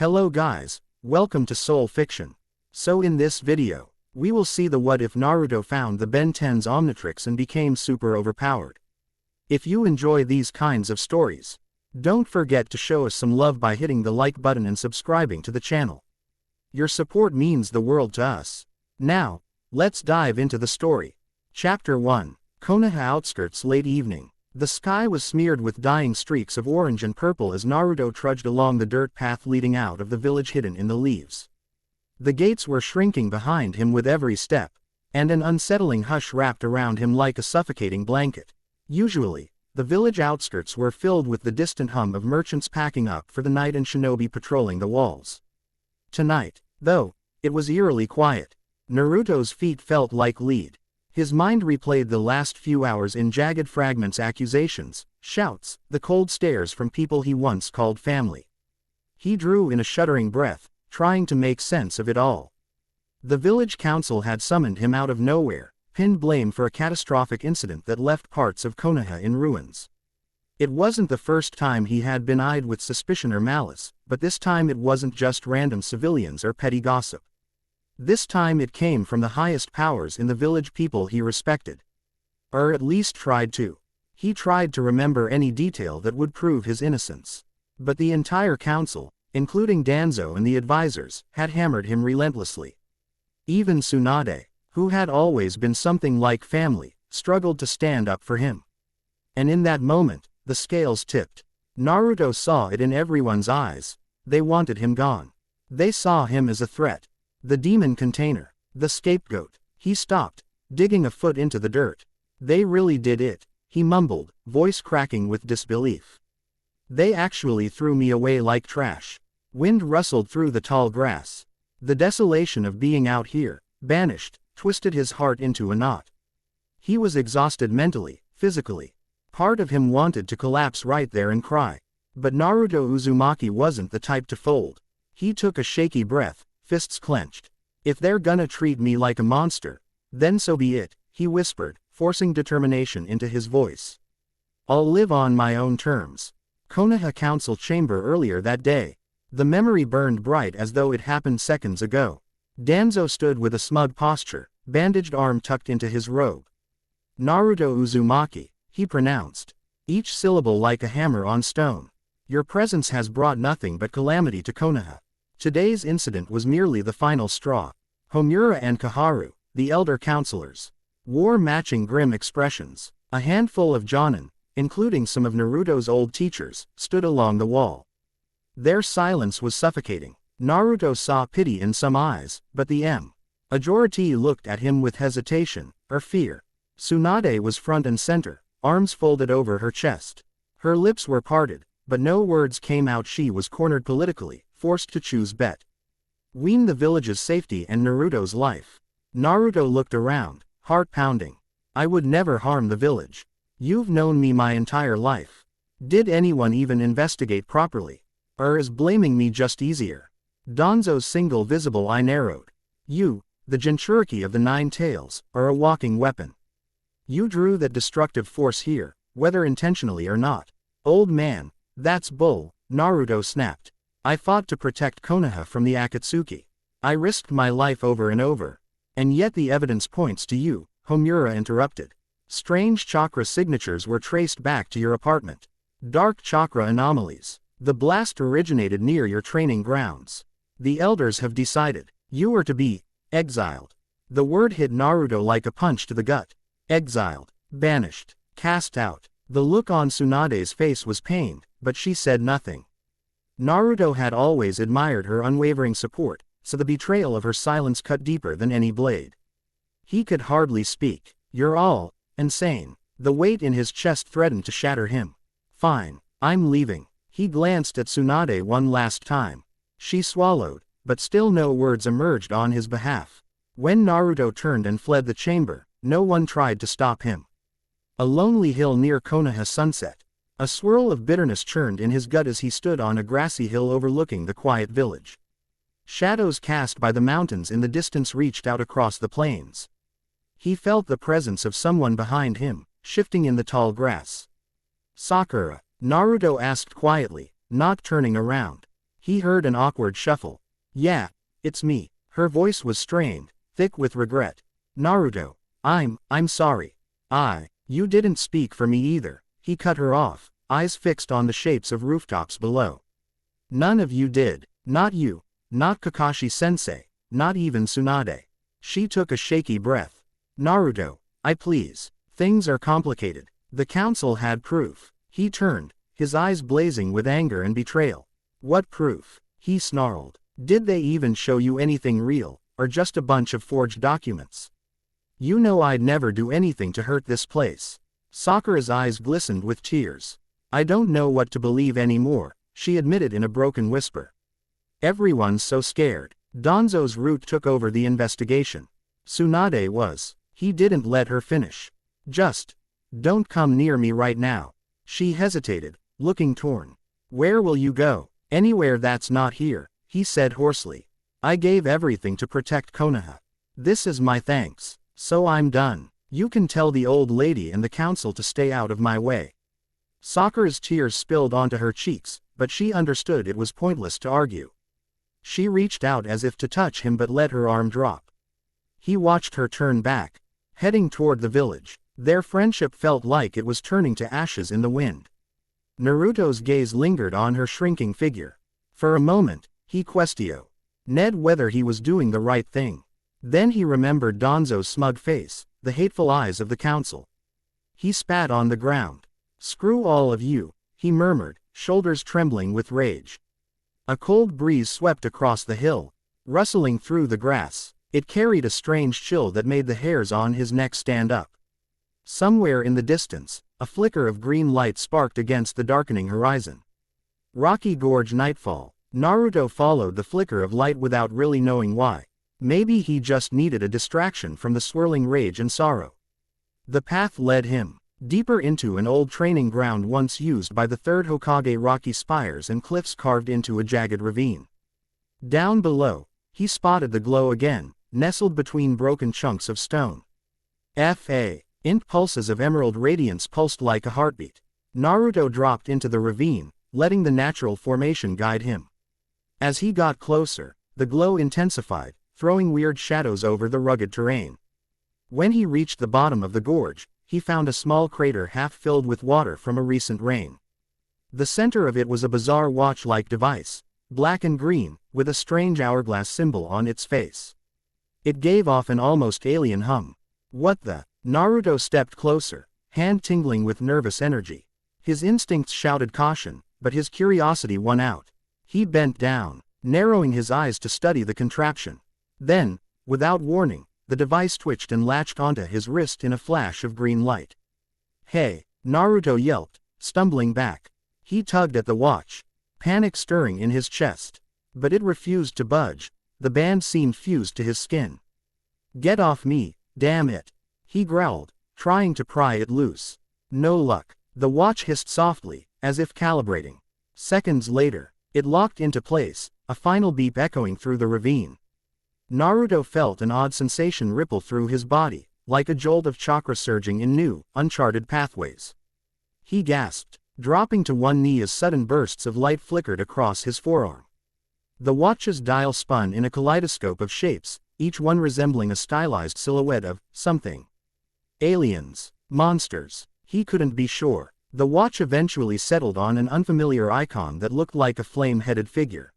Hello guys, welcome to Soul Fiction. So in this video, we will see the what if Naruto found the 10’s omnitrix and became super overpowered. If you enjoy these kinds of stories, don't forget to show us some love by hitting the like button and subscribing to the channel. Your support means the world to us. Now, let's dive into the story. Chapter 1, Konoha Outskirts. Late evening. The sky was smeared with dying streaks of orange and purple as Naruto trudged along the dirt path leading out of the village hidden in the leaves. The gates were shrinking behind him with every step, and an unsettling hush wrapped around him like a suffocating blanket. Usually, the village outskirts were filled with the distant hum of merchants packing up for the night and shinobi patrolling the walls. Tonight, though, it was eerily quiet. Naruto's feet felt like lead. His mind replayed the last few hours in jagged fragments: accusations, shouts, the cold stares from people he once called family. He drew in a shuddering breath, trying to make sense of it all. The village council had summoned him out of nowhere, pinned blame for a catastrophic incident that left parts of Konoha in ruins. It wasn't the first time he had been eyed with suspicion or malice, but this time it wasn't just random civilians or petty gossip. This time it came from the highest powers in the village, people he respected. Or at least tried to. He tried to remember any detail that would prove his innocence. But the entire council, including Danzo and the advisors, had hammered him relentlessly. Even Tsunade, who had always been something like family, struggled to stand up for him. And in that moment, the scales tipped. Naruto saw it in everyone's eyes. They wanted him gone. They saw him as a threat. The demon container. The scapegoat. He stopped, digging a foot into the dirt. They really did it, he mumbled, voice cracking with disbelief. They actually threw me away like trash. Wind rustled through the tall grass. The desolation of being out here, banished, twisted his heart into a knot. He was exhausted mentally, physically. Part of him wanted to collapse right there and cry. But Naruto Uzumaki wasn't the type to fold. He took a shaky breath, fists clenched. If they're gonna treat me like a monster, then so be it, he whispered, forcing determination into his voice. I'll live on my own terms. Konoha Council chamber earlier that day. The memory burned bright as though it happened seconds ago. Danzo stood with a smug posture, bandaged arm tucked into his robe. Naruto Uzumaki, he pronounced, each syllable like a hammer on stone. Your presence has brought nothing but calamity to Konoha. Today's incident was merely the final straw. Homura and Kaharu, the elder counselors, wore matching grim expressions. A handful of jonin, including some of Naruto's old teachers, stood along the wall. Their silence was suffocating. Naruto saw pity in some eyes, but the majority looked at him with hesitation, or fear. Tsunade was front and center, arms folded over her chest. Her lips were parted, but no words came out. She was cornered politically, forced to choose between the village's safety and Naruto's life. Naruto looked around, heart pounding. I would never harm the village. You've known me my entire life. Did anyone even investigate properly? Or is blaming me just easier? Danzo's single visible eye narrowed. You, the Jinchuriki of the 9 tails, are a walking weapon. You drew that destructive force here, whether intentionally or not. Old man, that's bull, Naruto snapped. I fought to protect Konoha from the Akatsuki. I risked my life over and over. And yet the evidence points to you, Homura interrupted. Strange chakra signatures were traced back to your apartment. Dark chakra anomalies. The blast originated near your training grounds. The elders have decided you are to be exiled. The word hit Naruto like a punch to the gut. Exiled, banished, cast out. The look on Tsunade's face was pained, but she said nothing. Naruto had always admired her unwavering support, so the betrayal of her silence cut deeper than any blade. He could hardly speak. You're all insane. The weight in his chest threatened to shatter him. Fine, I'm leaving. He glanced at Tsunade one last time. She swallowed, but still no words emerged on his behalf. When Naruto turned and fled the chamber, no one tried to stop him. A lonely hill near Konoha sunset. A swirl of bitterness churned in his gut as he stood on a grassy hill overlooking the quiet village. Shadows cast by the mountains in the distance reached out across the plains. He felt the presence of someone behind him, shifting in the tall grass. Sakura, Naruto asked quietly, not turning around. He heard an awkward shuffle. Yeah, it's me. Her voice was strained, thick with regret. Naruto, I'm sorry. You didn't speak for me either. He cut her off, eyes fixed on the shapes of rooftops below. None of you did. Not you. Not Kakashi-sensei. Not even Tsunade. She took a shaky breath. Naruto, please. Things are complicated. The council had proof. He turned, his eyes blazing with anger and betrayal. What proof? He snarled. Did they even show you anything real, or just a bunch of forged documents? You know I'd never do anything to hurt this place. Sakura's eyes glistened with tears. I don't know what to believe anymore, she admitted in a broken whisper. Everyone's so scared. Danzo's root took over the investigation. Tsunade was. He didn't let her finish. Just, don't come near me right now. She hesitated, looking torn. Where will you go? Anywhere that's not here, he said hoarsely. I gave everything to protect Konoha. This is my thanks. So I'm done. You can tell the old lady and the council to stay out of my way. Sakura's tears spilled onto her cheeks, but she understood it was pointless to argue. She reached out as if to touch him but let her arm drop. He watched her turn back, heading toward the village. Their friendship felt like it was turning to ashes in the wind. Naruto's gaze lingered on her shrinking figure. For a moment, he questioned whether he was doing the right thing. Then he remembered Danzo's smug face, the hateful eyes of the council. He spat on the ground. Screw all of you, he murmured, shoulders trembling with rage. A cold breeze swept across the hill, rustling through the grass. It carried a strange chill that made the hairs on his neck stand up. Somewhere in the distance, a flicker of green light sparked against the darkening horizon. Rocky Gorge nightfall. Naruto followed the flicker of light without really knowing why. Maybe he just needed a distraction from the swirling rage and sorrow. The path led him deeper into an old training ground once used by the third Hokage, rocky spires and cliffs carved into a jagged ravine. Down below, he spotted the glow again, nestled between broken chunks of stone. Int pulses of emerald radiance pulsed like a heartbeat. Naruto dropped into the ravine, letting the natural formation guide him. As he got closer, the glow intensified, throwing weird shadows over the rugged terrain. When he reached the bottom of the gorge, he found a small crater half filled with water from a recent rain. The center of it was a bizarre watch-like device, black and green, with a strange hourglass symbol on its face. It gave off an almost alien hum. What the? Naruto stepped closer, hand tingling with nervous energy. His instincts shouted caution, but his curiosity won out. He bent down, narrowing his eyes to study the contraption. Then, without warning, the device twitched and latched onto his wrist in a flash of green light. Hey, Naruto yelped, stumbling back. He tugged at the watch, panic stirring in his chest. But it refused to budge. The band seemed fused to his skin. Get off me, damn it. He growled, trying to pry it loose. No luck. The watch hissed softly, as if calibrating. Seconds later, it locked into place, a final beep echoing through the ravine. Naruto felt an odd sensation ripple through his body, like a jolt of chakra surging in new, uncharted pathways. He gasped, dropping to one knee as sudden bursts of light flickered across his forearm. The watch's dial spun in a kaleidoscope of shapes, each one resembling a stylized silhouette of something. Aliens, monsters, he couldn't be sure. The watch eventually settled on an unfamiliar icon that looked like a flame-headed figure.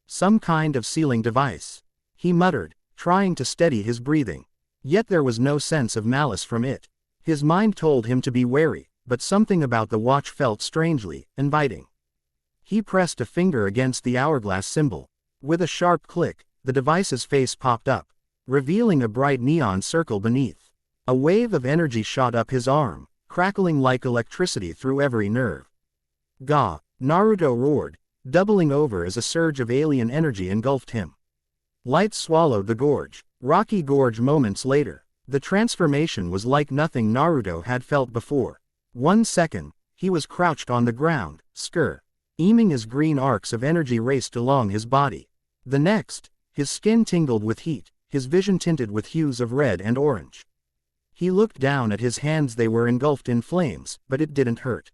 Some kind of sealing device. He muttered, trying to steady his breathing. Yet there was no sense of malice from it. His mind told him to be wary, but something about the watch felt strangely inviting. He pressed a finger against the hourglass symbol. With a sharp click, the device's face popped up, revealing a bright neon circle beneath. A wave of energy shot up his arm, crackling like electricity through every nerve. Gah! Naruto roared, doubling over as a surge of alien energy engulfed him. Light swallowed the gorge. Rocky Gorge moments later. The transformation was like nothing Naruto had felt before. 1 second, he was crouched on the ground, eaming as green arcs of energy raced along his body. The next, his skin tingled with heat, his vision tinted with hues of red and orange. He looked down at his hands. They were engulfed in flames, but it didn't hurt.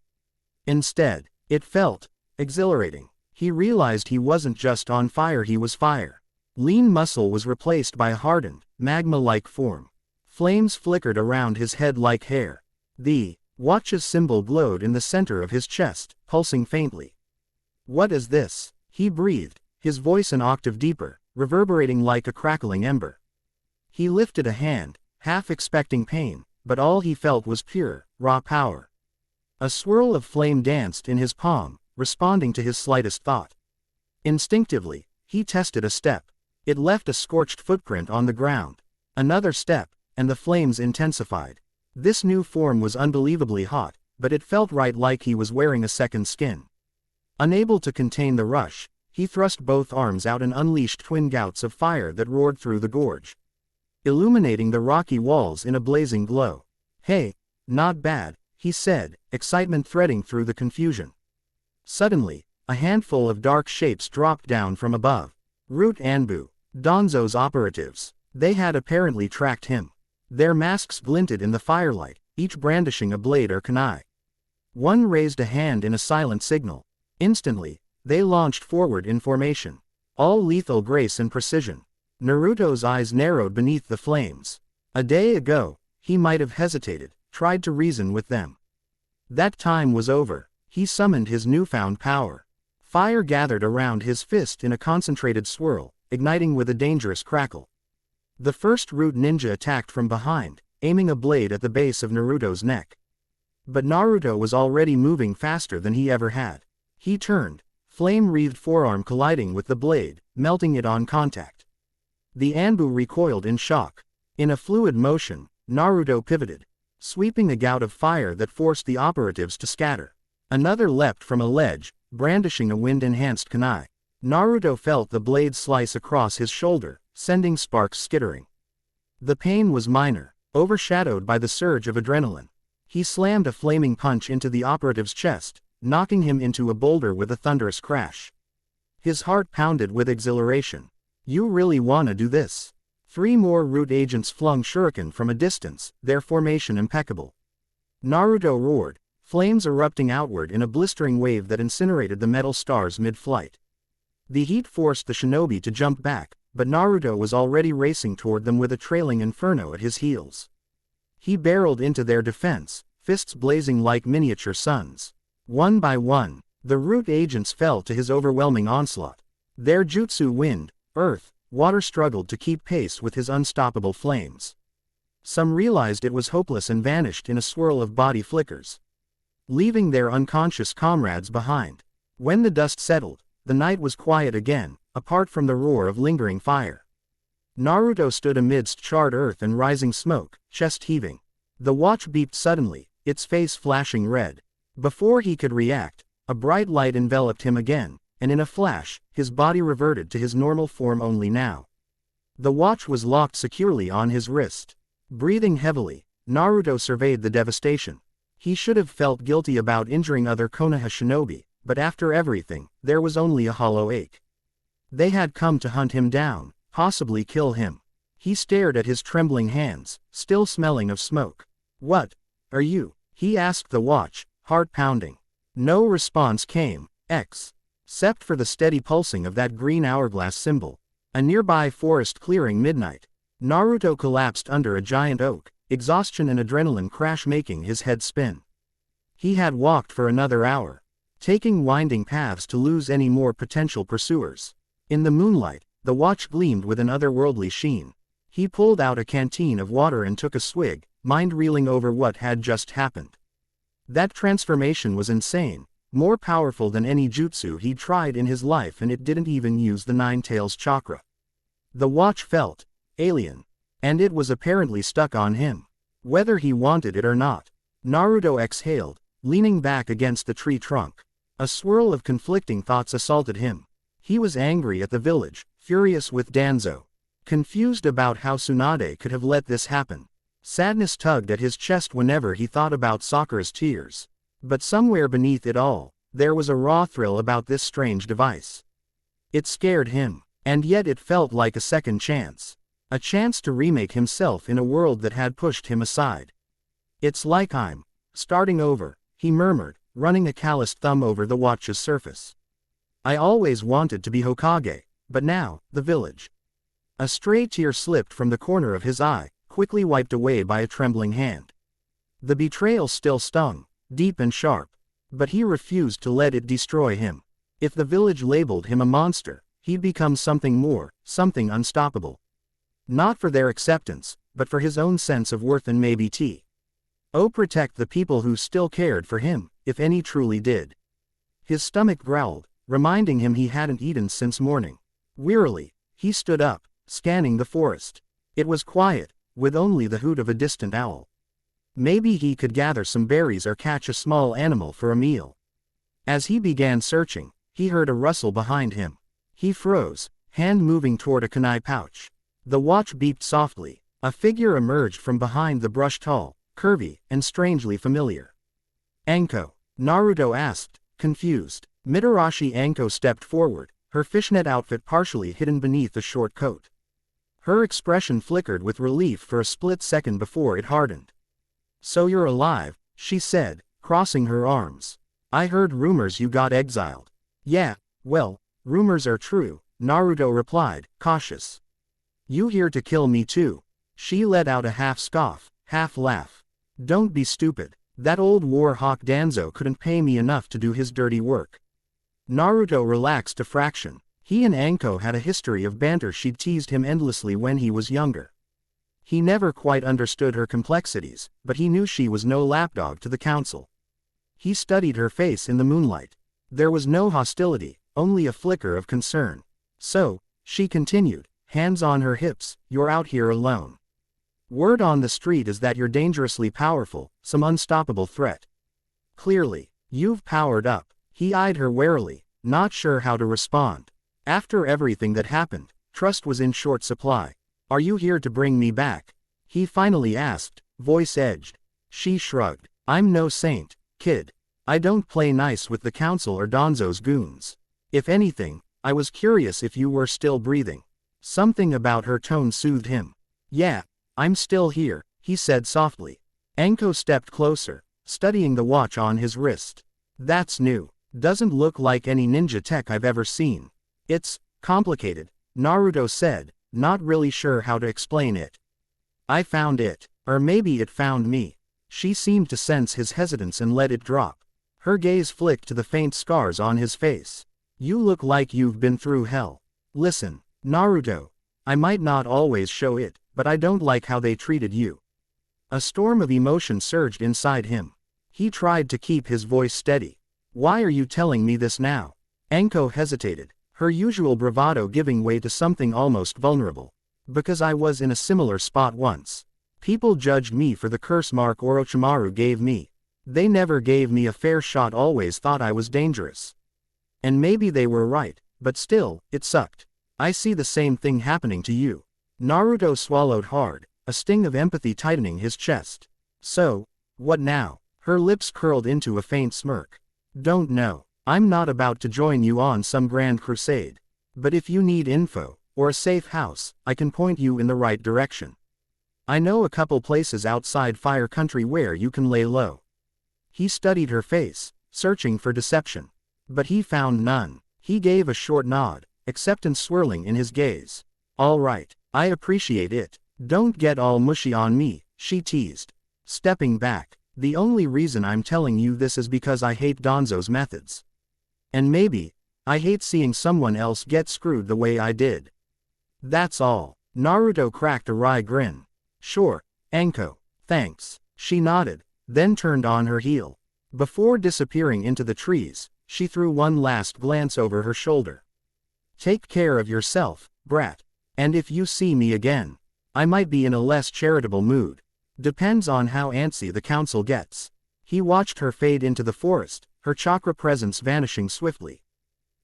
Instead, it felt exhilarating. He realized he wasn't just on fire, he was fire. Lean muscle was replaced by a hardened, magma-like form. Flames flickered around his head like hair. The watch's symbol glowed in the center of his chest, pulsing faintly. "What is this?" he breathed, his voice an octave deeper, reverberating like a crackling ember. He lifted a hand, half expecting pain, but all he felt was pure, raw power. A swirl of flame danced in his palm, responding to his slightest thought. Instinctively, he tested a step. It left a scorched footprint on the ground. Another step, and the flames intensified. This new form was unbelievably hot, but it felt right, like he was wearing a second skin. Unable to contain the rush, he thrust both arms out and unleashed twin gouts of fire that roared through the gorge, illuminating the rocky walls in a blazing glow. "Hey, not bad," he said, excitement threading through the confusion. Suddenly, a handful of dark shapes dropped down from above. Root Anbu, Donzo's operatives. They had apparently tracked him. Their masks glinted in the firelight, each brandishing a blade or kunai. One raised a hand in a silent signal. Instantly, they launched forward in formation, all lethal grace and precision. Naruto's eyes narrowed beneath the flames. A day ago, he might have hesitated, tried to reason with them. That time was over. He summoned his newfound power. Fire gathered around his fist in a concentrated swirl, igniting with a dangerous crackle. The first root ninja attacked from behind, aiming a blade at the base of Naruto's neck. But Naruto was already moving faster than he ever had. He turned, flame-wreathed forearm colliding with the blade, melting it on contact. The Anbu recoiled in shock. In a fluid motion, Naruto pivoted, sweeping a gout of fire that forced the operatives to scatter. Another leapt from a ledge, brandishing a wind-enhanced kunai. Naruto felt the blade slice across his shoulder, sending sparks skittering. The pain was minor, overshadowed by the surge of adrenaline. He slammed a flaming punch into the operative's chest, knocking him into a boulder with a thunderous crash. His heart pounded with exhilaration. "You really wanna do this?" 3 more root agents flung shuriken from a distance, their formation impeccable. Naruto roared, flames erupting outward in a blistering wave that incinerated the metal stars mid-flight. The heat forced the shinobi to jump back, but Naruto was already racing toward them with a trailing inferno at his heels. He barreled into their defense, fists blazing like miniature suns. One by one, the root agents fell to his overwhelming onslaught. Their jutsu wind, earth, water struggled to keep pace with his unstoppable flames. Some realized it was hopeless and vanished in a swirl of body flickers, leaving their unconscious comrades behind. When the dust settled, the night was quiet again, apart from the roar of lingering fire. Naruto stood amidst charred earth and rising smoke, chest heaving. The watch beeped suddenly, its face flashing red. Before he could react, a bright light enveloped him again, and in a flash, his body reverted to his normal form only now. The watch was locked securely on his wrist. Breathing heavily, Naruto surveyed the devastation. He should have felt guilty about injuring other Konoha shinobi, but after everything, there was only a hollow ache. They had come to hunt him down, possibly kill him. He stared at his trembling hands, still smelling of smoke. "What are you?" he asked the watch, heart pounding. No response came, except for the steady pulsing of that green hourglass symbol. A nearby forest clearing midnight. Naruto collapsed under a giant oak, exhaustion and adrenaline crash making his head spin. He had walked for another hour, taking winding paths to lose any more potential pursuers. In the moonlight, the watch gleamed with an otherworldly sheen. He pulled out a canteen of water and took a swig, mind reeling over what had just happened. That transformation was insane, more powerful than any jutsu he'd tried in his life, and it didn't even use the Nine-Tails chakra. The watch felt alien, and it was apparently stuck on him, whether he wanted it or not. Naruto exhaled, leaning back against the tree trunk. A swirl of conflicting thoughts assaulted him. He was angry at the village, furious with Danzo, confused about how Tsunade could have let this happen. Sadness tugged at his chest whenever he thought about Sakura's tears. But somewhere beneath it all, there was a raw thrill about this strange device. It scared him, and yet it felt like a second chance. A chance to remake himself in a world that had pushed him aside. "It's like I'm starting over," he murmured, running a calloused thumb over the watch's surface. I always wanted to be Hokage, but now, the village. A stray tear slipped from the corner of his eye, quickly wiped away by a trembling hand. The betrayal still stung, deep and sharp. But he refused to let it destroy him. If the village labeled him a monster, he'd become something more, something unstoppable. Not for their acceptance, but for his own sense of worth and maybe protect the people who still cared for him, if any truly did. His stomach growled, reminding him he hadn't eaten since morning. Wearily, he stood up, scanning the forest. It was quiet, with only the hoot of a distant owl. Maybe he could gather some berries or catch a small animal for a meal. As he began searching, he heard a rustle behind him. He froze, hand moving toward a kunai pouch. The watch beeped softly. A figure emerged from behind the brush, tall, curvy, and strangely familiar. Anko? Naruto asked, confused. Mitarashi Anko stepped forward, her fishnet outfit partially hidden beneath a short coat. Her expression flickered with relief for a split second before it hardened. So you're alive, she said, crossing her arms. I heard rumors you got exiled. Yeah, well, rumors are true, Naruto replied, cautious. You here to kill me too? She let out a half scoff, half laugh. Don't be stupid. That old war hawk Danzo couldn't pay me enough to do his dirty work. Naruto relaxed a fraction. He and Anko had a history of banter. She'd teased him endlessly when he was younger. He never quite understood her complexities, but he knew she was no lapdog to the council. He studied her face in the moonlight. There was no hostility, only a flicker of concern. So, she continued, hands on her hips, you're out here alone. Word on the street is that you're dangerously powerful, some unstoppable threat. Clearly, you've powered up. He eyed her warily, not sure how to respond. After everything that happened, trust was in short supply. Are you here to bring me back? He finally asked, voice edged. She shrugged. I'm no saint, kid. I don't play nice with the council or Danzo's goons. If anything, I was curious if you were still breathing. Something about her tone soothed him. Yeah, I'm still here, he said softly. Anko stepped closer, studying the watch on his wrist. That's new. Doesn't look like any ninja tech I've ever seen. It's complicated, Naruto said, not really sure how to explain it. I found it, or maybe it found me. She seemed to sense his hesitance and let it drop. Her gaze flicked to the faint scars on his face. You look like you've been through hell. Listen, Naruto. I might not always show it, but I don't like how they treated you. A storm of emotion surged inside him. He tried to keep his voice steady. Why are you telling me this now? Anko hesitated, her usual bravado giving way to something almost vulnerable. Because I was in a similar spot once. People judged me for the curse mark Orochimaru gave me. They never gave me a fair shot, always thought I was dangerous. And maybe they were right, but still, it sucked. I see the same thing happening to you. Naruto swallowed hard, a sting of empathy tightening his chest. So, what now? Her lips curled into a faint smirk. Don't know. I'm not about to join you on some grand crusade. But if you need info, or a safe house, I can point you in the right direction. I know a couple places outside Fire Country where you can lay low. He studied her face, searching for deception. But he found none. He gave a short nod, acceptance swirling in his gaze. All right, I appreciate it. Don't get all mushy on me, she teased. Stepping back. The only reason I'm telling you this is because I hate Danzo's methods. And maybe, I hate seeing someone else get screwed the way I did. That's all. Naruto cracked a wry grin. Sure, Anko, thanks. She nodded, then turned on her heel. Before disappearing into the trees, she threw one last glance over her shoulder. Take care of yourself, brat. And if you see me again, I might be in a less charitable mood. Depends on how antsy the council gets. He watched her fade into the forest, her chakra presence vanishing swiftly.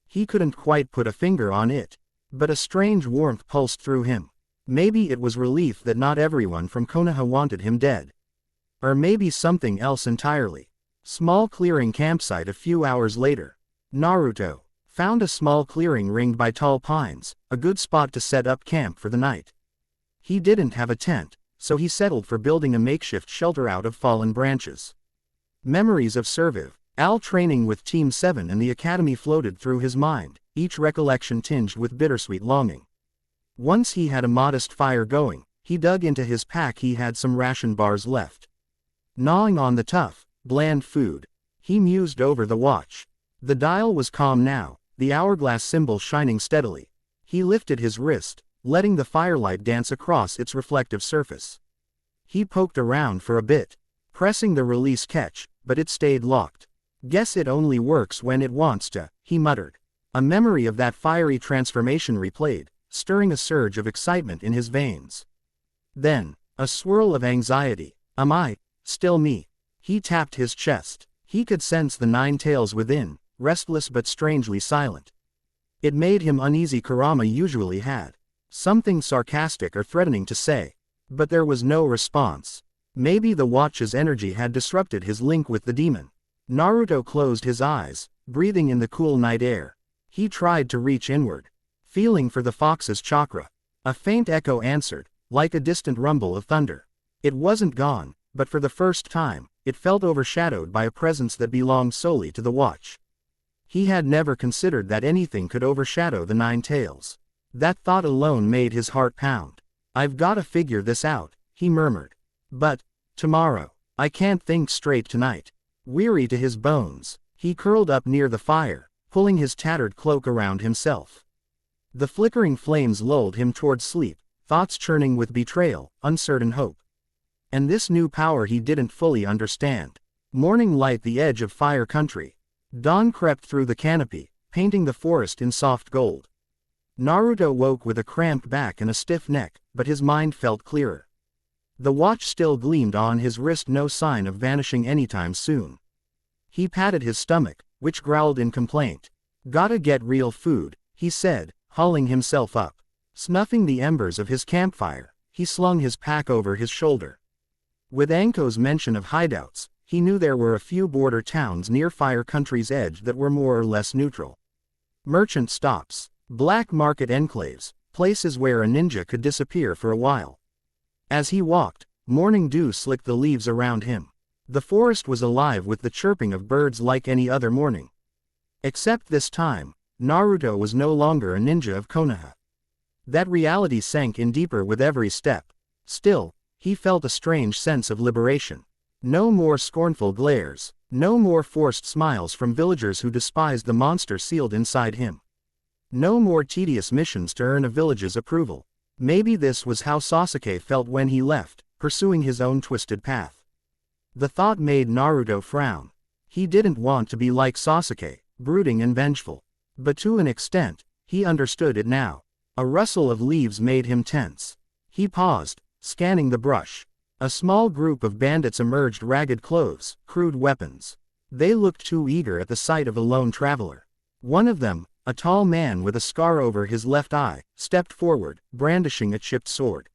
He couldn't quite put a finger on it, but a strange warmth pulsed through him. Maybe it was relief that not everyone from Konoha wanted him dead. Or maybe something else entirely. Small clearing campsite a few hours later. Naruto found a small clearing ringed by tall pines, a good spot to set up camp for the night. He didn't have a tent, so he settled for building a makeshift shelter out of fallen branches. Memories of Serviv, Al training with Team 7 and the academy floated through his mind, each recollection tinged with bittersweet longing. Once he had a modest fire going, he dug into his pack. He had some ration bars left. Gnawing on the tough, bland food, he mused over the watch. The dial was calm now, the hourglass symbol shining steadily. He lifted his wrist, letting the firelight dance across its reflective surface. He poked around for a bit, pressing the release catch, but it stayed locked. Guess it only works when it wants to, he muttered. A memory of that fiery transformation replayed, stirring a surge of excitement in his veins. Then, a swirl of anxiety. Am I still me? He tapped his chest. He could sense the 9 tails within, restless but strangely silent. It made him uneasy. Kurama usually had something sarcastic or threatening to say, but there was no response. Maybe the watch's energy had disrupted his link with the demon. Naruto closed his eyes, breathing in the cool night air. He tried to reach inward, feeling for the fox's chakra. A faint echo answered, like a distant rumble of thunder. It wasn't gone, but for the first time, it felt overshadowed by a presence that belonged solely to the watch. He had never considered that anything could overshadow the 9 tails. That thought alone made his heart pound. I've gotta figure this out, he murmured. But, tomorrow, I can't think straight tonight. Weary to his bones, he curled up near the fire, pulling his tattered cloak around himself. The flickering flames lulled him toward sleep, thoughts churning with betrayal, uncertain hope. And this new power he didn't fully understand. Morning light the edge of fire country. Dawn crept through the canopy, painting the forest in soft gold. Naruto woke with a cramped back and a stiff neck, but his mind felt clearer. The watch still gleamed on his wrist, no sign of vanishing anytime soon. He patted his stomach, which growled in complaint. Gotta get real food, he said, hauling himself up. Snuffing the embers of his campfire, he slung his pack over his shoulder. With Anko's mention of hideouts, he knew there were a few border towns near Fire Country's edge that were more or less neutral. Merchant stops, black market enclaves, places where a ninja could disappear for a while. As he walked, morning dew slicked the leaves around him. The forest was alive with the chirping of birds like any other morning. Except this time, Naruto was no longer a ninja of Konoha. That reality sank in deeper with every step. Still, he felt a strange sense of liberation. No more scornful glares, no more forced smiles from villagers who despised the monster sealed inside him. No more tedious missions to earn a village's approval. Maybe this was how Sasuke felt when he left, pursuing his own twisted path. The thought made Naruto frown. He didn't want to be like Sasuke, brooding and vengeful. But to an extent, he understood it now. A rustle of leaves made him tense. He paused, scanning the brush. A small group of bandits emerged, ragged clothes, crude weapons. They looked too eager at the sight of a lone traveler. One of them, a tall man with a scar over his left eye, stepped forward, brandishing a chipped sword.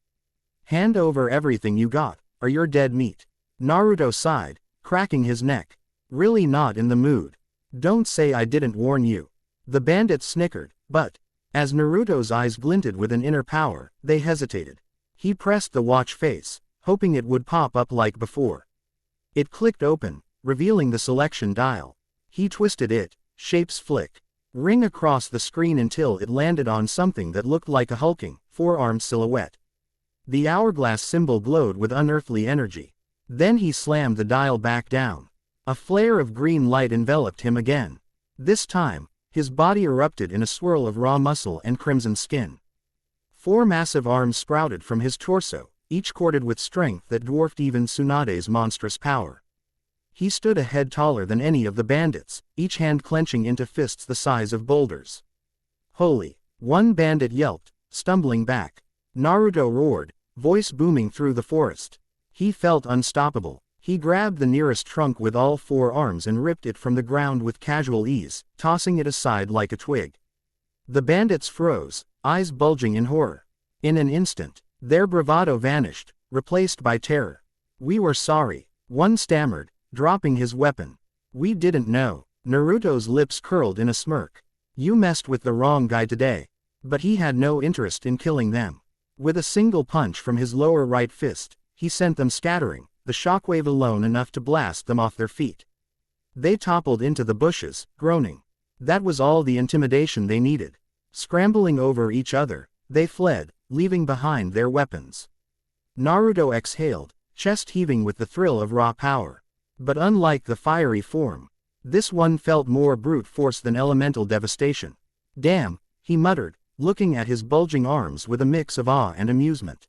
Hand over everything you got, or you're dead meat. Naruto sighed, cracking his neck. Really not in the mood. Don't say I didn't warn you. The bandits snickered, but, as Naruto's eyes glinted with an inner power, they hesitated. He pressed the watch face, hoping it would pop up like before. It clicked open, revealing the selection dial. He twisted it, shapes flick. Ring across the screen until it landed on something that looked like a hulking, four-armed silhouette. The hourglass symbol glowed with unearthly energy. Then he slammed the dial back down. A flare of green light enveloped him again. This time, his body erupted in a swirl of raw muscle and crimson skin. 4 massive arms sprouted from his torso, each corded with strength that dwarfed even Tsunade's monstrous power. He stood a head taller than any of the bandits, each hand clenching into fists the size of boulders. Holy! One bandit yelped, stumbling back. Naruto roared, voice booming through the forest. He felt unstoppable. He grabbed the nearest trunk with all 4 arms and ripped it from the ground with casual ease, tossing it aside like a twig. The bandits froze, eyes bulging in horror. In an instant, their bravado vanished, replaced by terror. We were sorry, one stammered, dropping his weapon. We didn't know. Naruto's lips curled in a smirk. You messed with the wrong guy today. But he had no interest in killing them. With a single punch from his lower right fist, he sent them scattering, the shockwave alone enough to blast them off their feet. They toppled into the bushes, groaning. That was all the intimidation they needed. Scrambling over each other, they fled, leaving behind their weapons. Naruto exhaled, chest heaving with the thrill of raw power. But unlike the fiery form, this one felt more brute force than elemental devastation. Damn, he muttered, looking at his bulging arms with a mix of awe and amusement.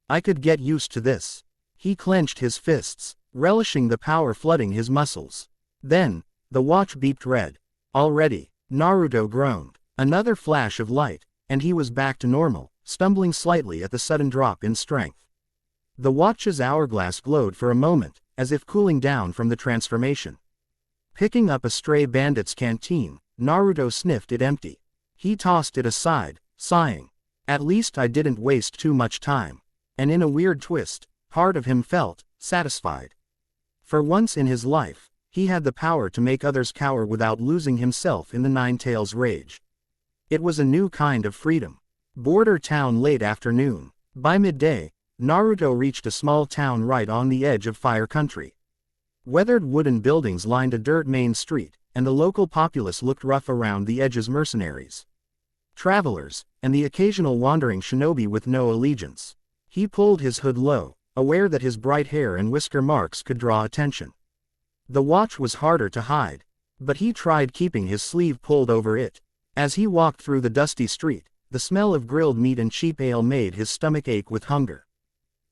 I could get used to this. He clenched his fists, relishing the power flooding his muscles. Then, the watch beeped red. Already, Naruto groaned. Another flash of light, and he was back to normal, stumbling slightly at the sudden drop in strength. The watch's hourglass glowed for a moment, as if cooling down from the transformation. Picking up a stray bandit's canteen, Naruto sniffed it empty. He tossed it aside, sighing. At least I didn't waste too much time. And in a weird twist, part of him felt satisfied. For once in his life, he had the power to make others cower without losing himself in the Nine-Tails' rage. It was a new kind of freedom. Border town late afternoon. By midday, Naruto reached a small town right on the edge of Fire Country. Weathered wooden buildings lined a dirt main street, and the local populace looked rough around the edges: mercenaries, travelers, and the occasional wandering shinobi with no allegiance. He pulled his hood low, aware that his bright hair and whisker marks could draw attention. The watch was harder to hide, but he tried keeping his sleeve pulled over it. As he walked through the dusty street, the smell of grilled meat and cheap ale made his stomach ache with hunger.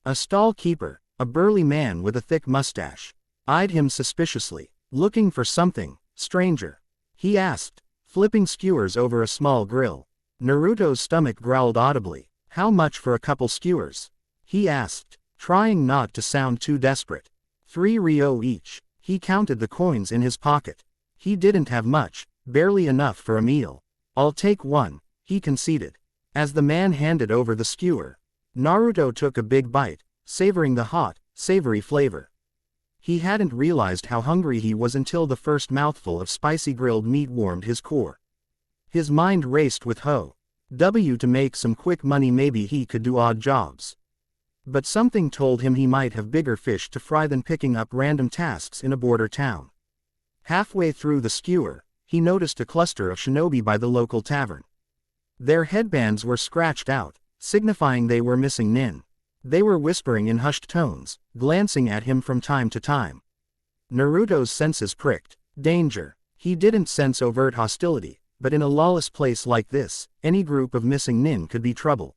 A stall keeper, a burly man with a thick mustache, eyed him suspiciously. Looking for something, stranger? He asked, flipping skewers over a small grill. Naruto's stomach growled audibly. How much for a couple skewers? He asked, trying not to sound too desperate. 3 ryo each. He counted the coins in his pocket. He didn't have much, barely enough for a meal. I'll take one, he conceded. As the man handed over the skewer, Naruto took a big bite, savoring the hot, savory flavor. He hadn't realized how hungry he was until the first mouthful of spicy grilled meat warmed his core. His mind raced with to make some quick money. Maybe he could do odd jobs. But something told him he might have bigger fish to fry than picking up random tasks in a border town. Halfway through the skewer, he noticed a cluster of shinobi by the local tavern. Their headbands were scratched out, signifying they were missing nin. They were whispering in hushed tones, glancing at him from time to time. Naruto's senses pricked. Danger. He didn't sense overt hostility, but in a lawless place like this, any group of missing nin could be trouble.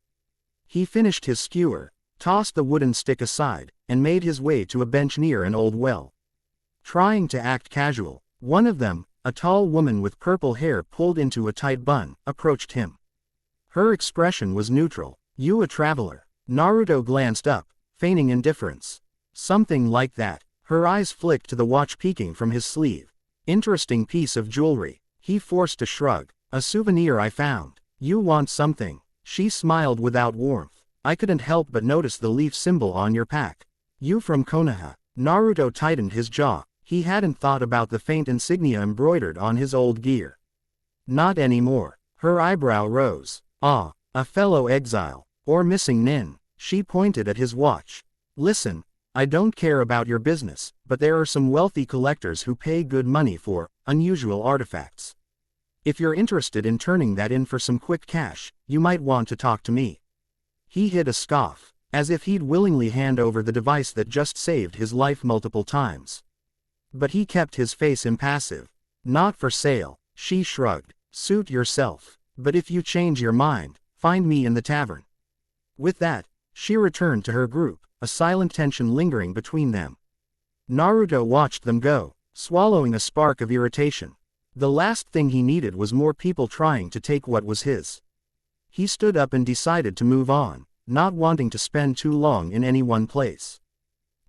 He finished his skewer, tossed the wooden stick aside, and made his way to a bench near an old well. Trying to act casual, one of them, a tall woman with purple hair pulled into a tight bun, approached him. Her expression was neutral. You a traveler? Naruto glanced up, feigning indifference. Something like that. Her eyes flicked to the watch peeking from his sleeve. Interesting piece of jewelry. He forced a shrug. A souvenir I found. You want something? She smiled without warmth. I couldn't help but notice the leaf symbol on your pack. You from Konoha? Naruto tightened his jaw. He hadn't thought about the faint insignia embroidered on his old gear. Not anymore. Her eyebrow rose. Ah, a fellow exile. Or missing nin. She pointed at his watch. Listen, I don't care about your business, but there are some wealthy collectors who pay good money for unusual artifacts. If you're interested in turning that in for some quick cash, you might want to talk to me. He hid a scoff, as if he'd willingly hand over the device that just saved his life multiple times. But he kept his face impassive. Not for sale, she shrugged. Suit yourself. But if you change your mind, find me in the tavern. With that, she returned to her group, a silent tension lingering between them. Naruto watched them go, swallowing a spark of irritation. The last thing he needed was more people trying to take what was his. He stood up and decided to move on, not wanting to spend too long in any one place.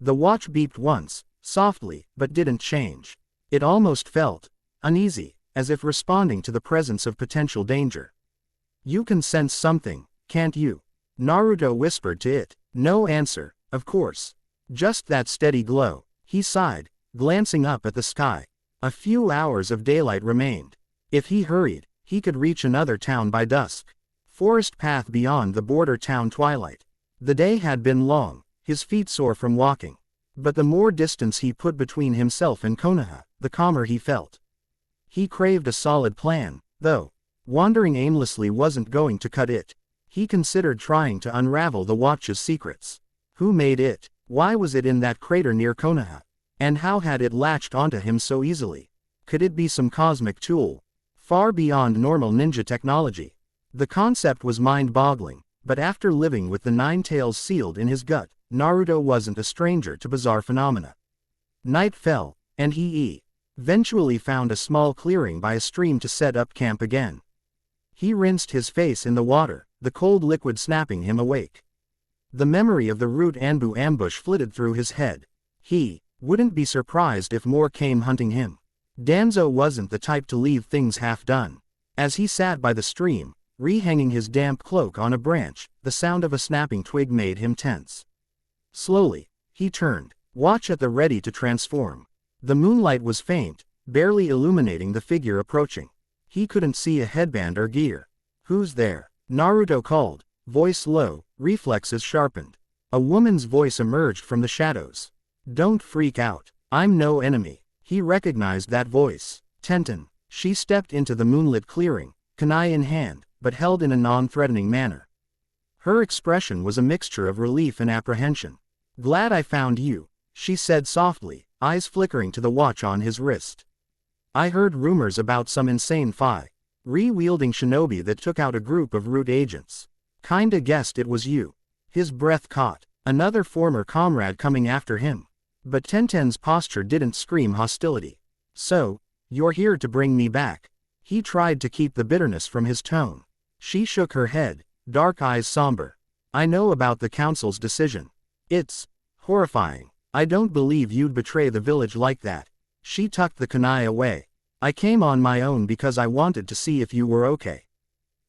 The watch beeped once, softly, but didn't change. It almost felt uneasy, as if responding to the presence of potential danger. You can sense something, can't you? Naruto whispered to it. No answer, of course. Just that steady glow. He sighed, glancing up at the sky. A few hours of daylight remained. If he hurried, he could reach another town by dusk. Forest path beyond the border town twilight. The day had been long, his feet sore from walking. But the more distance he put between himself and Konoha, the calmer he felt. He craved a solid plan, though. Wandering aimlessly wasn't going to cut it. He considered trying to unravel the watch's secrets. Who made it? Why was it in that crater near Konoha? And how had it latched onto him so easily? Could it be some cosmic tool? Far beyond normal ninja technology. The concept was mind-boggling, but after living with the 9 tails sealed in his gut, Naruto wasn't a stranger to bizarre phenomena. Night fell, and he eventually found a small clearing by a stream to set up camp again. He rinsed his face in the water, the cold liquid snapping him awake. The memory of the root Anbu ambush flitted through his head. He wouldn't be surprised if more came hunting him. Danzo wasn't the type to leave things half done. As he sat by the stream, rehanging his damp cloak on a branch, the sound of a snapping twig made him tense. Slowly, he turned, watch at the ready to transform. The moonlight was faint, barely illuminating the figure approaching. He couldn't see a headband or gear. "Who's there?" Naruto called, voice low, reflexes sharpened. A woman's voice emerged from the shadows. "Don't freak out. I'm no enemy." He recognized that voice. Tenten. She stepped into the moonlit clearing, kunai in hand, but held in a non-threatening manner. Her expression was a mixture of relief and apprehension. "Glad I found you," she said softly, eyes flickering to the watch on his wrist. "I heard rumors about some insane wielding shinobi that took out a group of root agents. Kinda guessed it was you." His breath caught. Another former comrade coming after him. But Tenten's posture didn't scream hostility. "So, you're here to bring me back?" He tried to keep the bitterness from his tone. She shook her head, dark eyes somber. "I know about the council's decision. It's horrifying. I don't believe you'd betray the village like that." She tucked the kunai away. "I came on my own because I wanted to see if you were okay."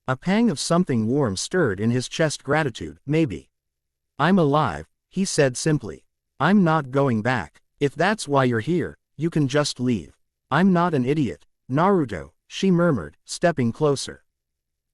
A pang of something warm stirred in his chest. Gratitude, maybe. "I'm alive," he said simply. "I'm not going back. If that's why you're here, you can just leave." "I'm not an idiot, Naruto," she murmured, stepping closer.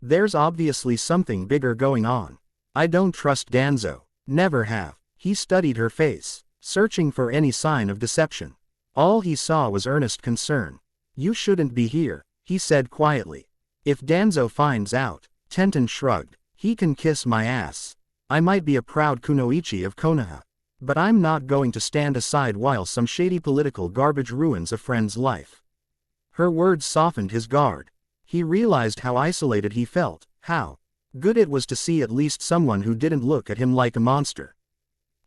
"There's obviously something bigger going on. I don't trust Danzo. Never have." He studied her face, searching for any sign of deception. All he saw was earnest concern. "You shouldn't be here," he said quietly. "If Danzo finds out," Tenten shrugged, "he can kiss my ass. I might be a proud kunoichi of Konoha. But I'm not going to stand aside while some shady political garbage ruins a friend's life." Her words softened his guard. He realized how isolated he felt, how good it was to see at least someone who didn't look at him like a monster.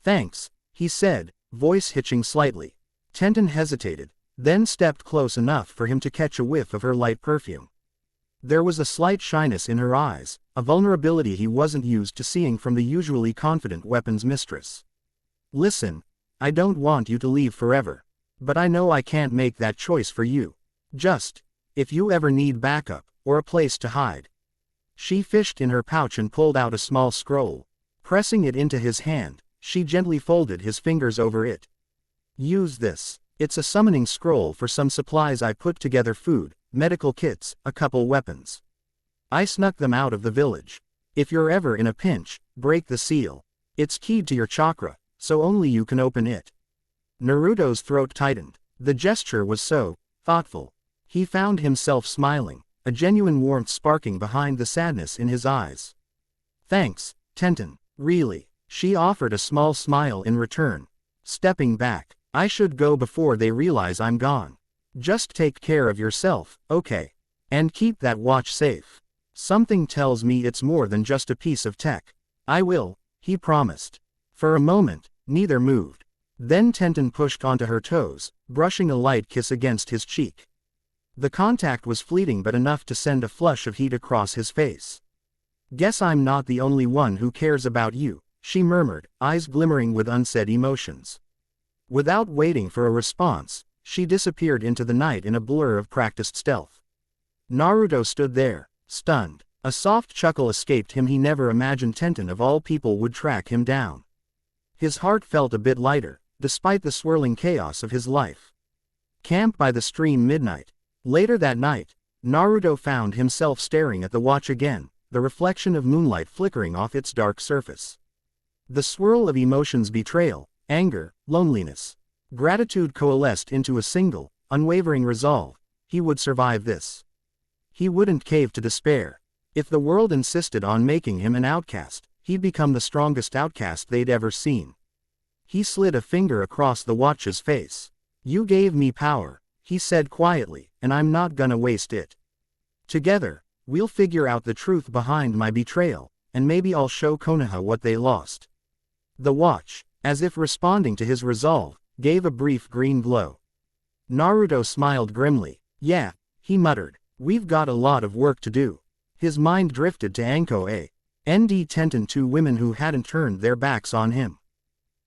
"Thanks," he said, voice hitching slightly. Tenten hesitated, then stepped close enough for him to catch a whiff of her light perfume. There was a slight shyness in her eyes, a vulnerability he wasn't used to seeing from the usually confident weapons mistress. "Listen, I don't want you to leave forever. But I know I can't make that choice for you. Just, if you ever need backup, or a place to hide." She fished in her pouch and pulled out a small scroll. Pressing it into his hand, she gently folded his fingers over it. "Use this. It's a summoning scroll for some supplies I put together: food, medical kits, a couple weapons. I snuck them out of the village. If you're ever in a pinch, break the seal. It's keyed to your chakra, so only you can open it." Naruto's throat tightened. The gesture was so thoughtful. He found himself smiling, a genuine warmth sparking behind the sadness in his eyes. "Thanks, Tenten, really." She offered a small smile in return. Stepping back, "I should go before they realize I'm gone. Just take care of yourself, okay? And keep that watch safe. Something tells me it's more than just a piece of tech." "I will," he promised. For a moment, neither moved. Then Tenten pushed onto her toes, brushing a light kiss against his cheek. The contact was fleeting but enough to send a flush of heat across his face. "Guess I'm not the only one who cares about you," she murmured, eyes glimmering with unsaid emotions. Without waiting for a response, she disappeared into the night in a blur of practiced stealth. Naruto stood there, stunned. A soft chuckle escaped him. He never imagined Tenten of all people would track him down. His heart felt a bit lighter, despite the swirling chaos of his life. Camp by the stream. Midnight. Later that night, Naruto found himself staring at the watch again, the reflection of moonlight flickering off its dark surface. The swirl of emotions: betrayal, anger, loneliness, gratitude coalesced into a single, unwavering resolve. He would survive this. He wouldn't cave to despair. If the world insisted on making him an outcast, he'd become the strongest outcast they'd ever seen. He slid a finger across the watch's face. "You gave me power," he said quietly, "and I'm not gonna waste it. Together, we'll figure out the truth behind my betrayal, and maybe I'll show Konoha what they lost." The watch, as if responding to his resolve, gave a brief green glow. Naruto smiled grimly. "Yeah," he muttered, "we've got a lot of work to do." His mind drifted to Anko and Tenten, two women who hadn't turned their backs on him.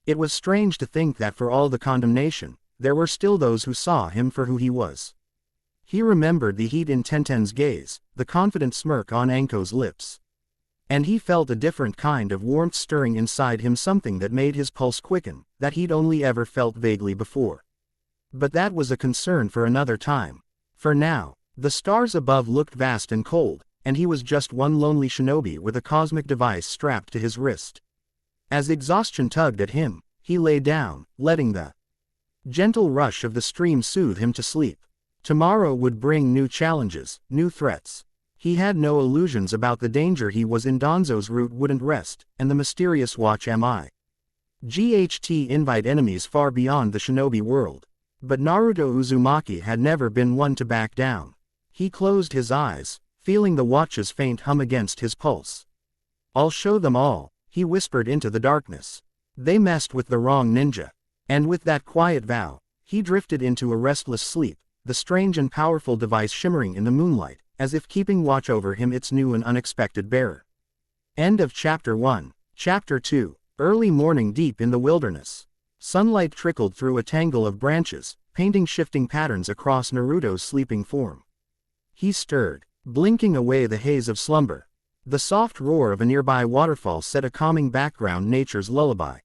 It was strange to think that for all the condemnation, there were still those who saw him for who he was. He remembered the heat in Tenten's gaze, the confident smirk on Anko's lips. And he felt a different kind of warmth stirring inside him, something that made his pulse quicken, that he'd only ever felt vaguely before. But that was a concern for another time. For now, the stars above looked vast and cold, and he was just one lonely shinobi with a cosmic device strapped to his wrist. As exhaustion tugged at him, he lay down, letting the gentle rush of the stream soothe him to sleep. Tomorrow would bring new challenges, new threats. He had no illusions about the danger he was in. Danzo's route wouldn't rest, and the mysterious watch MIGHT invite enemies far beyond the shinobi world. But Naruto Uzumaki had never been one to back down. He closed his eyes, feeling the watch's faint hum against his pulse. "I'll show them all," he whispered into the darkness. "They messed with the wrong ninja." And with that quiet vow, he drifted into a restless sleep, the strange and powerful device shimmering in the moonlight, as if keeping watch over him, its new and unexpected bearer. End of Chapter 1. Chapter 2. Early morning deep in the wilderness. Sunlight trickled through a tangle of branches, painting shifting patterns across Naruto's sleeping form. He stirred, blinking away the haze of slumber. The soft roar of a nearby waterfall set a calming background, nature's lullaby.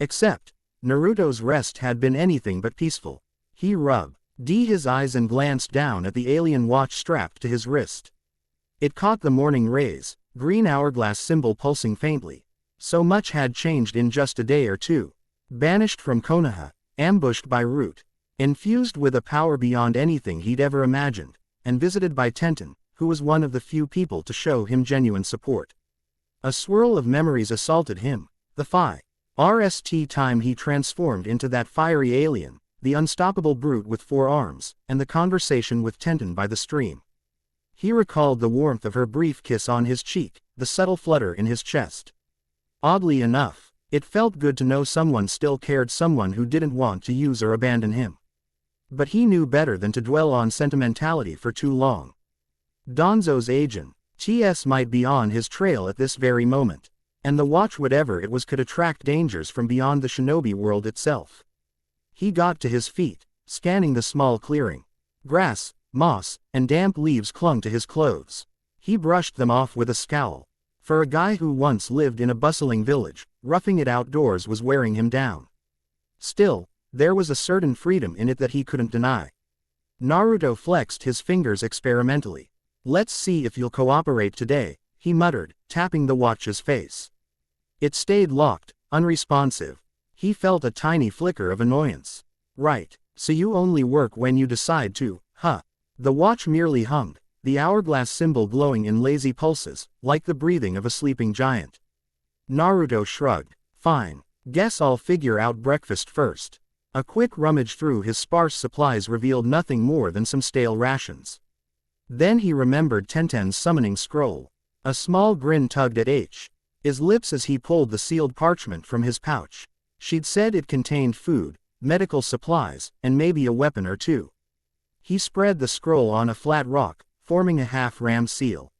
Except, Naruto's rest had been anything but peaceful. He rubbed his eyes and glanced down at the alien watch strapped to his wrist. It caught the morning rays, green hourglass symbol pulsing faintly. So much had changed in just a day or two. Banished from Konoha, ambushed by Root, infused with a power beyond anything he'd ever imagined, and visited by Tenten, who was one of the few people to show him genuine support. A swirl of memories assaulted him, the first time he transformed into that fiery alien, the unstoppable brute with 4 arms, and the conversation with Tenten by the stream. He recalled the warmth of her brief kiss on his cheek, the subtle flutter in his chest. Oddly enough, it felt good to know someone still cared, someone who didn't want to use or abandon him. But he knew better than to dwell on sentimentality for too long. Danzo's agent, 10’s, might be on his trail at this very moment, and the watch, whatever it was, could attract dangers from beyond the shinobi world itself. He got to his feet, scanning the small clearing. Grass, moss, and damp leaves clung to his clothes. He brushed them off with a scowl. For a guy who once lived in a bustling village, roughing it outdoors was wearing him down. Still, there was a certain freedom in it that he couldn't deny. Naruto flexed his fingers experimentally. "Let's see if you'll cooperate today," he muttered, tapping the watch's face. It stayed locked, unresponsive. He felt a tiny flicker of annoyance. "Right, so you only work when you decide to, huh?" The watch merely hummed, the hourglass symbol glowing in lazy pulses, like the breathing of a sleeping giant. Naruto shrugged. "Fine, guess I'll figure out breakfast first." A quick rummage through his sparse supplies revealed nothing more than some stale rations. Then he remembered Tenten's summoning scroll. A small grin tugged at his lips as he pulled the sealed parchment from his pouch. She'd said it contained food, medical supplies, and maybe a weapon or two. He spread the scroll on a flat rock, forming a half-rammed seal.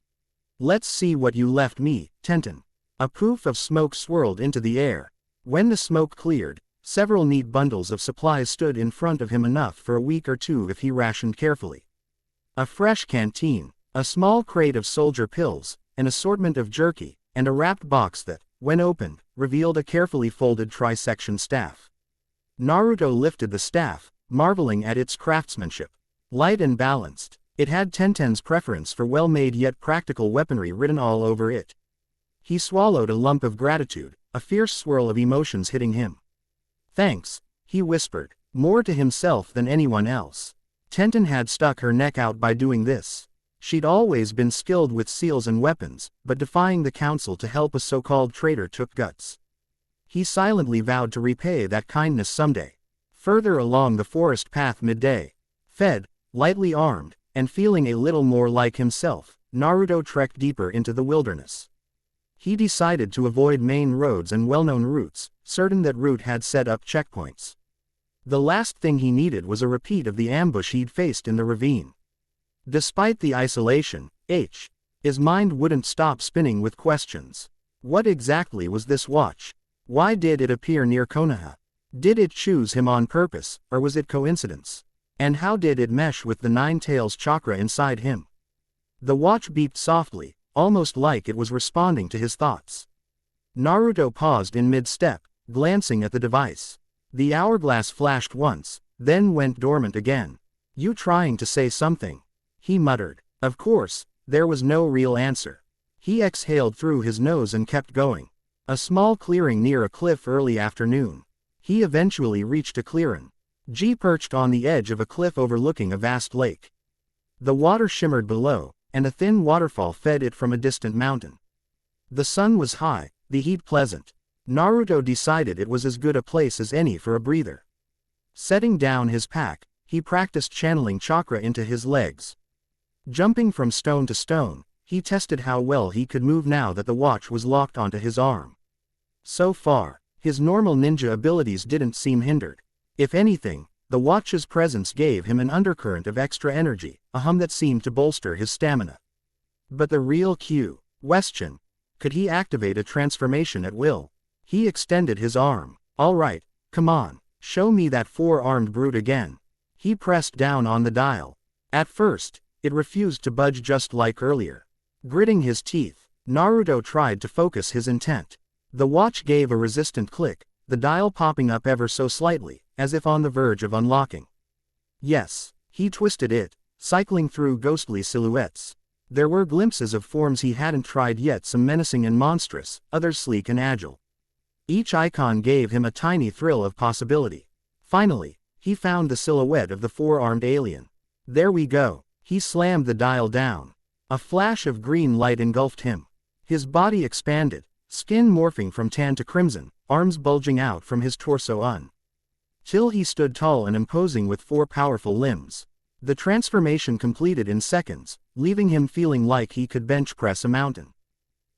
"Let's see what you left me, Tenten." A poof of smoke swirled into the air. When the smoke cleared, several neat bundles of supplies stood in front of him, enough for a week or two if he rationed carefully. A fresh canteen, a small crate of soldier pills, an assortment of jerky, and a wrapped box that, when opened, revealed a carefully folded tri-section staff. Naruto lifted the staff, marveling at its craftsmanship. Light and balanced, it had Tenten's preference for well-made yet practical weaponry written all over it. He swallowed a lump of gratitude, a fierce swirl of emotions hitting him. "Thanks," he whispered, more to himself than anyone else. Tenten had stuck her neck out by doing this. She'd always been skilled with seals and weapons, but defying the council to help a so-called traitor took guts. He silently vowed to repay that kindness someday. Further along the forest path midday, fed, lightly armed, and feeling a little more like himself, Naruto trekked deeper into the wilderness. He decided to avoid main roads and well-known routes, certain that route had set up checkpoints. The last thing he needed was a repeat of the ambush he'd faced in the ravine. Despite the isolation, his mind wouldn't stop spinning with questions. What exactly was this watch? Why did it appear near Konoha? Did it choose him on purpose, or was it coincidence? And how did it mesh with the Nine-Tails chakra inside him? The watch beeped softly, almost like it was responding to his thoughts. Naruto paused in mid-step, glancing at the device. The hourglass flashed once, then went dormant again. "You trying to say something?" he muttered. Of course, there was no real answer. He exhaled through his nose and kept going. A small clearing near a cliff early afternoon. He eventually reached a clearing. G perched on the edge of a cliff overlooking a vast lake. The water shimmered below, and a thin waterfall fed it from a distant mountain. The sun was high, the heat pleasant. Naruto decided it was as good a place as any for a breather. Setting down his pack, he practiced channeling chakra into his legs. Jumping from stone to stone, he tested how well he could move now that the watch was locked onto his arm. So far, his normal ninja abilities didn't seem hindered. If anything, the watch's presence gave him an undercurrent of extra energy, a hum that seemed to bolster his stamina. But the real question: could he activate a transformation at will? He extended his arm. "All right, come on, show me that four-armed brute again." He pressed down on the dial. At first, it refused to budge just like earlier. Gritting his teeth, Naruto tried to focus his intent. The watch gave a resistant click, the dial popping up ever so slightly, as if on the verge of unlocking. Yes, he twisted it, cycling through ghostly silhouettes. There were glimpses of forms he hadn't tried yet, some menacing and monstrous, others sleek and agile. Each icon gave him a tiny thrill of possibility. Finally, he found the silhouette of the four-armed alien. There we go. He slammed the dial down. A flash of green light engulfed him. His body expanded, skin morphing from tan to crimson, arms bulging out from his torso till he stood tall and imposing with four powerful limbs. The transformation completed in seconds, leaving him feeling like he could bench press a mountain.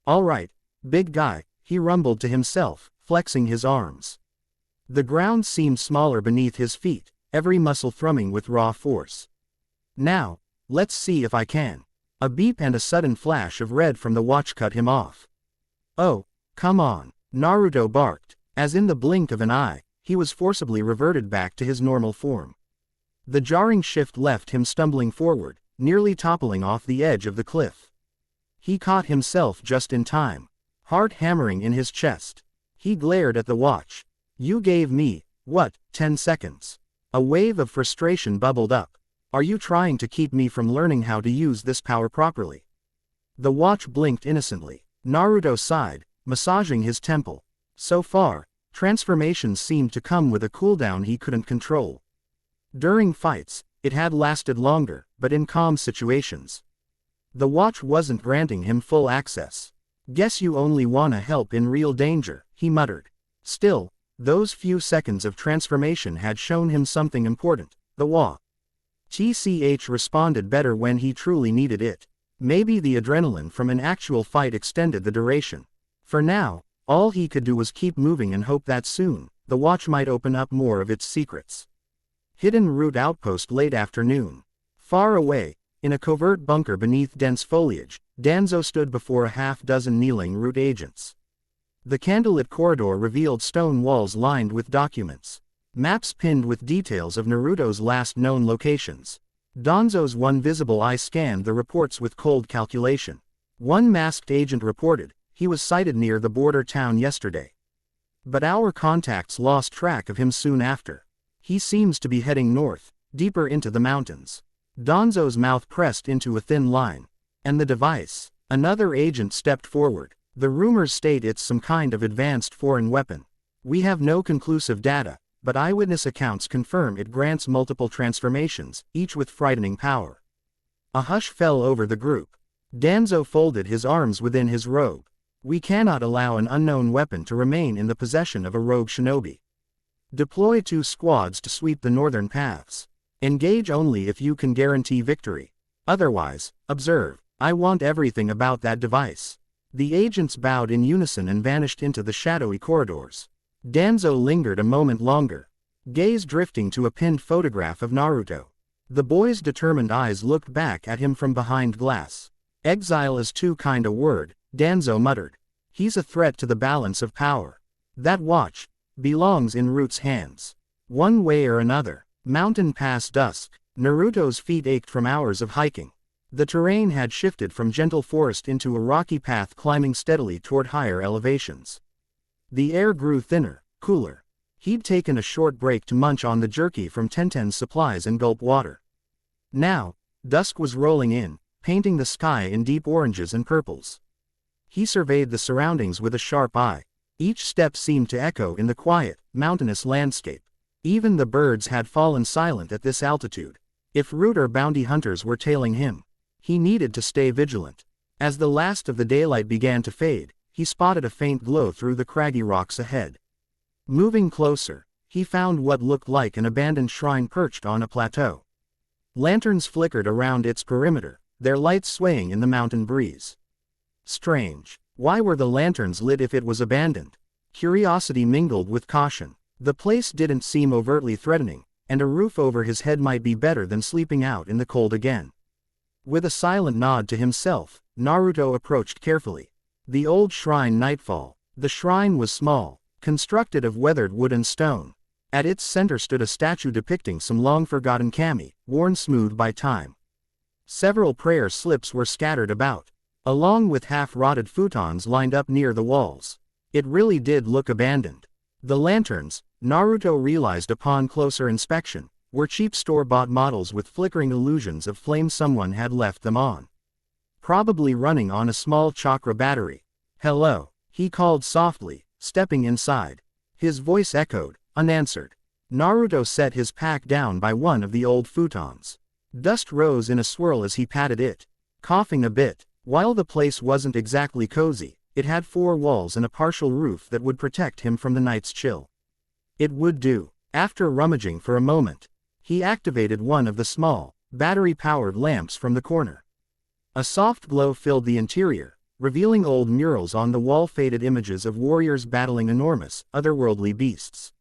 "All right, big guy," he rumbled to himself, flexing his arms. The ground seemed smaller beneath his feet, every muscle thrumming with raw force. "Now, let's see if I can." A beep and a sudden flash of red from the watch cut him off. "Oh, come on," Naruto barked. As in the blink of an eye, he was forcibly reverted back to his normal form. The jarring shift left him stumbling forward, nearly toppling off the edge of the cliff. He caught himself just in time, heart hammering in his chest. He glared at the watch. "You gave me, 10 seconds?" A wave of frustration bubbled up. "Are you trying to keep me from learning how to use this power properly?" The watch blinked innocently. Naruto sighed, massaging his temple. So far, transformations seemed to come with a cooldown he couldn't control. During fights, it had lasted longer, but in calm situations, the watch wasn't granting him full access. "Guess you only wanna help in real danger," he muttered. Still, those few seconds of transformation had shown him something important. The watch responded better when he truly needed it. Maybe the adrenaline from an actual fight extended the duration. For now, all he could do was keep moving and hope that soon, the watch might open up more of its secrets. Hidden route outpost late afternoon. Far away, in a covert bunker beneath dense foliage, Danzo stood before a half-dozen kneeling route agents. The candlelit corridor revealed stone walls lined with documents. Maps pinned with details of Naruto's last known locations. Danzo's one visible eye scanned the reports with cold calculation. One masked agent reported, he was sighted near the border town yesterday. But our contacts lost track of him soon after. He seems to be heading north, deeper into the mountains. Danzo's mouth pressed into a thin line. And the device? Another agent stepped forward. The rumors state it's some kind of advanced foreign weapon. We have no conclusive data, but eyewitness accounts confirm it grants multiple transformations, each with frightening power. A hush fell over the group. Danzo folded his arms within his robe. We cannot allow an unknown weapon to remain in the possession of a rogue shinobi. Deploy 2 squads to sweep the northern paths. Engage only if you can guarantee victory. Otherwise, observe. I want everything about that device. The agents bowed in unison and vanished into the shadowy corridors. Danzo lingered a moment longer, gaze drifting to a pinned photograph of Naruto. The boy's determined eyes looked back at him from behind glass. Exile is too kind a word, Danzo muttered. He's a threat to the balance of power. That watch belongs in Root's hands. One way or another. Mountain past dusk. Naruto's feet ached from hours of hiking. The terrain had shifted from gentle forest into a rocky path climbing steadily toward higher elevations. The air grew thinner, cooler. He'd taken a short break to munch on the jerky from 10’s supplies and gulp water. Now, dusk was rolling in, painting the sky in deep oranges and purples. He surveyed the surroundings with a sharp eye. Each step seemed to echo in the quiet, mountainous landscape. Even the birds had fallen silent at this altitude. If Root or bounty hunters were tailing him, he needed to stay vigilant. As the last of the daylight began to fade, he spotted a faint glow through the craggy rocks ahead. Moving closer, he found what looked like an abandoned shrine perched on a plateau. Lanterns flickered around its perimeter, their lights swaying in the mountain breeze. Strange. Why were the lanterns lit if it was abandoned? Curiosity mingled with caution. The place didn't seem overtly threatening, and a roof over his head might be better than sleeping out in the cold again. With a silent nod to himself, Naruto approached carefully. The old shrine Nightfall. The shrine was small, constructed of weathered wood and stone. At its center stood a statue depicting some long-forgotten kami, worn smooth by time. Several prayer slips were scattered about, along with half-rotted futons lined up near the walls. It really did look abandoned. The lanterns, Naruto realized upon closer inspection, were cheap store-bought models with flickering illusions of flame. Someone had left them on. Probably running on a small chakra battery. "Hello," he called softly, stepping inside. His voice echoed, unanswered. Naruto set his pack down by one of the old futons. Dust rose in a swirl as he patted it, coughing a bit. While the place wasn't exactly cozy, it had 4 walls and a partial roof that would protect him from the night's chill. It would do. After rummaging for a moment, he activated one of the small, battery-powered lamps from the corner. A soft glow filled the interior, revealing old murals on the wall, faded images of warriors battling enormous, otherworldly beasts.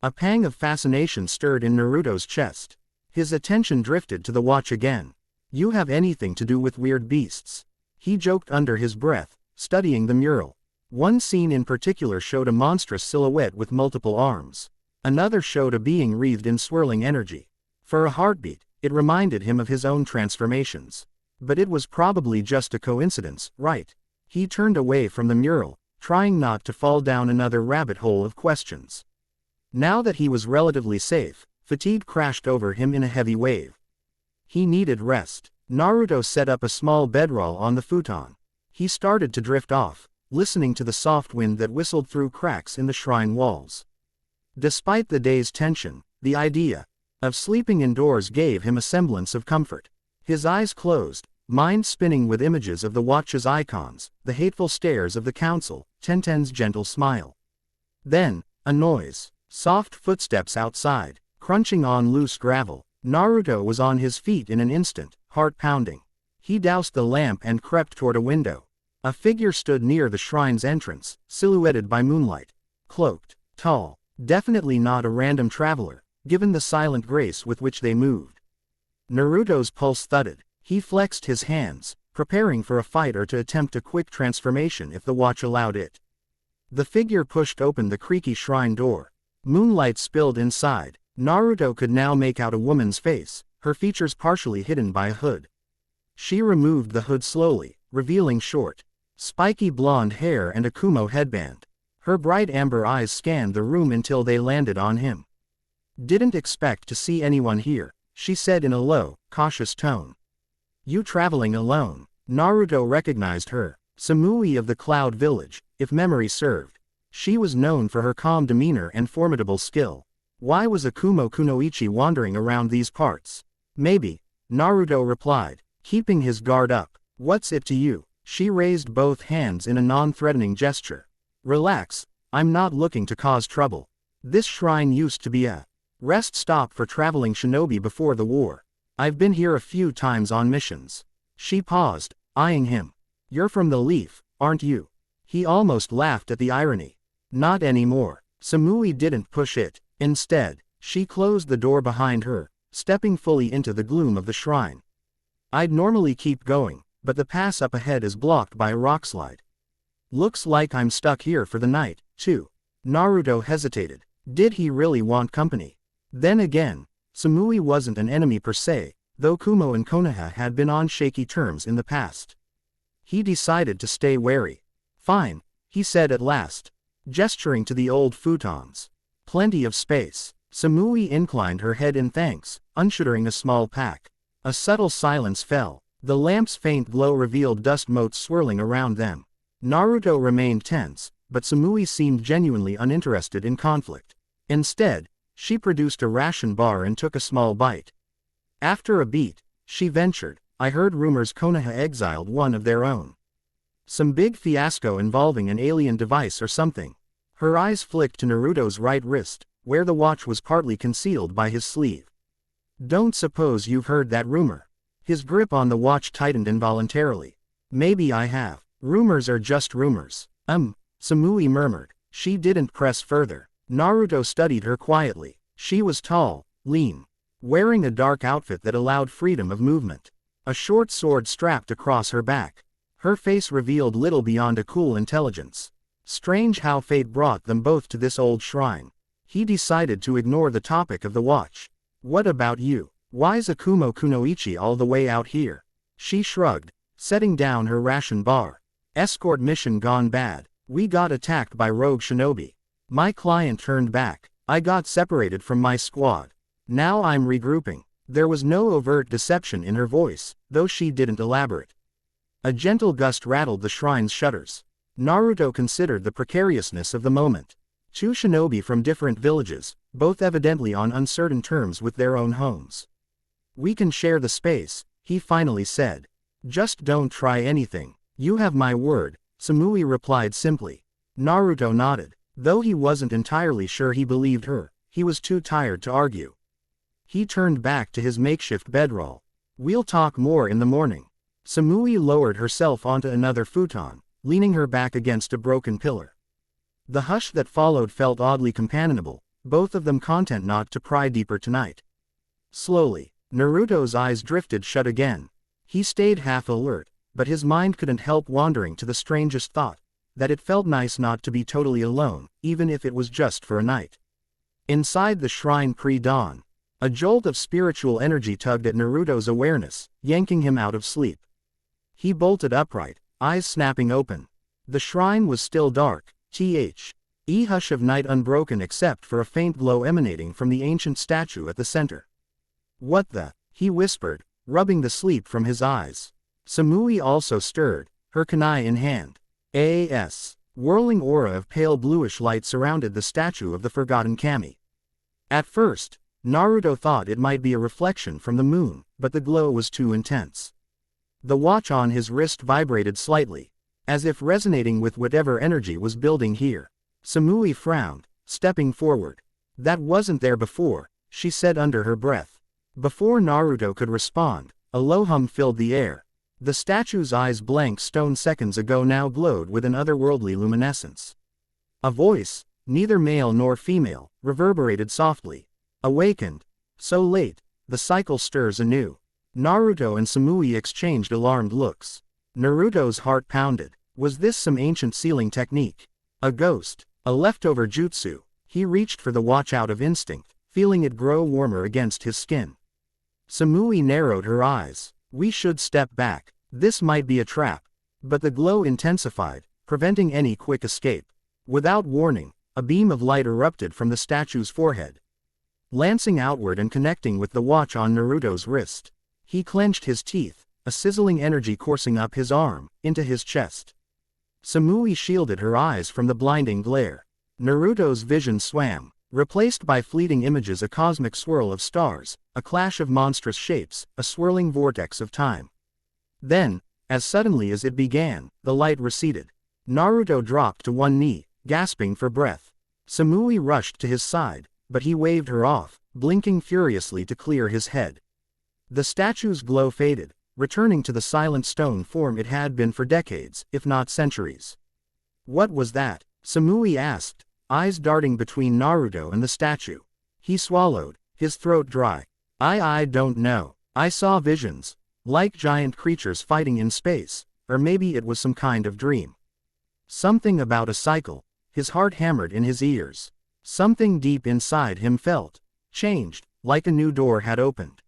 A pang of fascination stirred in Naruto's chest. His attention drifted to the watch again. "You have anything to do with weird beasts?" He joked under his breath, studying the mural. One scene in particular showed a monstrous silhouette with multiple arms. Another showed a being wreathed in swirling energy. For a heartbeat, it reminded him of his own transformations. But it was probably just a coincidence, right? He turned away from the mural, trying not to fall down another rabbit hole of questions. Now that he was relatively safe, fatigue crashed over him in a heavy wave. He needed rest. Naruto set up a small bedroll on the futon. He started to drift off, listening to the soft wind that whistled through cracks in the shrine walls. Despite the day's tension, the idea of sleeping indoors gave him a semblance of comfort. His eyes closed, mind spinning with images of the watch's icons, the hateful stares of the council, 10’s gentle smile. Then, a noise. Soft footsteps outside, crunching on loose gravel. Naruto was on his feet in an instant, heart pounding. He doused the lamp and crept toward a window. A figure stood near the shrine's entrance, silhouetted by moonlight. Cloaked, tall, definitely not a random traveler, given the silent grace with which they moved. Naruto's pulse thudded. He flexed his hands, preparing for a fight or to attempt a quick transformation if the watch allowed it. The figure pushed open the creaky shrine door. Moonlight spilled inside. Naruto could now make out a woman's face, her features partially hidden by a hood. She removed the hood slowly, revealing short, spiky blonde hair and a kumo headband. Her bright amber eyes scanned the room until they landed on him. "Didn't expect to see anyone here," she said in a low, cautious tone. "You traveling alone?" Naruto recognized her. Samui of the Cloud Village, if memory served. She was known for her calm demeanor and formidable skill. Why was Akumo Kunoichi wandering around these parts? Maybe, Naruto replied, keeping his guard up. What's it to you? She raised both hands in a non-threatening gesture. Relax, I'm not looking to cause trouble. This shrine used to be a rest stop for traveling shinobi before the war. I've been here a few times on missions. She paused, eyeing him. You're from the Leaf, aren't you? He almost laughed at the irony. Not anymore. Samui didn't push it. Instead, she closed the door behind her, stepping fully into the gloom of the shrine. I'd normally keep going, but the pass up ahead is blocked by a rockslide. Looks like I'm stuck here for the night, too. Naruto hesitated. Did he really want company? Then again, Samui wasn't an enemy per se, though Kumo and Konoha had been on shaky terms in the past. He decided to stay wary. Fine, he said at last, gesturing to the old futons. Plenty of space. Samui inclined her head in thanks, unshuttering a small pack. A subtle silence fell. The lamp's faint glow revealed dust motes swirling around them. Naruto remained tense, but Samui seemed genuinely uninterested in conflict. Instead, she produced a ration bar and took a small bite. After a beat, she ventured, I heard rumors Konoha exiled one of their own. Some big fiasco involving an alien device or something. Her eyes flicked to Naruto's right wrist, where the watch was partly concealed by his sleeve. Don't suppose you've heard that rumor. His grip on the watch tightened involuntarily. Maybe I have. Rumors are just rumors. Samui murmured. She didn't press further. Naruto studied her quietly. She was tall, lean, wearing a dark outfit that allowed freedom of movement. A short sword strapped across her back. Her face revealed little beyond a cool intelligence. Strange how fate brought them both to this old shrine. He decided to ignore the topic of the watch. What about you? Why's Akumo Kunoichi all the way out here? She shrugged, setting down her ration bar. Escort mission gone bad. We got attacked by rogue shinobi. My client turned back. I got separated from my squad. Now I'm regrouping. There was no overt deception in her voice, though she didn't elaborate. A gentle gust rattled the shrine's shutters. Naruto considered the precariousness of the moment. Two shinobi from different villages, both evidently on uncertain terms with their own homes. We can share the space, he finally said. Just don't try anything. You have my word, Samui replied simply. Naruto nodded. Though he wasn't entirely sure he believed her, he was too tired to argue. He turned back to his makeshift bedroll. We'll talk more in the morning. Samui lowered herself onto another futon, leaning her back against a broken pillar. The hush that followed felt oddly companionable, both of them content not to pry deeper tonight. Slowly, Naruto's eyes drifted shut again. He stayed half alert, but his mind couldn't help wandering to the strangest thought, that it felt nice not to be totally alone, even if it was just for a night. Inside the shrine pre-dawn, a jolt of spiritual energy tugged at Naruto's awareness, yanking him out of sleep. He bolted upright, eyes snapping open. The shrine was still dark, hush of night unbroken except for a faint glow emanating from the ancient statue at the center. What the? He whispered, rubbing the sleep from his eyes. Samui also stirred, her kunai in hand. Whirling aura of pale bluish light surrounded the statue of the forgotten kami. At first, Naruto thought it might be a reflection from the moon, but the glow was too intense. The watch on his wrist vibrated slightly, as if resonating with whatever energy was building here. Samui frowned, stepping forward. That wasn't there before, she said under her breath. Before Naruto could respond, a low hum filled the air. The statue's eyes, blank stone seconds ago, now glowed with an otherworldly luminescence. A voice, neither male nor female, reverberated softly. Awakened. So late, the cycle stirs anew. Naruto and Samui exchanged alarmed looks. Naruto's heart pounded. Was this some ancient sealing technique? A ghost? A leftover jutsu? He reached for the watch out of instinct, feeling it grow warmer against his skin. Samui narrowed her eyes. We should step back. This might be a trap. But the glow intensified, preventing any quick escape. Without warning, a beam of light erupted from the statue's forehead, lancing outward and connecting with the watch on Naruto's wrist. He clenched his teeth, a sizzling energy coursing up his arm, into his chest. Samui shielded her eyes from the blinding glare. Naruto's vision swam, replaced by fleeting images, a cosmic swirl of stars, a clash of monstrous shapes, a swirling vortex of time. Then, as suddenly as it began, the light receded. Naruto dropped to one knee, gasping for breath. Samui rushed to his side, but he waved her off, blinking furiously to clear his head. The statue's glow faded, returning to the silent stone form it had been for decades, if not centuries. What was that? Samui asked, eyes darting between Naruto and the statue. He swallowed, his throat dry. I don't know. I saw visions, like giant creatures fighting in space, or maybe it was some kind of dream. Something about a cycle. His heart hammered in his ears. Something deep inside him felt changed, like a new door had opened.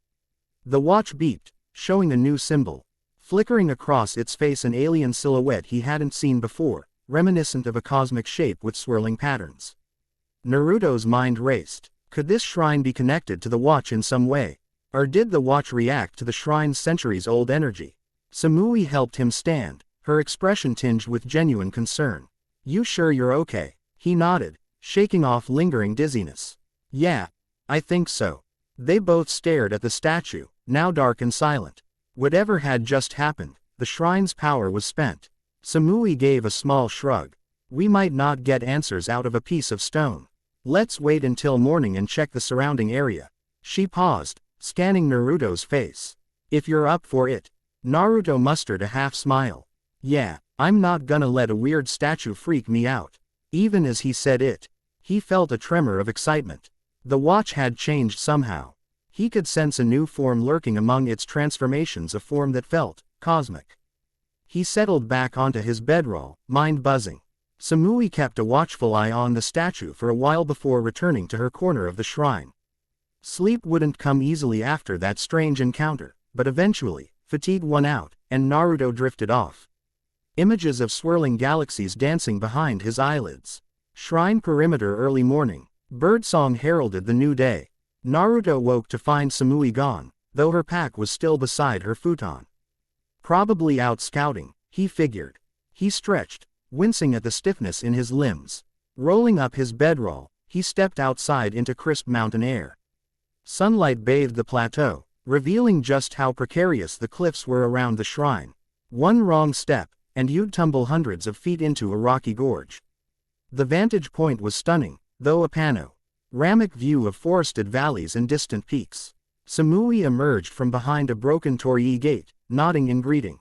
The watch beeped, showing a new symbol. Flickering across its face an alien silhouette he hadn't seen before, reminiscent of a cosmic shape with swirling patterns. Naruto's mind raced. Could this shrine be connected to the watch in some way? Or did the watch react to the shrine's centuries-old energy? Samui helped him stand, her expression tinged with genuine concern. You sure you're okay? He nodded, shaking off lingering dizziness. Yeah, I think so. They both stared at the statue, now dark and silent. Whatever had just happened, the shrine's power was spent. Samui gave a small shrug. We might not get answers out of a piece of stone. Let's wait until morning and check the surrounding area. She paused, scanning Naruto's face. If you're up for it. Naruto mustered a half smile. Yeah, I'm not gonna let a weird statue freak me out. Even as he said it, he felt a tremor of excitement. The watch had changed somehow. He could sense a new form lurking among its transformations, a form that felt cosmic. He settled back onto his bedroll, mind buzzing. Samui kept a watchful eye on the statue for a while before returning to her corner of the shrine. Sleep wouldn't come easily after that strange encounter, but eventually, fatigue won out, and Naruto drifted off. Images of swirling galaxies dancing behind his eyelids. Shrine perimeter early morning. Birdsong heralded the new day. Naruto woke to find Samui gone, though her pack was still beside her futon. Probably out scouting, he figured. He stretched, wincing at the stiffness in his limbs. Rolling up his bedroll, he stepped outside into crisp mountain air. Sunlight bathed the plateau, revealing just how precarious the cliffs were around the shrine. One wrong step, and you'd tumble hundreds of feet into a rocky gorge. The vantage point was stunning, though a panoramic view of forested valleys and distant peaks. Samui emerged from behind a broken torii gate, nodding in greeting.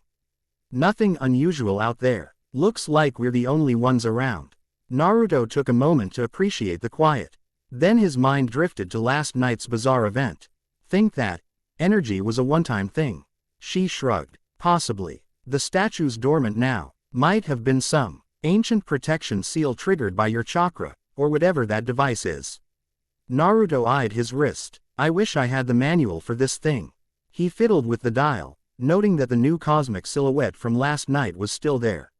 Nothing unusual out there. Looks like we're the only ones around. Naruto took a moment to appreciate the quiet. Then his mind drifted to last night's bizarre event. Think that energy was a one-time thing. She shrugged. Possibly. The statue's dormant now. Might have been some ancient protection seal triggered by your chakra, or whatever that device is. Naruto eyed his wrist. I wish I had the manual for this thing. He fiddled with the dial, noting that the new cosmic silhouette from last night was still there.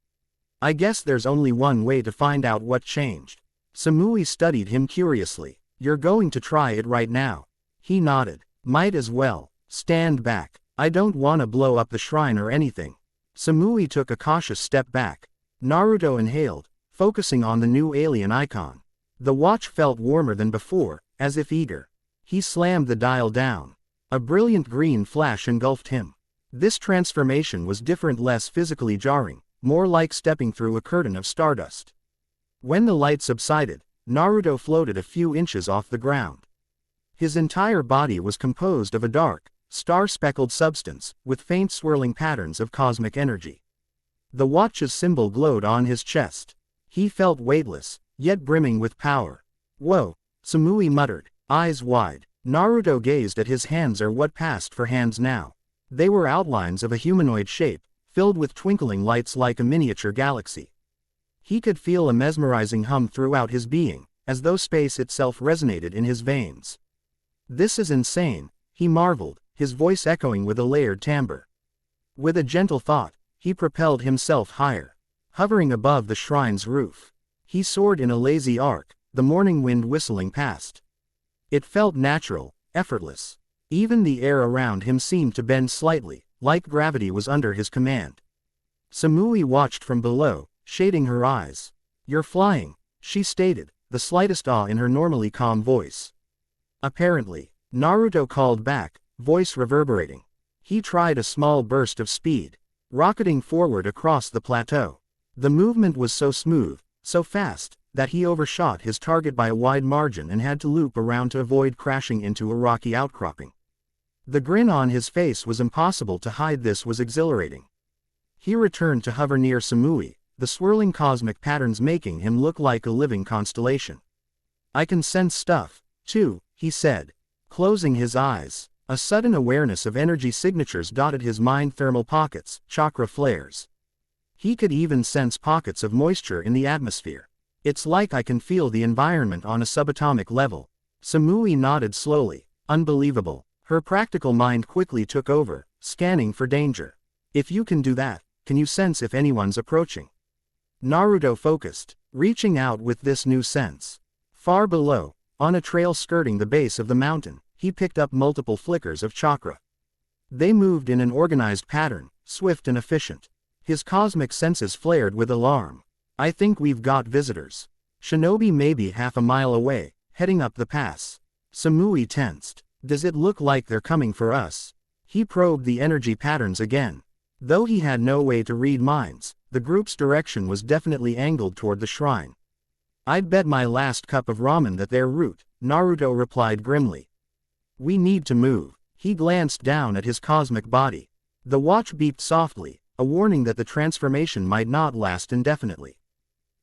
I guess there's only one way to find out what changed. Samui studied him curiously. You're going to try it right now? He nodded. Might as well. Stand back. I don't want to blow up the shrine or anything. Samui took a cautious step back. Naruto inhaled, focusing on the new alien icon. The watch felt warmer than before, as if eager. He slammed the dial down. A brilliant green flash engulfed him. This transformation was different, less physically jarring, more like stepping through a curtain of stardust. When the light subsided, Naruto floated a few inches off the ground. His entire body was composed of a dark, star-speckled substance, with faint swirling patterns of cosmic energy. The watch's symbol glowed on his chest. He felt weightless, yet brimming with power. Whoa, Samui muttered, eyes wide. Naruto gazed at his hands, or what passed for hands now. They were outlines of a humanoid shape, filled with twinkling lights like a miniature galaxy. He could feel a mesmerizing hum throughout his being, as though space itself resonated in his veins. This is insane, he marveled, his voice echoing with a layered timbre. With a gentle thought, he propelled himself higher. Hovering above the shrine's roof, he soared in a lazy arc, the morning wind whistling past. It felt natural, effortless. Even the air around him seemed to bend slightly, like gravity was under his command. Samui watched from below, shading her eyes. You're flying, she stated, the slightest awe in her normally calm voice. Apparently, Naruto called back, voice reverberating. He tried a small burst of speed, rocketing forward across the plateau. The movement was so smooth, so fast, that he overshot his target by a wide margin and had to loop around to avoid crashing into a rocky outcropping. The grin on his face was impossible to hide. This was exhilarating. He returned to hover near Samui, the swirling cosmic patterns making him look like a living constellation. I can sense stuff, too, he said, closing his eyes. A sudden awareness of energy signatures dotted his mind: thermal pockets, chakra flares. He could even sense pockets of moisture in the atmosphere. It's like I can feel the environment on a subatomic level. Samui nodded slowly. Unbelievable. Her practical mind quickly took over, scanning for danger. If you can do that, can you sense if anyone's approaching? Naruto focused, reaching out with this new sense. Far below, on a trail skirting the base of the mountain, he picked up multiple flickers of chakra. They moved in an organized pattern, swift and efficient. His cosmic senses flared with alarm. I think we've got visitors. Shinobi maybe half a mile away, heading up the pass. Samui tensed. Does it look like they're coming for us? He probed the energy patterns again. Though he had no way to read minds, the group's direction was definitely angled toward the shrine. I'd bet my last cup of ramen that they're route, Naruto replied grimly. We need to move. He glanced down at his cosmic body. The watch beeped softly, a warning that the transformation might not last indefinitely.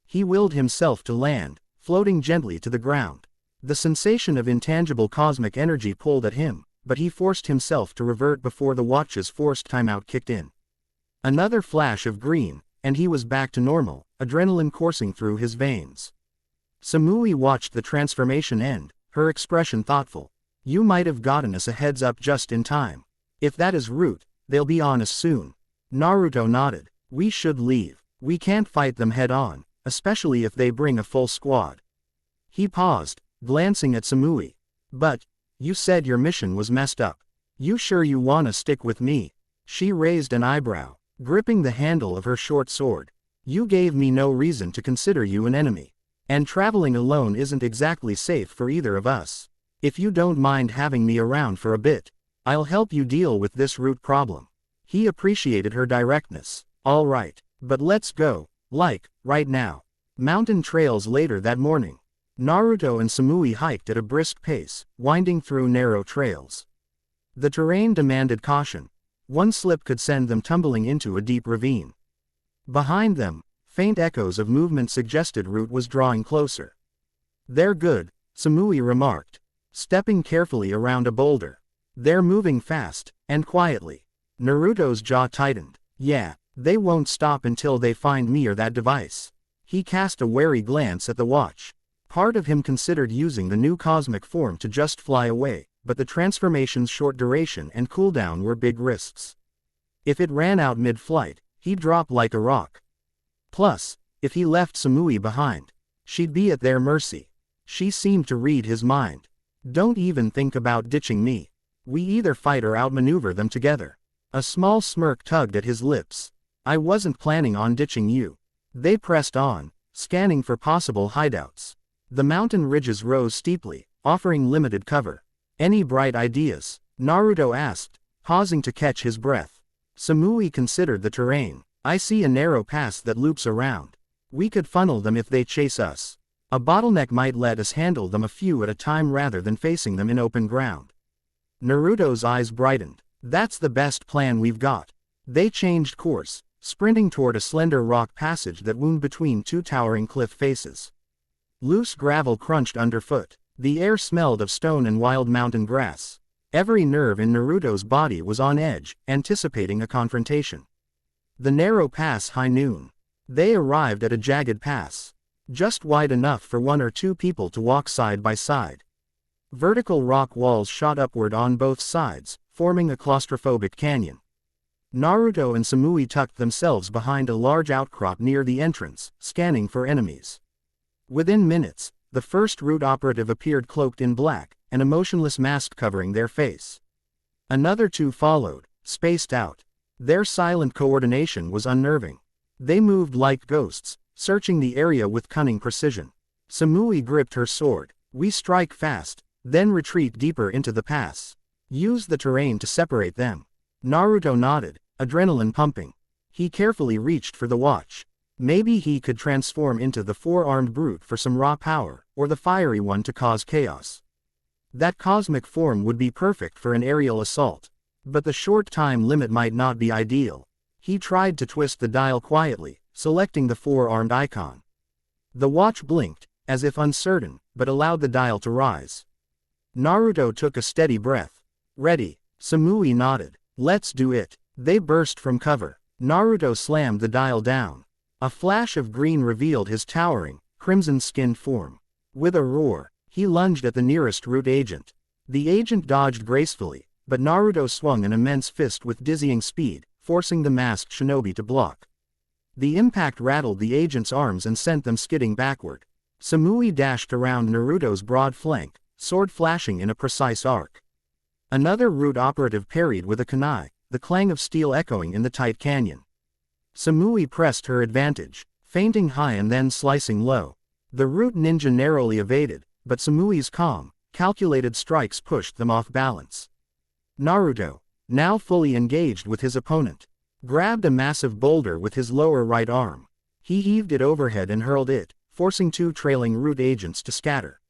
He willed himself to land, floating gently to the ground. The sensation of intangible cosmic energy pulled at him, but he forced himself to revert before the watch's forced timeout kicked in. Another flash of green, and he was back to normal, adrenaline coursing through his veins. Samui watched the transformation end, her expression thoughtful. You might have gotten us a heads up just in time. If that is route, they'll be on us soon. Naruto nodded. We should leave. We can't fight them head on, especially if they bring a full squad. He paused, glancing at Samui. But, you said your mission was messed up. You sure you wanna stick with me? She raised an eyebrow, gripping the handle of her short sword. You gave me no reason to consider you an enemy. And traveling alone isn't exactly safe for either of us. If you don't mind having me around for a bit, I'll help you deal with this root problem. He appreciated her directness. All right, but let's go, like, right now. Mountain trails later that morning. Naruto and Samui hiked at a brisk pace, winding through narrow trails. The terrain demanded caution. One slip could send them tumbling into a deep ravine. Behind them, faint echoes of movement suggested route was drawing closer. They're good, Samui remarked, stepping carefully around a boulder. They're moving fast, and quietly. Naruto's jaw tightened. Yeah, they won't stop until they find me or that device. He cast a wary glance at the watch. Part of him considered using the new cosmic form to just fly away, but the transformation's short duration and cooldown were big risks. If it ran out mid-flight, he'd drop like a rock. Plus, if he left Samui behind, she'd be at their mercy. She seemed to read his mind. Don't even think about ditching me. We either fight or outmaneuver them together. A small smirk tugged at his lips. I wasn't planning on ditching you. They pressed on, scanning for possible hideouts. The mountain ridges rose steeply, offering limited cover. Any bright ideas? Naruto asked, pausing to catch his breath. Samui considered the terrain. I see a narrow pass that loops around. We could funnel them if they chase us. A bottleneck might let us handle them a few at a time rather than facing them in open ground. Naruto's eyes brightened. That's the best plan we've got. They changed course, sprinting toward a slender rock passage that wound between two towering cliff faces. Loose gravel crunched underfoot. The air smelled of stone and wild mountain grass. Every nerve in Naruto's body was on edge, anticipating a confrontation. The narrow pass. High noon. They arrived at a jagged pass. Just wide enough for one or two people to walk side by side. Vertical rock walls shot upward on both sides, forming a claustrophobic canyon. Naruto and Samui tucked themselves behind a large outcrop near the entrance, scanning for enemies. Within minutes, the first route operative appeared cloaked in black, an emotionless mask covering their face. Another two followed, spaced out. Their silent coordination was unnerving. They moved like ghosts, searching the area with cunning precision. Samui gripped her sword. We strike fast, then retreat deeper into the pass. Use the terrain to separate them. Naruto nodded, adrenaline pumping. He carefully reached for the watch. Maybe he could transform into the four-armed brute for some raw power, or the fiery one to cause chaos. That cosmic form would be perfect for an aerial assault. But the short time limit might not be ideal. He tried to twist the dial quietly, selecting the four-armed icon. The watch blinked, as if uncertain, but allowed the dial to rise. Naruto took a steady breath. Ready. Samui nodded. Let's do it. They burst from cover. Naruto slammed the dial down. A flash of green revealed his towering, crimson-skinned form. With a roar, he lunged at the nearest root agent. The agent dodged gracefully, but Naruto swung an immense fist with dizzying speed, forcing the masked shinobi to block. The impact rattled the agent's arms and sent them skidding backward. Samui dashed around Naruto's broad flank, sword flashing in a precise arc. Another root operative parried with a kunai, the clang of steel echoing in the tight canyon. Samui pressed her advantage, feinting high and then slicing low. The root ninja narrowly evaded, but Samui's calm, calculated strikes pushed them off balance. Naruto, now fully engaged with his opponent, grabbed a massive boulder with his lower right arm. He heaved it overhead and hurled it, forcing two trailing root agents to scatter.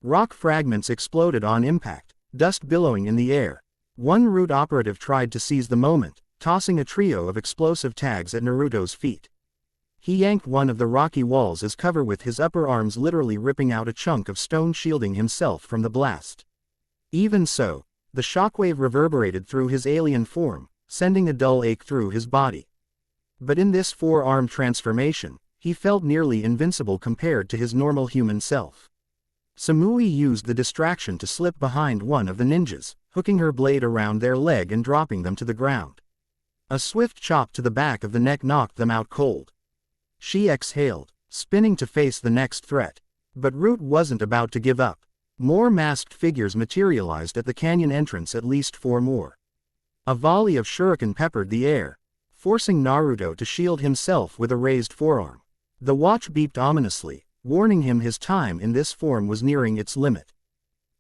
Rock fragments exploded on impact, dust billowing in the air. One root operative tried to seize the moment, tossing a trio of explosive tags at Naruto's feet. He yanked one of the rocky walls as cover with his upper arms, literally ripping out a chunk of stone shielding himself from the blast. Even so, the shockwave reverberated through his alien form, sending a dull ache through his body. But in this four-arm transformation, he felt nearly invincible compared to his normal human self. Samui used the distraction to slip behind one of the ninjas, hooking her blade around their leg and dropping them to the ground. A swift chop to the back of the neck knocked them out cold. She exhaled, spinning to face the next threat. But Root wasn't about to give up. More masked figures materialized at the canyon entrance, at least four more. A volley of shuriken peppered the air, forcing Naruto to shield himself with a raised forearm. The watch beeped ominously, warning him his time in this form was nearing its limit.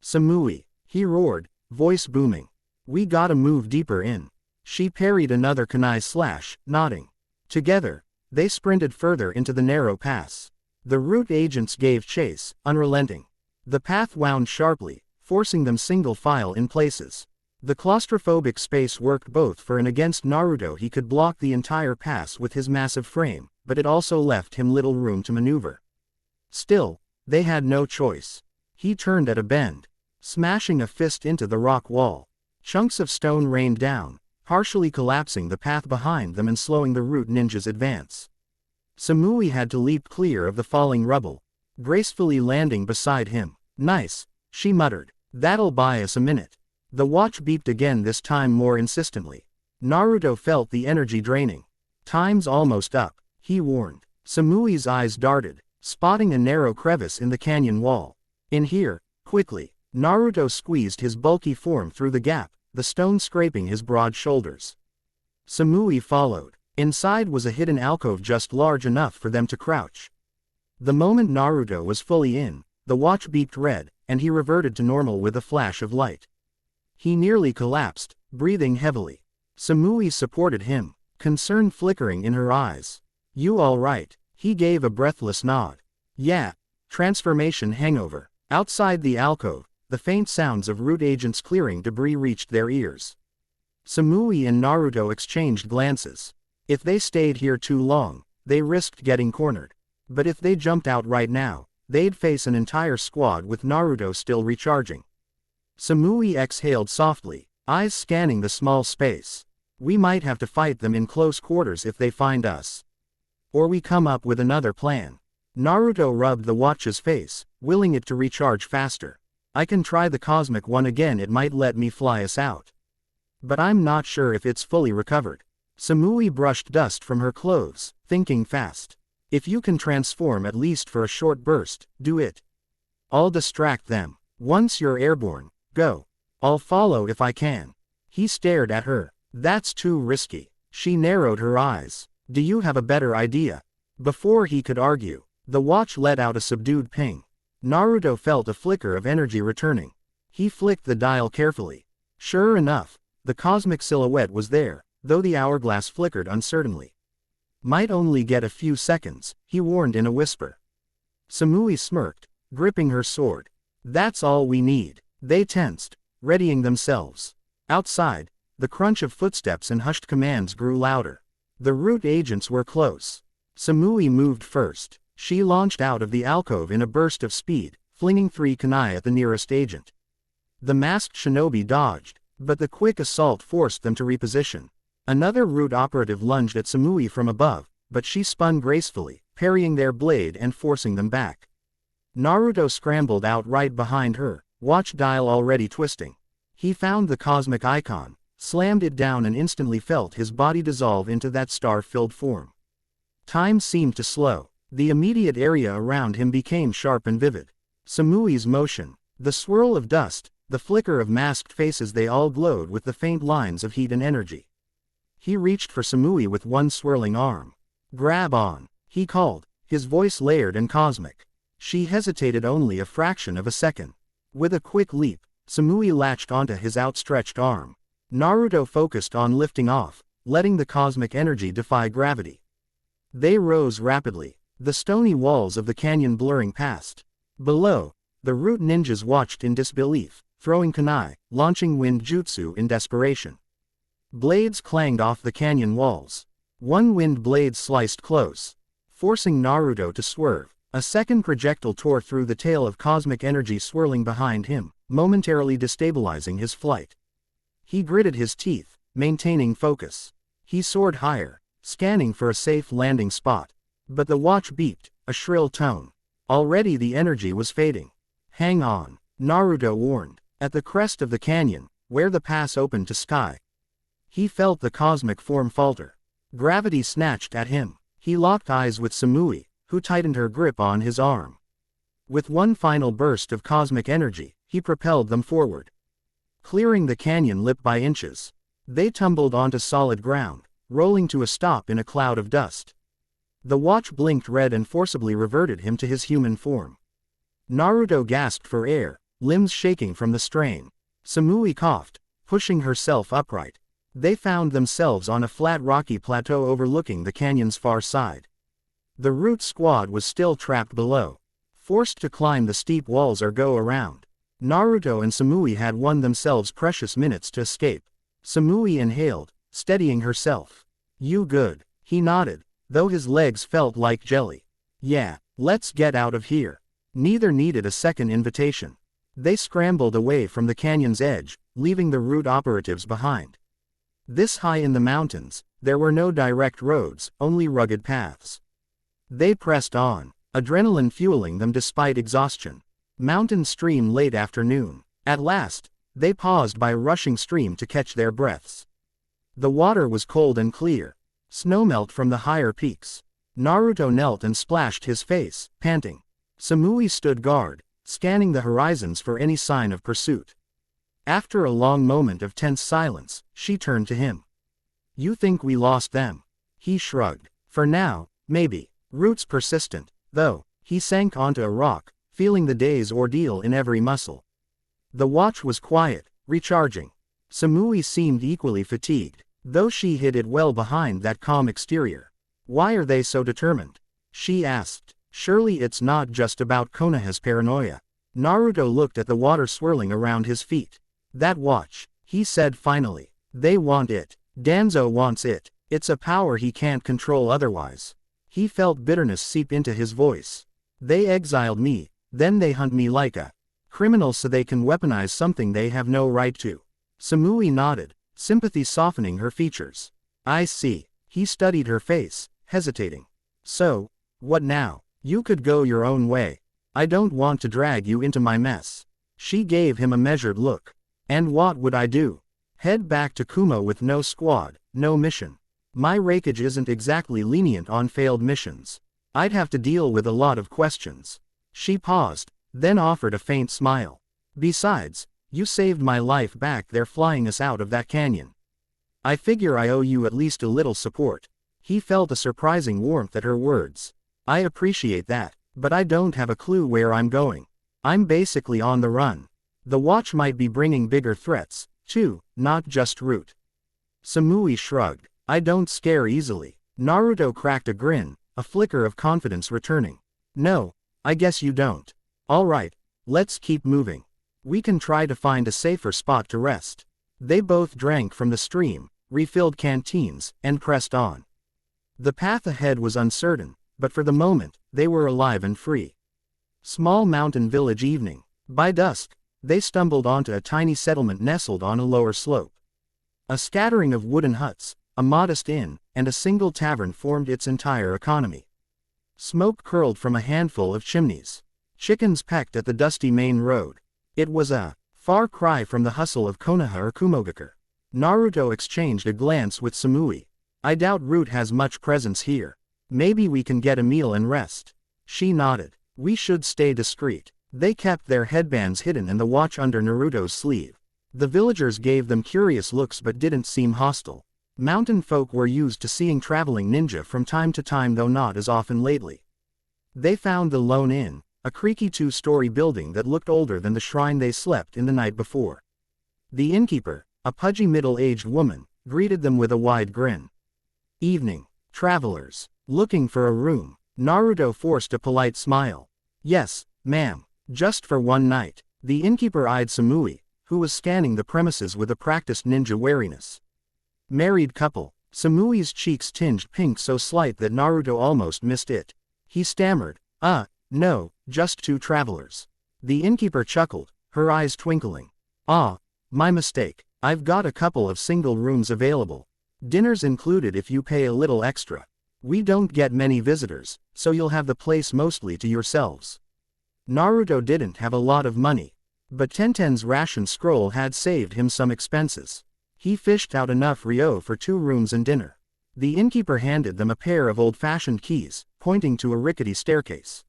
Samui, he roared, voice booming. We gotta move deeper in. She parried another kunai slash, nodding. Together, they sprinted further into the narrow pass. The root agents gave chase, unrelenting. The path wound sharply, forcing them single file in places. The claustrophobic space worked both for and against Naruto. He could block the entire pass with his massive frame, but it also left him little room to maneuver. Still, they had no choice. He turned at a bend, smashing a fist into the rock wall. Chunks of stone rained down, partially collapsing the path behind them and slowing the root ninja's advance. Samui had to leap clear of the falling rubble, gracefully landing beside him. Nice, she muttered. That'll buy us a minute. The watch beeped again, this time more insistently. Naruto felt the energy draining. Time's almost up, he warned. Samui's eyes darted, spotting a narrow crevice in the canyon wall. In here, quickly. Naruto squeezed his bulky form through the gap, the stone scraping his broad shoulders. Samui followed. Inside was a hidden alcove just large enough for them to crouch. The moment Naruto was fully in, the watch beeped red, and he reverted to normal with a flash of light. He nearly collapsed, breathing heavily. Samui supported him, concern flickering in her eyes. You all right? He gave a breathless nod. Yeah. Transformation hangover. Outside the alcove, the faint sounds of root agents clearing debris reached their ears. Samui and Naruto exchanged glances. If they stayed here too long, they risked getting cornered. But if they jumped out right now, they'd face an entire squad with Naruto still recharging. Samui exhaled softly, eyes scanning the small space. We might have to fight them in close quarters if they find us. Or we come up with another plan. Naruto rubbed the watch's face, willing it to recharge faster. I can try the cosmic one again, it might let me fly us out. But I'm not sure if it's fully recovered. Samui brushed dust from her clothes, thinking fast. If you can transform at least for a short burst, do it. I'll distract them. Once you're airborne, go. I'll follow if I can. He stared at her. That's too risky. She narrowed her eyes. Do you have a better idea? Before he could argue, The watch let out a subdued ping. Naruto felt a flicker of energy returning. He flicked the dial carefully. Sure enough, the cosmic silhouette was there, though the hourglass flickered uncertainly. Might only get a few seconds, he warned in a whisper. Samui smirked, gripping her sword. That's all we need. They tensed, readying themselves. Outside, the crunch of footsteps and hushed commands grew louder. The root agents were close. Samui moved first. She launched out of the alcove in a burst of speed, flinging 3 kunai at the nearest agent. The masked shinobi dodged, but the quick assault forced them to reposition. Another root operative lunged at Samui from above, but she spun gracefully, parrying their blade and forcing them back. Naruto scrambled out right behind her, watch dial already twisting. He found the cosmic icon, slammed it down and instantly felt his body dissolve into that star-filled form. Time seemed to slow. The immediate area around him became sharp and vivid. Samui's motion, the swirl of dust, the flicker of masked faces, they all glowed with the faint lines of heat and energy. He reached for Samui with one swirling arm. Grab on, he called, his voice layered and cosmic. She hesitated only a fraction of a second. With a quick leap, Samui latched onto his outstretched arm. Naruto focused on lifting off, letting the cosmic energy defy gravity. They rose rapidly, the stony walls of the canyon blurring past. Below, the root ninjas watched in disbelief, throwing kunai, launching wind jutsu in desperation. Blades clanged off the canyon walls. One wind blade sliced close, forcing Naruto to swerve. A second projectile tore through the tail of cosmic energy swirling behind him, momentarily destabilizing his flight. He gritted his teeth, maintaining focus. He soared higher, scanning for a safe landing spot. But the watch beeped, a shrill tone. Already the energy was fading. Hang on, Naruto warned. At the crest of the canyon, where the pass opened to sky, he felt the cosmic form falter. Gravity snatched at him. He locked eyes with Samui, who tightened her grip on his arm. With one final burst of cosmic energy, he propelled them forward, clearing the canyon lip by inches. They tumbled onto solid ground, rolling to a stop in a cloud of dust. The watch blinked red and forcibly reverted him to his human form. Naruto gasped for air, limbs shaking from the strain. Samui coughed, pushing herself upright. They found themselves on a flat rocky plateau overlooking the canyon's far side. The root squad was still trapped below, forced to climb the steep walls or go around. Naruto and Samui had won themselves precious minutes to escape. Samui inhaled, steadying herself. You good? He nodded, though his legs felt like jelly. Yeah, let's get out of here. Neither needed a second invitation. They scrambled away from the canyon's edge, leaving the root operatives behind. This high in the mountains, there were no direct roads, only rugged paths. They pressed on, adrenaline fueling them despite exhaustion. Mountain stream late afternoon. At last, they paused by a rushing stream to catch their breaths. The water was cold and clear. Snowmelt from the higher peaks. Naruto knelt and splashed his face, panting. Samui stood guard, scanning the horizons for any sign of pursuit. After a long moment of tense silence, she turned to him. You think we lost them? He shrugged. For now, maybe. Roots persistent, though. He sank onto a rock, feeling the day's ordeal in every muscle. The watch was quiet, recharging. Samui seemed equally fatigued, though she hid it well behind that calm exterior. Why are they so determined? She asked. Surely it's not just about Konoha's paranoia. Naruto looked at the water swirling around his feet. That watch, he said finally. They want it. Danzo wants it. It's a power he can't control otherwise. He felt bitterness seep into his voice. They exiled me, then they hunt me like a criminal so they can weaponize something they have no right to. Samui nodded, sympathy softening her features. I see. He studied her face, hesitating. So, what now? You could go your own way. I don't want to drag you into my mess. She gave him a measured look. And what would I do? Head back to Kumo with no squad, no mission. My rakeage isn't exactly lenient on failed missions. I'd have to deal with a lot of questions. She paused, then offered a faint smile. Besides, you saved my life back there flying us out of that canyon. I figure I owe you at least a little support. He felt a surprising warmth at her words. I appreciate that, but I don't have a clue where I'm going. I'm basically on the run. The watch might be bringing bigger threats, too, not just root. Samui shrugged. I don't scare easily. Naruto cracked a grin, a flicker of confidence returning. No, I guess you don't. Alright, let's keep moving. We can try to find a safer spot to rest. They both drank from the stream, refilled canteens, and pressed on. The path ahead was uncertain, but for the moment, they were alive and free. Small mountain village evening. By dusk, they stumbled onto a tiny settlement nestled on a lower slope. A scattering of wooden huts, a modest inn, and a single tavern formed its entire economy. Smoke curled from a handful of chimneys. Chickens pecked at the dusty main road. It was a far cry from the hustle of Konoha or Kumogakure. Naruto exchanged a glance with Samui. I doubt Root has much presence here. Maybe we can get a meal and rest. She nodded. We should stay discreet. They kept their headbands hidden and the watch under Naruto's sleeve. The villagers gave them curious looks but didn't seem hostile. Mountain folk were used to seeing traveling ninja from time to time, though not as often lately. They found the lone inn, a creaky 2-story building that looked older than the shrine they slept in the night before. The innkeeper, a pudgy middle-aged woman, greeted them with a wide grin. Evening, travelers. Looking for a room? Naruto forced a polite smile. Yes, ma'am. Just for one night. The innkeeper eyed Samui, who was scanning the premises with a practiced ninja wariness. Married couple. Samui's cheeks tinged pink so slight that Naruto almost missed it. He stammered, no, just 2 travelers. The innkeeper chuckled, her eyes twinkling. Ah, my mistake. I've got a couple of single rooms available. Dinner's included if you pay a little extra. We don't get many visitors, so you'll have the place mostly to yourselves. Naruto didn't have a lot of money, but Tenten's ration scroll had saved him some expenses. He fished out enough ryo for 2 rooms and dinner. The innkeeper handed them a pair of old-fashioned keys, pointing to a rickety staircase.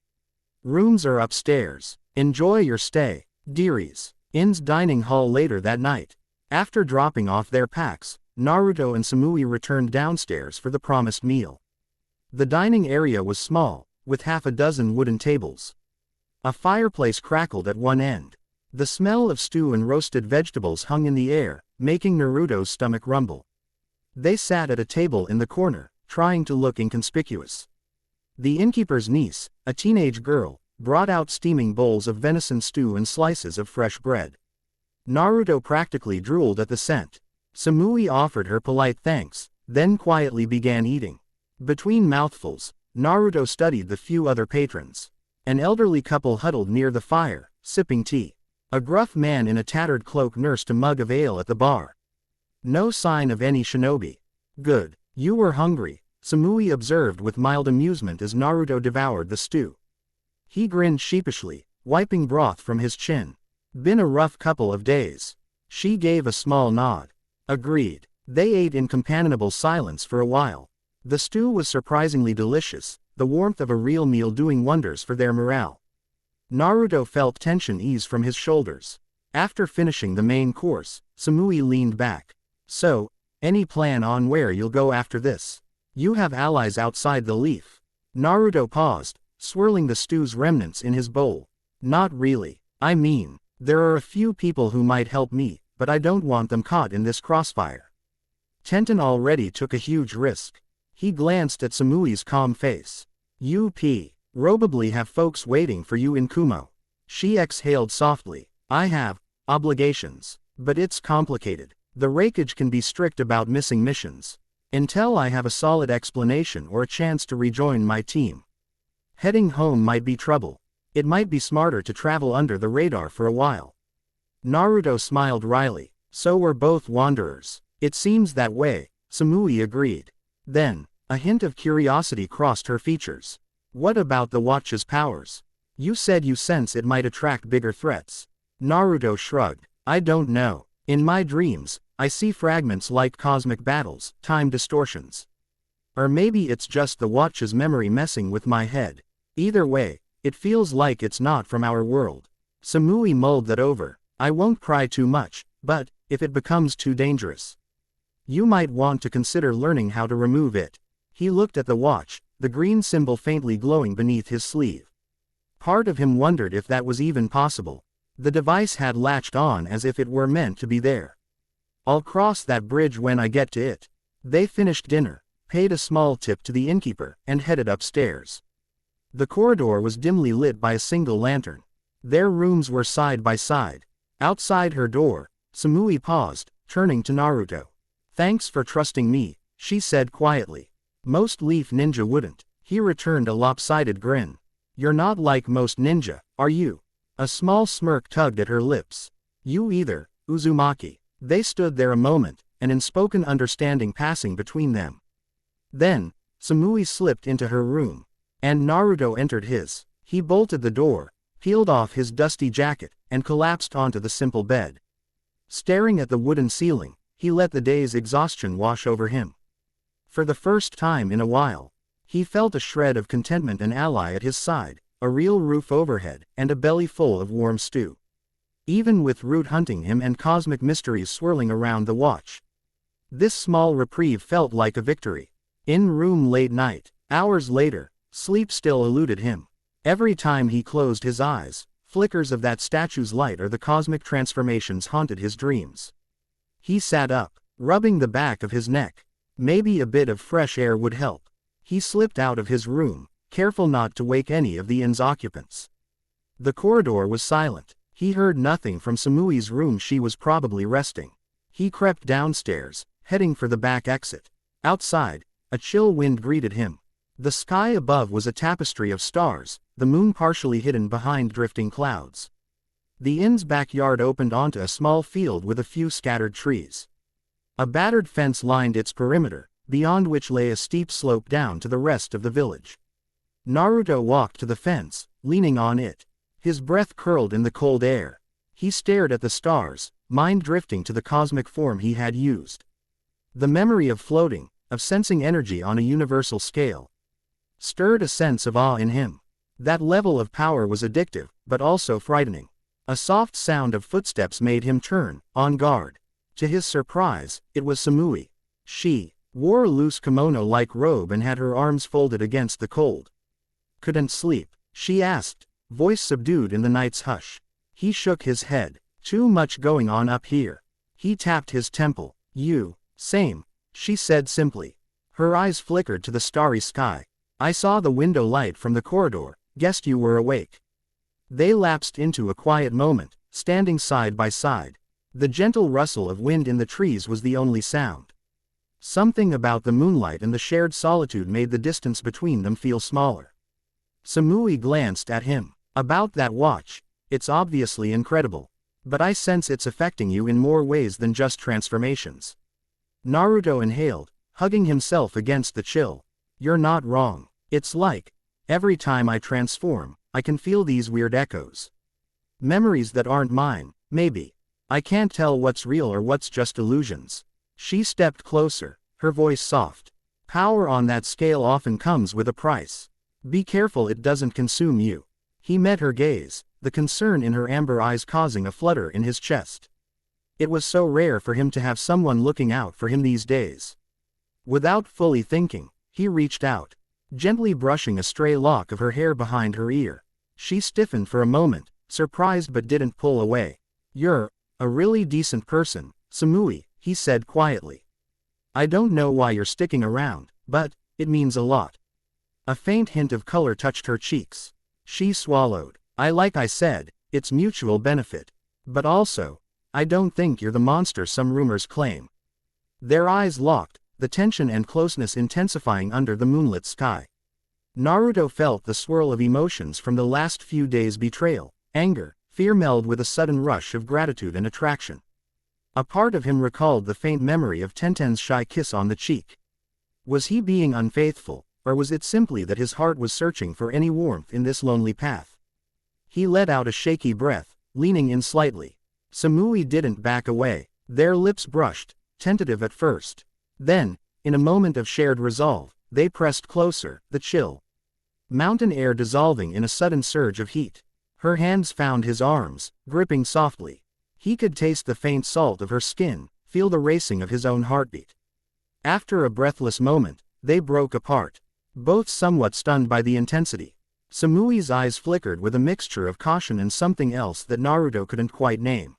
Rooms are upstairs. Enjoy your stay, dearies. Inn's dining hall later that night. After dropping off their packs, Naruto and Samui returned downstairs for the promised meal. The dining area was small, with half a dozen wooden tables. A fireplace crackled at one end. The smell of stew and roasted vegetables hung in the air, making Naruto's stomach rumble. They sat at a table in the corner, trying to look inconspicuous. The innkeeper's niece, a teenage girl, brought out steaming bowls of venison stew and slices of fresh bread. Naruto practically drooled at the scent. Samui offered her polite thanks, then quietly began eating. Between mouthfuls, Naruto studied the few other patrons. An elderly couple huddled near the fire, sipping tea. A gruff man in a tattered cloak nursed a mug of ale at the bar. No sign of any shinobi. Good. You were hungry, Samui observed with mild amusement as Naruto devoured the stew. He grinned sheepishly, wiping broth from his chin. Been a rough couple of days. She gave a small nod. Agreed. They ate in companionable silence for a while. The stew was surprisingly delicious, the warmth of a real meal doing wonders for their morale. Naruto felt tension ease from his shoulders. After finishing the main course, Samui leaned back. So, any plan on where you'll go after this? You have allies outside the leaf. Naruto paused, swirling the stew's remnants in his bowl. Not really. I mean, there are a few people who might help me, but I don't want them caught in this crossfire. Tenten already took a huge risk. He glanced at Samui's calm face. You probably have folks waiting for you in Kumo. She exhaled softly. I have obligations, but it's complicated. The rakeage can be strict about missing missions. Until I have a solid explanation or a chance to rejoin my team. Heading home might be trouble. It might be smarter to travel under the radar for a while. Naruto smiled wryly. So we're both wanderers. It seems that way, Samui agreed. Then, a hint of curiosity crossed her features. What about the watch's powers? You said you sense it might attract bigger threats. Naruto shrugged. I don't know. In my dreams, I see fragments like cosmic battles, time distortions. Or maybe it's just the watch's memory messing with my head. Either way, it feels like it's not from our world. Samui mulled that over. I won't pry too much, but, if it becomes too dangerous, you might want to consider learning how to remove it. He looked at the watch, the green symbol faintly glowing beneath his sleeve. Part of him wondered if that was even possible. The device had latched on as if it were meant to be there. "I'll cross that bridge when I get to it." They finished dinner, paid a small tip to the innkeeper, and headed upstairs. The corridor was dimly lit by a single lantern. Their rooms were side by side. Outside her door, Samui paused, turning to Naruto. "Thanks for trusting me," she said quietly. "Most Leaf Ninja wouldn't." He returned a lopsided grin. "You're not like most ninja, are you?" A small smirk tugged at her lips. "You either, Uzumaki." They stood there a moment, an unspoken understanding passing between them. Then, Samui slipped into her room, and Naruto entered his. He bolted the door, peeled off his dusty jacket, and collapsed onto the simple bed. Staring at the wooden ceiling, he let the day's exhaustion wash over him. For the first time in a while, he felt a shred of contentment, an ally at his side, a real roof overhead, and a belly full of warm stew. Even with Root hunting him and cosmic mysteries swirling around the watch, this small reprieve felt like a victory. In room late night, hours later, sleep still eluded him. Every time he closed his eyes, flickers of that statue's light or the cosmic transformations haunted his dreams. He sat up, rubbing the back of his neck. Maybe a bit of fresh air would help. He slipped out of his room, careful not to wake any of the inn's occupants. The corridor was silent. He heard nothing from Samui's room. She was probably resting. He crept downstairs, heading for the back exit. Outside, a chill wind greeted him. The sky above was a tapestry of stars, the moon partially hidden behind drifting clouds. The inn's backyard opened onto a small field with a few scattered trees. A battered fence lined its perimeter, beyond which lay a steep slope down to the rest of the village. Naruto walked to the fence, leaning on it. His breath curled in the cold air. He stared at the stars, mind drifting to the cosmic form he had used. The memory of floating, of sensing energy on a universal scale, stirred a sense of awe in him. That level of power was addictive, but also frightening. A soft sound of footsteps made him turn, on guard. To his surprise, it was Samui. She wore a loose kimono-like robe and had her arms folded against the cold. "Couldn't sleep?" she asked, voice subdued in the night's hush. He shook his head. "Too much going on up here." He tapped his temple. Same," she said simply. Her eyes flickered to the starry sky. "I saw the window light from the corridor, guessed you were awake." They lapsed into a quiet moment, standing side by side. The gentle rustle of wind in the trees was the only sound. Something about the moonlight and the shared solitude made the distance between them feel smaller. Samui glanced at him. "About that watch, it's obviously incredible. But I sense it's affecting you in more ways than just transformations." Naruto inhaled, hugging himself against the chill. "You're not wrong. It's like, every time I transform, I can feel these weird echoes. Memories that aren't mine, maybe. I can't tell what's real or what's just illusions." She stepped closer, her voice soft. "Power on that scale often comes with a price. Be careful it doesn't consume you." He met her gaze, the concern in her amber eyes causing a flutter in his chest. It was so rare for him to have someone looking out for him these days. Without fully thinking, he reached out, gently brushing a stray lock of her hair behind her ear. She stiffened for a moment, surprised but didn't pull away. "You're a really decent person, Samui," he said quietly. "I don't know why you're sticking around, but it means a lot." A faint hint of color touched her cheeks. She swallowed. Like I said, it's mutual benefit. But also, I don't think you're the monster some rumors claim." Their eyes locked, the tension and closeness intensifying under the moonlit sky. Naruto felt the swirl of emotions from the last few days' betrayal, anger, fear meld with a sudden rush of gratitude and attraction. A part of him recalled the faint memory of Tenten's shy kiss on the cheek. Was he being unfaithful, or was it simply that his heart was searching for any warmth in this lonely path? He let out a shaky breath, leaning in slightly. Samui didn't back away. Their lips brushed, tentative at first. Then, in a moment of shared resolve, they pressed closer, the chill mountain air dissolving in a sudden surge of heat. Her hands found his arms, gripping softly. He could taste the faint salt of her skin, feel the racing of his own heartbeat. After a breathless moment, they broke apart. both somewhat stunned by the intensity. Samui's eyes flickered with a mixture of caution and something else that Naruto couldn't quite name.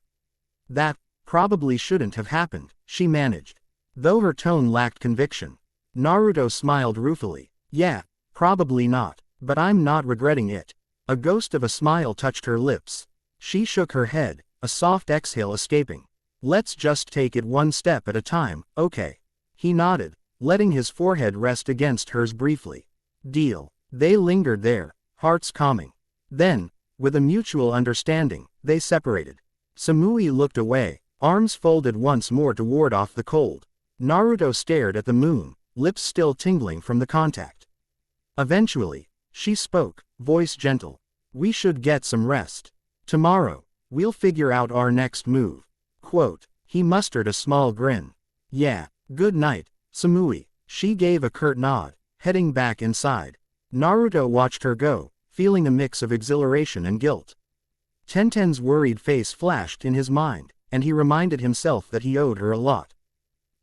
That probably shouldn't have happened, she managed, though her tone lacked conviction. Naruto smiled ruefully. Yeah, probably not, but I'm not regretting it. A ghost of a smile touched her lips. She shook her head, a soft exhale escaping. Let's just take it one step at a time, okay? He nodded, letting his forehead rest against hers briefly. Deal. They lingered there, hearts calming. Then, with a mutual understanding, they separated. Samui looked away, arms folded once more to ward off the cold. Naruto stared at the moon, lips still tingling from the contact. Eventually, she spoke, voice gentle. We should get some rest. Tomorrow, we'll figure out our next move. Quote. He mustered a small grin. Yeah, good night, Samui. She gave a curt nod, heading back inside. Naruto watched her go, feeling a mix of exhilaration and guilt. Tenten's worried face flashed in his mind, and he reminded himself that he owed her a lot.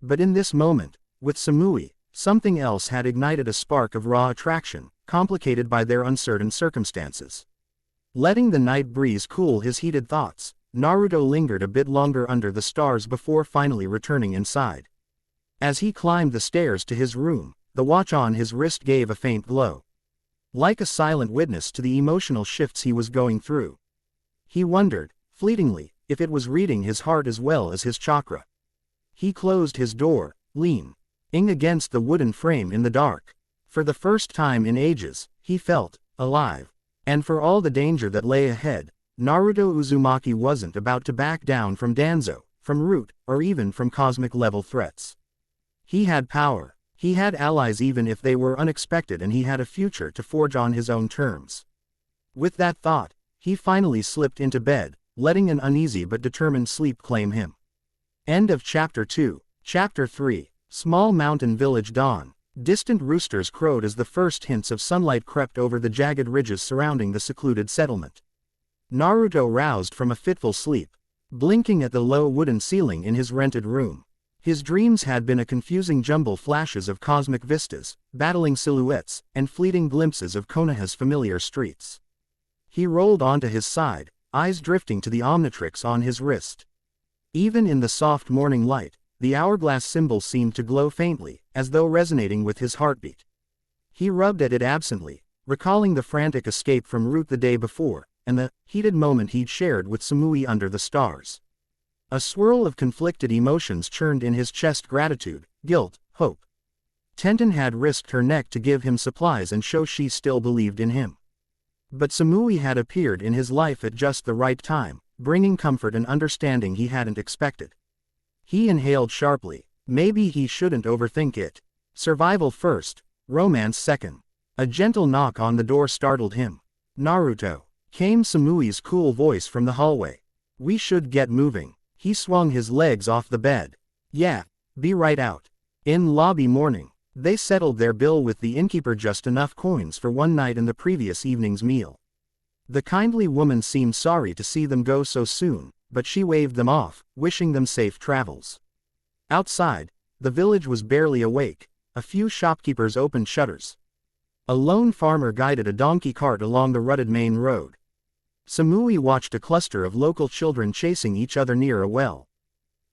But in this moment, with Samui, something else had ignited a spark of raw attraction, complicated by their uncertain circumstances. Letting the night breeze cool his heated thoughts, Naruto lingered a bit longer under the stars before finally returning inside. As he climbed the stairs to his room, the watch on his wrist gave a faint glow. Like a silent witness to the emotional shifts he was going through. He wondered, fleetingly, if it was reading his heart as well as his chakra. He closed his door, leaning against the wooden frame in the dark. For the first time in ages, he felt alive. And for all the danger that lay ahead, Naruto Uzumaki wasn't about to back down from Danzo, from Root, or even from cosmic-level threats. He had power. He had allies even if they were unexpected, and he had a future to forge on his own terms. With that thought, he finally slipped into bed, letting an uneasy but determined sleep claim him. End of Chapter 2. Chapter 3. Small mountain village dawn. Distant roosters crowed as the first hints of sunlight crept over the jagged ridges surrounding the secluded settlement. Naruto roused from a fitful sleep, blinking at the low wooden ceiling in his rented room. His dreams had been a confusing jumble, flashes of cosmic vistas, battling silhouettes, and fleeting glimpses of Konoha's familiar streets. He rolled onto his side, eyes drifting to the omnitrix on his wrist. Even in the soft morning light, the hourglass symbol seemed to glow faintly, as though resonating with his heartbeat. He rubbed at it absently, recalling the frantic escape from Root the day before, and the heated moment he'd shared with Samui under the stars. A swirl of conflicted emotions churned in his chest: gratitude, guilt, hope. Tenten had risked her neck to give him supplies and show she still believed in him. But Samui had appeared in his life at just the right time, bringing comfort and understanding he hadn't expected. He inhaled sharply. Maybe he shouldn't overthink it. Survival first, romance second. A gentle knock on the door startled him. Naruto, came Samui's cool voice from the hallway. We should get moving. He swung his legs off the bed. Yeah, be right out. In lobby morning, they settled their bill with the innkeeper, just enough coins for one night and the previous evening's meal. The kindly woman seemed sorry to see them go so soon, but she waved them off, wishing them safe travels. Outside, the village was barely awake. A few shopkeepers opened shutters. A lone farmer guided a donkey cart along the rutted main road. Samui watched a cluster of local children chasing each other near a well.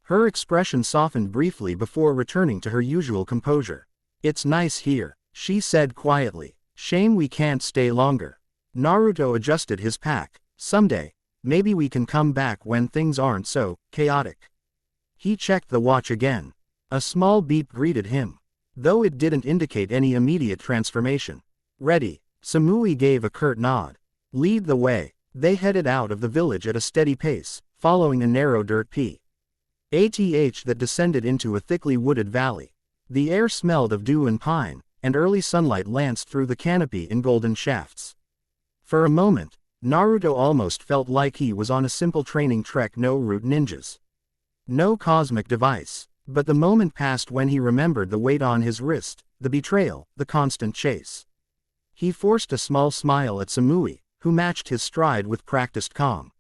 Her expression softened briefly before returning to her usual composure. It's nice here, she said quietly. Shame we can't stay longer. Naruto adjusted his pack. Someday, maybe we can come back when things aren't so chaotic. He checked the watch again. A small beep greeted him, though it didn't indicate any immediate transformation. Ready. Samui gave a curt nod. Lead the way. They headed out of the village at a steady pace, following a narrow dirt path that descended into a thickly wooded valley. The air smelled of dew and pine, and early sunlight lanced through the canopy in golden shafts. For a moment, Naruto almost felt like he was on a simple training trek. No root ninjas. No cosmic device. But the moment passed when he remembered the weight on his wrist, the betrayal, the constant chase. He forced a small smile at Samui, who matched his stride with practiced calm.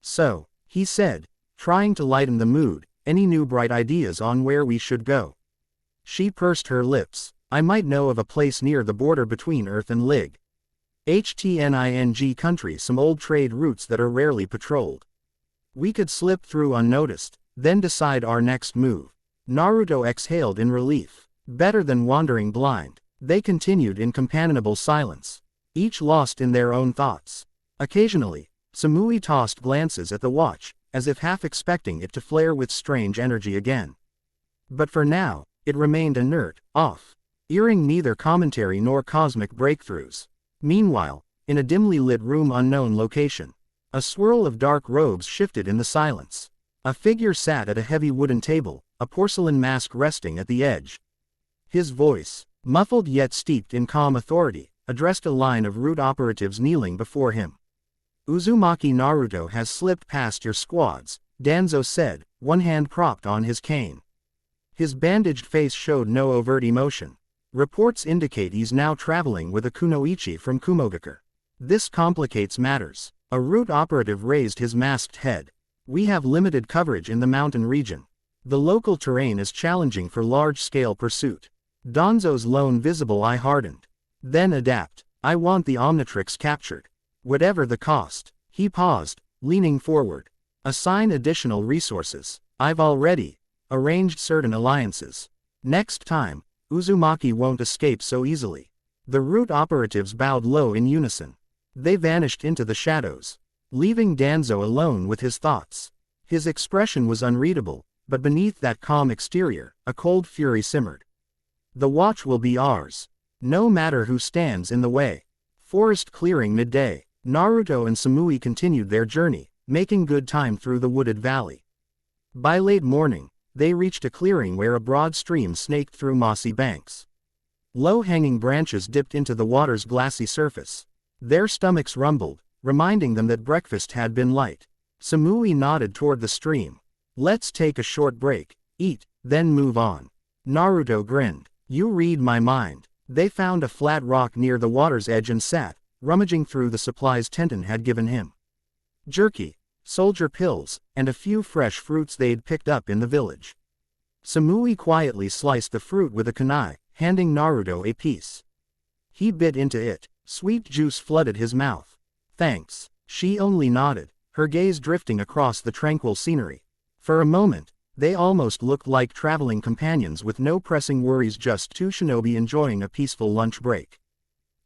So, he said, trying to lighten the mood, any new bright ideas on where we should go? She pursed her lips. I might know of a place near the border between Earth and HTNING country, some old trade routes that are rarely patrolled. We could slip through unnoticed, then decide our next move. Naruto exhaled in relief. Better than wandering blind. They continued in companionable silence, each lost in their own thoughts. Occasionally, Samui tossed glances at the watch, as if half expecting it to flare with strange energy again. But for now, it remained inert, off, earring neither commentary nor cosmic breakthroughs. Meanwhile, in a dimly lit room, unknown location, a swirl of dark robes shifted in the silence. A figure sat at a heavy wooden table, a porcelain mask resting at the edge. His voice, muffled yet steeped in calm authority, addressed a line of root operatives kneeling before him. "Uzumaki Naruto has slipped past your squads," Danzo said, one hand propped on his cane. His bandaged face showed no overt emotion. "Reports indicate he's now traveling with a kunoichi from Kumogakure. This complicates matters." A root operative raised his masked head. "We have limited coverage in the mountain region. The local terrain is challenging for large-scale pursuit." Danzo's lone visible eye hardened. "Then adapt. I want the omnitrix captured. Whatever the cost." He paused, leaning forward. "Assign additional resources. I've already arranged certain alliances. Next time, Uzumaki won't escape so easily." The root operatives bowed low in unison. They vanished into the shadows, leaving Danzo alone with his thoughts. His expression was unreadable, but beneath that calm exterior, a cold fury simmered. "The watch will be ours, no matter who stands in the way." Forest clearing midday, Naruto and Samui continued their journey, making good time through the wooded valley. By late morning, they reached a clearing where a broad stream snaked through mossy banks. Low-hanging branches dipped into the water's glassy surface. Their stomachs rumbled, reminding them that breakfast had been light. Samui nodded toward the stream. "Let's take a short break, eat, then move on." Naruto grinned. "You read my mind." They found a flat rock near the water's edge and sat, rummaging through the supplies Tenten had given him. Jerky, soldier pills, and a few fresh fruits they'd picked up in the village. Samui quietly sliced the fruit with a kunai, handing Naruto a piece. He bit into it. Sweet juice flooded his mouth. "Thanks." She only nodded, her gaze drifting across the tranquil scenery. For a moment, they almost looked like traveling companions with no pressing worries, just two shinobi enjoying a peaceful lunch break.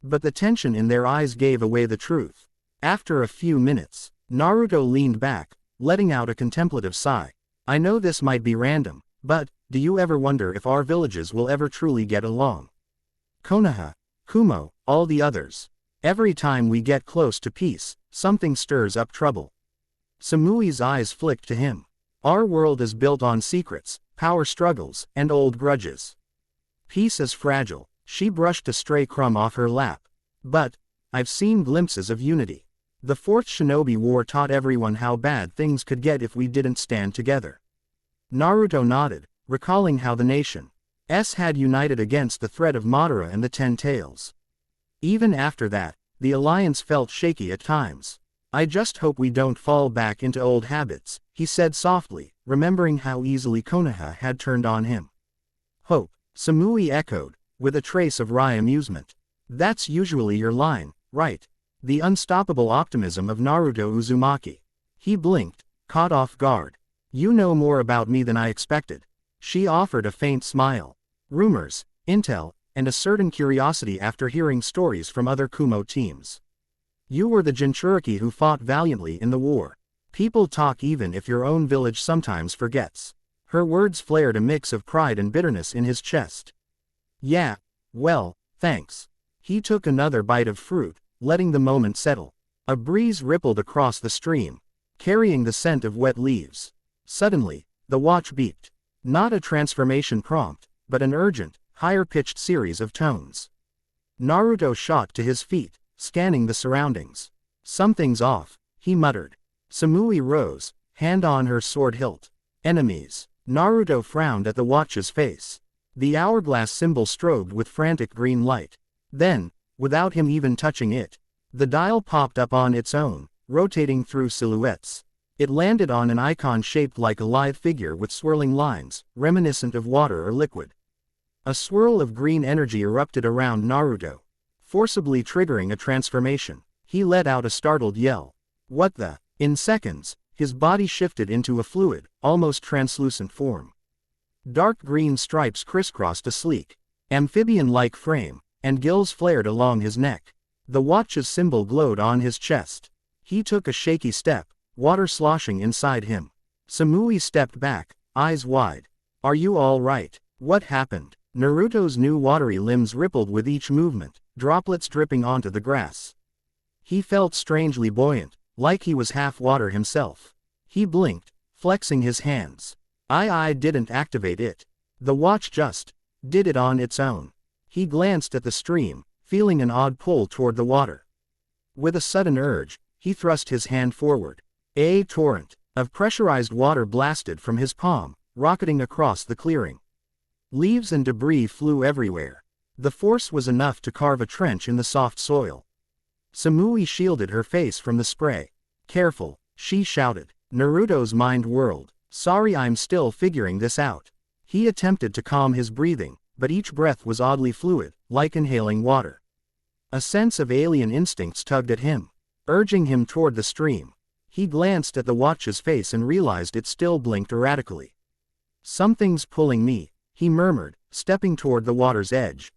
But the tension in their eyes gave away the truth. After a few minutes, Naruto leaned back, letting out a contemplative sigh. "I know this might be random, but, do you ever wonder if our villages will ever truly get along? Konoha, Kumo, all the others. Every time we get close to peace, something stirs up trouble." Samui's eyes flicked to him. "Our world is built on secrets, power struggles, and old grudges. Peace is fragile." She brushed a stray crumb off her lap. "But I've seen glimpses of unity. The Fourth Shinobi War taught everyone how bad things could get if we didn't stand together." Naruto nodded, recalling how the nation had united against the threat of Madara and the 10’s. Even after that, the alliance felt shaky at times. "I just hope we don't fall back into old habits," he said softly, remembering how easily Konoha had turned on him. "Hope," Samui echoed, with a trace of wry amusement. "That's usually your line, right?" The unstoppable optimism of Naruto Uzumaki. He blinked, caught off guard. "You know more about me than I expected." She offered a faint smile. "Rumors, intel, and a certain curiosity after hearing stories from other Kumo teams. You were the Jinchuriki who fought valiantly in the war. People talk even if your own village sometimes forgets." Her words flared a mix of pride and bitterness in his chest. "Yeah, well, thanks." He took another bite of fruit, letting the moment settle. A breeze rippled across the stream, carrying the scent of wet leaves. Suddenly, the watch beeped. Not a transformation prompt, but an urgent, higher-pitched series of tones. Naruto shot to his feet, scanning the surroundings. "Something's off," he muttered. Samui rose, hand on her sword hilt. "Enemies." Naruto frowned at the watch's face. The hourglass symbol strobed with frantic green light. Then, without him even touching it, the dial popped up on its own, rotating through silhouettes. It landed on an icon shaped like a live figure with swirling lines, reminiscent of water or liquid. A swirl of green energy erupted around Naruto, forcibly triggering a transformation. He let out a startled yell. What the? In seconds, his body shifted into a fluid, almost translucent form. Dark green stripes crisscrossed a sleek, amphibian-like frame, and gills flared along his neck. The watch's symbol glowed on his chest. He took a shaky step, water sloshing inside him. Samui stepped back, eyes wide. Are you all right? What happened? Naruto's new watery limbs rippled with each movement, droplets dripping onto the grass. He felt strangely buoyant, like he was half water himself. He blinked, flexing his hands. I didn't activate it. The watch just did it on its own. He glanced at the stream, feeling an odd pull toward the water. With a sudden urge, he thrust his hand forward. A torrent of pressurized water blasted from his palm, rocketing across the clearing. Leaves and debris flew everywhere. The force was enough to carve a trench in the soft soil. Samui shielded her face from the spray. Careful, she shouted. Naruto's mind whirled. Sorry, I'm still figuring this out. He attempted to calm his breathing, but each breath was oddly fluid, like inhaling water. A sense of alien instincts tugged at him, urging him toward the stream. He glanced at the watch's face and realized it still blinked erratically. Something's pulling me, he murmured, stepping toward the water's edge.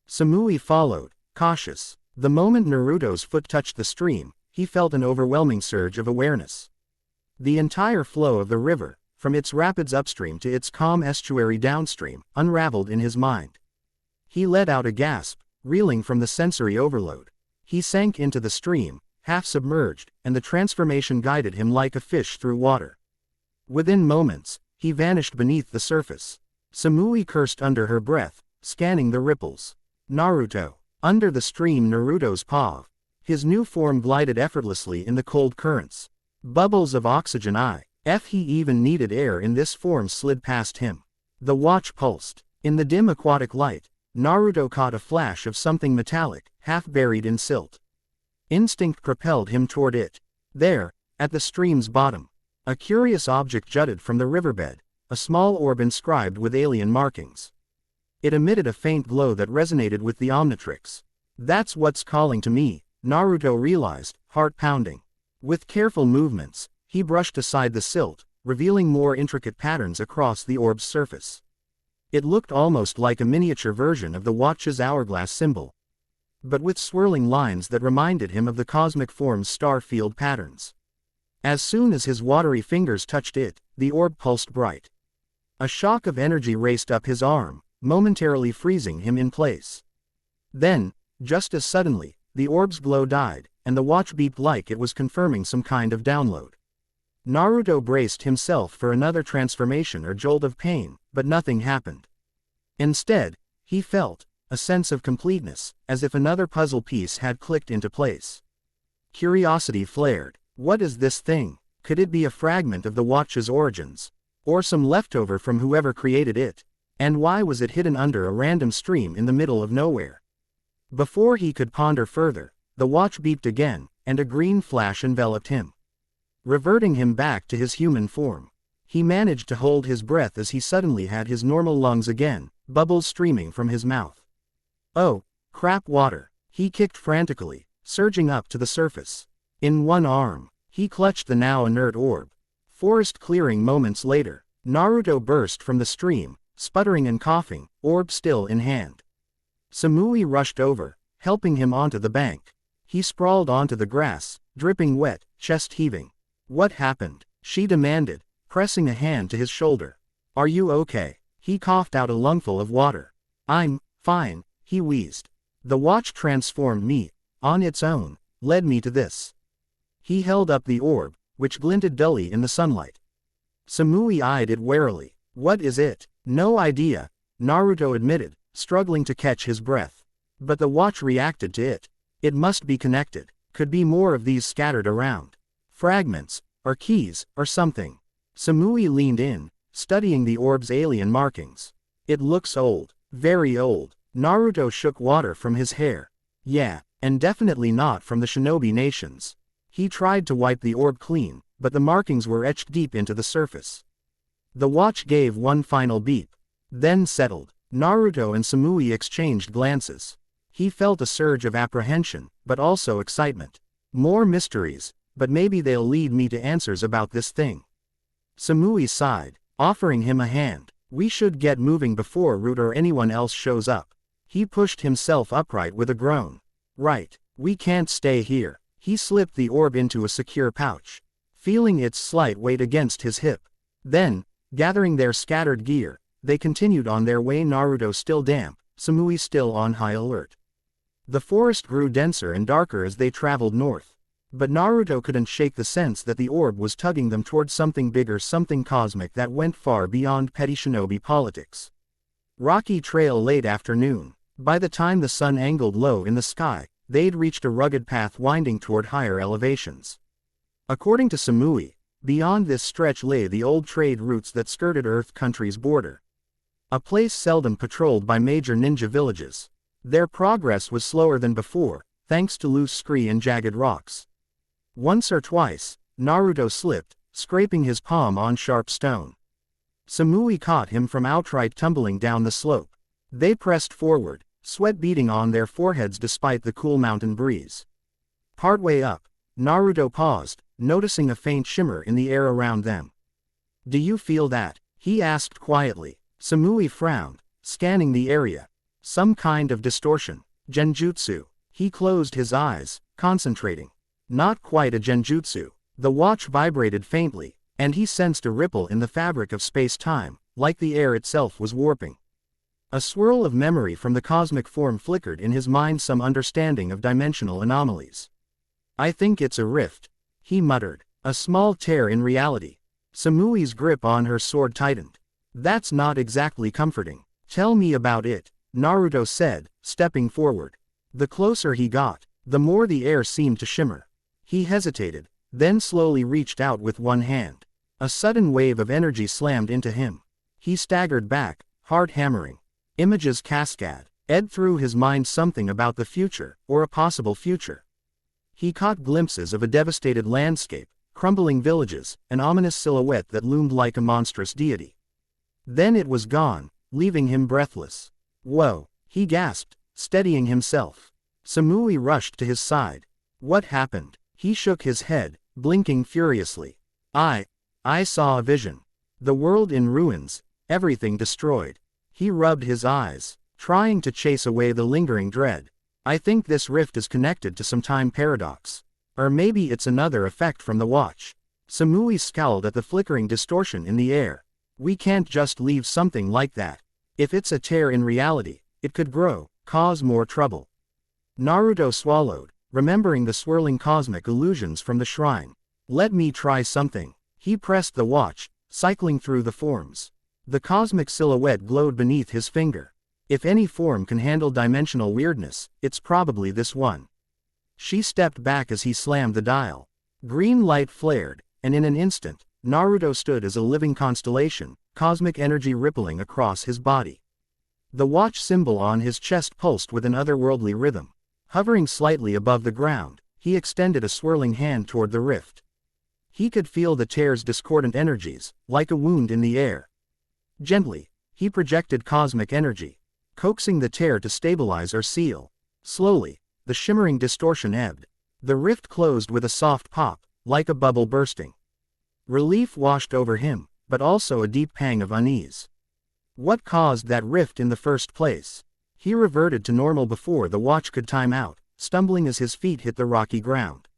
Samui followed, cautious. The moment Naruto's foot touched the stream, he felt an overwhelming surge of awareness. The entire flow of the river, from its rapids upstream to its calm estuary downstream, unraveled in his mind. He let out a gasp, reeling from the sensory overload. He sank into the stream, half submerged, and the transformation guided him like a fish through water. Within moments, he vanished beneath the surface. Samui cursed under her breath, scanning the ripples. Naruto. Under the stream, Naruto's paw. His new form glided effortlessly in the cold currents. Bubbles of oxygen he even needed air in this form slid past him. The watch pulsed. In the dim aquatic light, Naruto caught a flash of something metallic, half buried in silt. Instinct propelled him toward it. There, at the stream's bottom, a curious object jutted from the riverbed, a small orb inscribed with alien markings. It emitted a faint glow that resonated with the omnitrix. That's what's calling to me, Naruto realized, heart pounding. With careful movements, he brushed aside the silt, revealing more intricate patterns across the orb's surface. It looked almost like a miniature version of the watch's hourglass symbol, but with swirling lines that reminded him of the cosmic form's star field patterns. As soon as his watery fingers touched it, the orb pulsed bright. A shock of energy raced up his arm, momentarily freezing him in place. Then, just as suddenly, the orb's glow died, and the watch beeped like it was confirming some kind of download. Naruto braced himself for another transformation or jolt of pain, but nothing happened. Instead, he felt a sense of completeness, as if another puzzle piece had clicked into place. Curiosity flared. What is this thing? Could it be a fragment of the watch's origins? Or some leftover from whoever created it? And why was it hidden under a random stream in the middle of nowhere? Before he could ponder further, the watch beeped again, and a green flash enveloped him, reverting him back to his human form. He managed to hold his breath as he suddenly had his normal lungs again, bubbles streaming from his mouth. Oh, crap, water! He kicked frantically, surging up to the surface. In one arm, he clutched the now inert orb. Forest clearing moments later, Naruto burst from the stream, sputtering and coughing, orb still in hand. Samui rushed over, helping him onto the bank. He sprawled onto the grass, dripping wet, chest heaving. What happened? She demanded, pressing a hand to his shoulder. Are you okay? He coughed out a lungful of water. I'm fine, he wheezed. The watch transformed me, on its own, led me to this. He held up the orb, which glinted dully in the sunlight. Samui eyed it warily. What is it? No idea, Naruto admitted, struggling to catch his breath. But the watch reacted to it. It must be connected. Could be more of these scattered around. Fragments, or keys, or something. Samui leaned in, studying the orb's alien markings. It looks old, very old. Naruto shook water from his hair. Yeah, and definitely not from the shinobi nations. He tried to wipe the orb clean, but the markings were etched deep into the surface. The watch gave one final beep, then settled. Naruto and Samui exchanged glances. He felt a surge of apprehension, but also excitement. More mysteries, but maybe they'll lead me to answers about this thing. Samui sighed, offering him a hand. We should get moving before Root or anyone else shows up. He pushed himself upright with a groan. Right, we can't stay here. He slipped the orb into a secure pouch, feeling its slight weight against his hip. Then, gathering their scattered gear, they continued on their way, Naruto still damp, Samui still on high alert. The forest grew denser and darker as they traveled north. But Naruto couldn't shake the sense that the orb was tugging them towards something bigger, something cosmic that went far beyond petty shinobi politics. Rocky Trail, late afternoon. By the time the sun angled low in the sky, they'd reached a rugged path winding toward higher elevations. According to Samui, beyond this stretch lay the old trade routes that skirted Earth Country's border. A place seldom patrolled by major ninja villages. Their progress was slower than before, thanks to loose scree and jagged rocks. Once or twice, Naruto slipped, scraping his palm on sharp stone. Samui caught him from outright tumbling down the slope. They pressed forward, sweat beading on their foreheads despite the cool mountain breeze. Partway up, Naruto paused, noticing a faint shimmer in the air around them. "Do you feel that?" he asked quietly. Samui frowned, scanning the area. Some kind of distortion. Genjutsu. He closed his eyes, concentrating. Not quite a genjutsu. The watch vibrated faintly, and he sensed a ripple in the fabric of space-time, like the air itself was warping. A swirl of memory from the cosmic form flickered in his mind, some understanding of dimensional anomalies. "I think it's a rift," he muttered. "A small tear in reality." Samui's grip on her sword tightened. "That's not exactly comforting. Tell me about it," Naruto said, stepping forward. The closer he got, the more the air seemed to shimmer. He hesitated, then slowly reached out with one hand. A sudden wave of energy slammed into him. He staggered back, heart hammering. Images cascade ed through his mind, something about the future, or a possible future. He caught glimpses of a devastated landscape, crumbling villages, an ominous silhouette that loomed like a monstrous deity. Then it was gone, leaving him breathless. "Whoa," he gasped, steadying himself. Samui rushed to his side. "What happened?" He shook his head, blinking furiously. I saw a vision. The world in ruins, everything destroyed." He rubbed his eyes, trying to chase away the lingering dread. "I think this rift is connected to some time paradox. Or maybe it's another effect from the watch." Samui scowled at the flickering distortion in the air. "We can't just leave something like that. If it's a tear in reality, it could grow, cause more trouble." Naruto swallowed, remembering the swirling cosmic illusions from the shrine. "Let me try something." He pressed the watch, cycling through the forms. The cosmic silhouette glowed beneath his finger. If any form can handle dimensional weirdness, it's probably this one. She stepped back as he slammed the dial. Green light flared, and in an instant, Naruto stood as a living constellation, cosmic energy rippling across his body. The watch symbol on his chest pulsed with an otherworldly rhythm. Hovering slightly above the ground, he extended a swirling hand toward the rift. He could feel the tear's discordant energies, like a wound in the air. Gently, he projected cosmic energy, coaxing the tear to stabilize or seal. Slowly, the shimmering distortion ebbed. The rift closed with a soft pop, like a bubble bursting. Relief washed over him, but also a deep pang of unease. What caused that rift in the first place? He reverted to normal before the watch could time out, stumbling as his feet hit the rocky ground.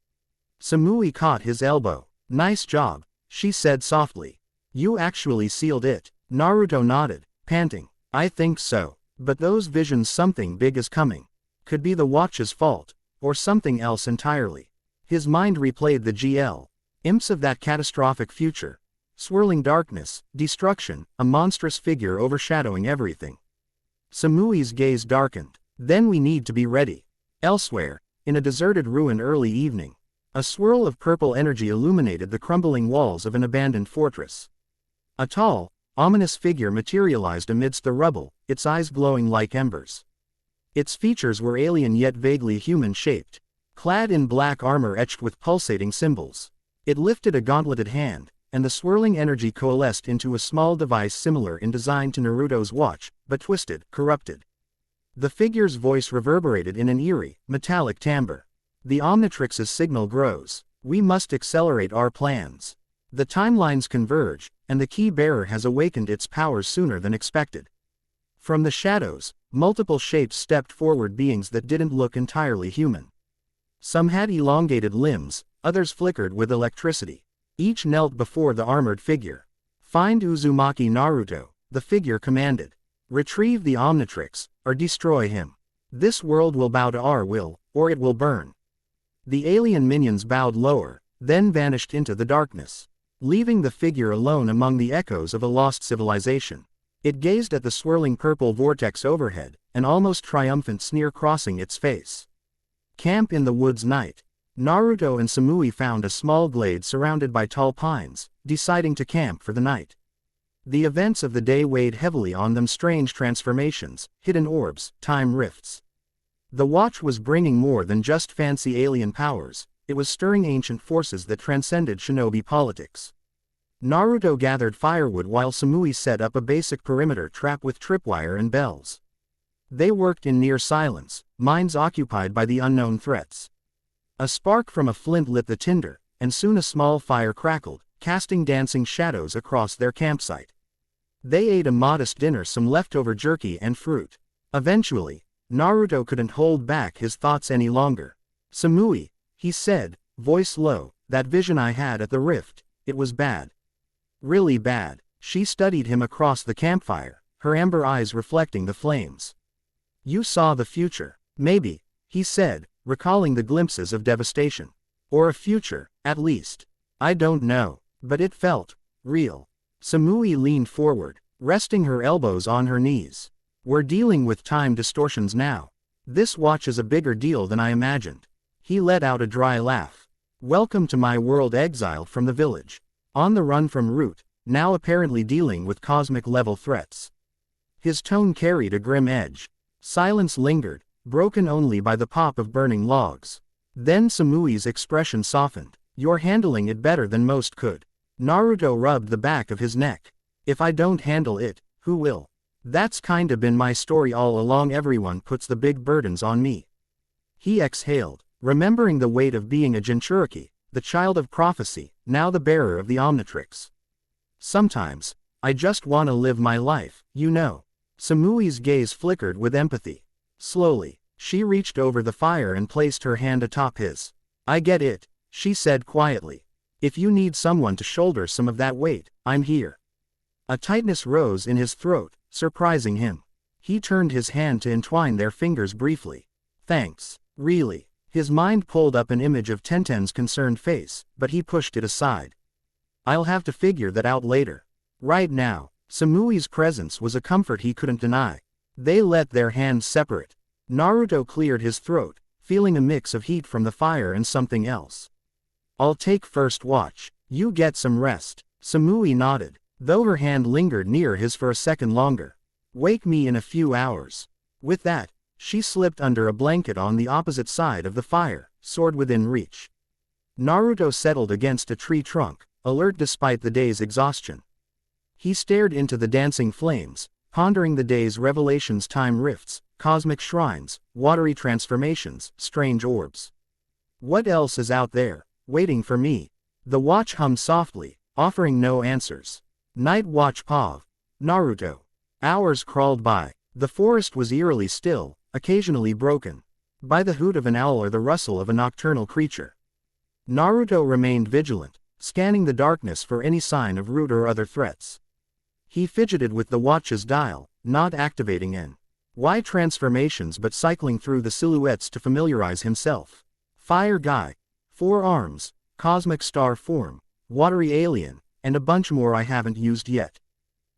Samui caught his elbow. "Nice job," she said softly. "You actually sealed it." Naruto nodded, panting. "I think so. But those visions, something big is coming. Could be the watch's fault, or something else entirely." His mind replayed the imps of that catastrophic future. Swirling darkness, destruction, a monstrous figure overshadowing everything. Samui's gaze darkened. "Then we need to be ready." Elsewhere, in a deserted ruin early evening, a swirl of purple energy illuminated the crumbling walls of an abandoned fortress. A tall, ominous figure materialized amidst the rubble, its eyes glowing like embers. Its features were alien yet vaguely human-shaped, clad in black armor etched with pulsating symbols. It lifted a gauntleted hand, and the swirling energy coalesced into a small device similar in design to Naruto's watch, but twisted, corrupted. The figure's voice reverberated in an eerie, metallic timbre. The Omnitrix's signal grows. We must accelerate our plans. The timelines converge, and the key bearer has awakened its powers sooner than expected. From the shadows, multiple shapes stepped forward, beings that didn't look entirely human. Some had elongated limbs, others flickered with electricity. Each knelt before the armored figure. "Find Uzumaki Naruto," the figure commanded. "Retrieve the Omnitrix, or destroy him. This world will bow to our will, or it will burn." The alien minions bowed lower, then vanished into the darkness, leaving the figure alone among the echoes of a lost civilization. It gazed at the swirling purple vortex overhead, an almost triumphant sneer crossing its face. Camp in the woods night. Naruto and Samui found a small glade surrounded by tall pines, deciding to camp for the night. The events of the day weighed heavily on them: strange transformations, hidden orbs, time rifts. The watch was bringing more than just fancy alien powers, it was stirring ancient forces that transcended shinobi politics. Naruto gathered firewood while Samui set up a basic perimeter trap with tripwire and bells. They worked in near silence, minds occupied by the unknown threats. A spark from a flint lit the tinder, and soon a small fire crackled, casting dancing shadows across their campsite. They ate a modest dinner, some leftover jerky and fruit. Eventually, Naruto couldn't hold back his thoughts any longer. "Samui," he said, voice low, "that vision I had at the rift, it was bad. Really bad." She studied him across the campfire, her amber eyes reflecting the flames. "You saw the future." "Maybe," he said, recalling the glimpses of devastation. "Or a future, at least. I don't know. But it felt real." Samui leaned forward, resting her elbows on her knees. "We're dealing with time distortions now. This watch is a bigger deal than I imagined." He let out a dry laugh. "Welcome to my world, exiled from the village. On the run from Root, now apparently dealing with cosmic-level threats." His tone carried a grim edge. Silence lingered, broken only by the pop of burning logs. Then Samui's expression softened. "You're handling it better than most could." Naruto rubbed the back of his neck. "If I don't handle it, who will? That's kinda been my story all along. Everyone puts the big burdens on me." He exhaled, remembering the weight of being a Jinchuriki, the child of prophecy, now the bearer of the Omnitrix. "Sometimes, I just wanna live my life, you know." Samui's gaze flickered with empathy. Slowly, she reached over the fire and placed her hand atop his. "I get it," she said quietly. "If you need someone to shoulder some of that weight, I'm here." A tightness rose in his throat, surprising him. He turned his hand to entwine their fingers briefly. "Thanks, really." His mind pulled up an image of Tenten's concerned face, but he pushed it aside. "I'll have to figure that out later. Right now." Samui's presence was a comfort he couldn't deny. They let their hands separate. Naruto cleared his throat, feeling a mix of heat from the fire and something else. "I'll take first watch. You get some rest." Samui nodded, though her hand lingered near his for a second longer. "Wake me in a few hours." With that, she slipped under a blanket on the opposite side of the fire, sword within reach. Naruto settled against a tree trunk, alert despite the day's exhaustion. He stared into the dancing flames, pondering the day's revelations: time rifts, cosmic shrines, watery transformations, strange orbs. What else is out there, waiting for me? The watch hummed softly, offering no answers. Night watch Pav. Naruto. Hours crawled by. The forest was eerily still, occasionally broken by the hoot of an owl or the rustle of a nocturnal creature. Naruto remained vigilant, scanning the darkness for any sign of Root or other threats. He fidgeted with the watch's dial, not activating N.Y. transformations but cycling through the silhouettes to familiarize himself. Fire guy, 4 arms, cosmic star form, watery alien, and a bunch more I haven't used yet.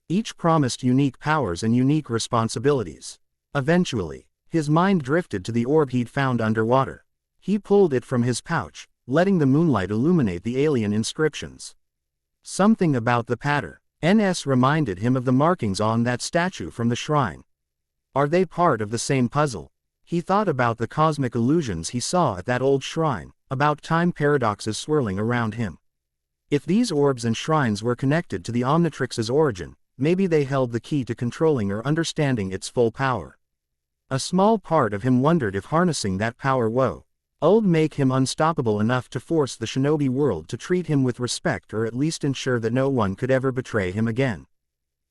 Each promised unique powers and unique responsibilities. Eventually, his mind drifted to the orb he'd found underwater. He pulled it from his pouch, letting the moonlight illuminate the alien inscriptions. Something about the pattern NS reminded him of the markings on that statue from the shrine. Are they part of the same puzzle? He thought about the cosmic illusions he saw at that old shrine, about time paradoxes swirling around him. If these orbs and shrines were connected to the Omnitrix's origin, maybe they held the key to controlling or understanding its full power. A small part of him wondered if harnessing that power would make him unstoppable enough to force the shinobi world to treat him with respect or at least ensure that no one could ever betray him again.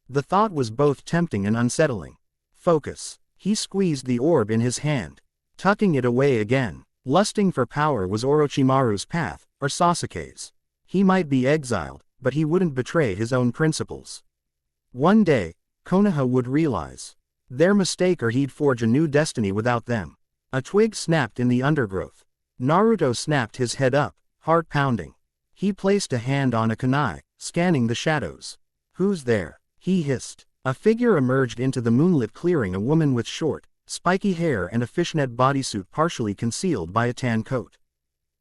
The thought was both tempting and unsettling. Focus. He squeezed the orb in his hand, tucking it away again. Lusting for power was Orochimaru's path, or Sasuke's. He might be exiled, but he wouldn't betray his own principles. One day, Konoha would realize their mistake or he'd forge a new destiny without them. A twig snapped in the undergrowth. Naruto snapped his head up, heart pounding. He placed a hand on a kunai, scanning the shadows. "Who's there?" he hissed. A figure emerged into the moonlit clearing, a woman with short, spiky hair and a fishnet bodysuit partially concealed by a tan coat.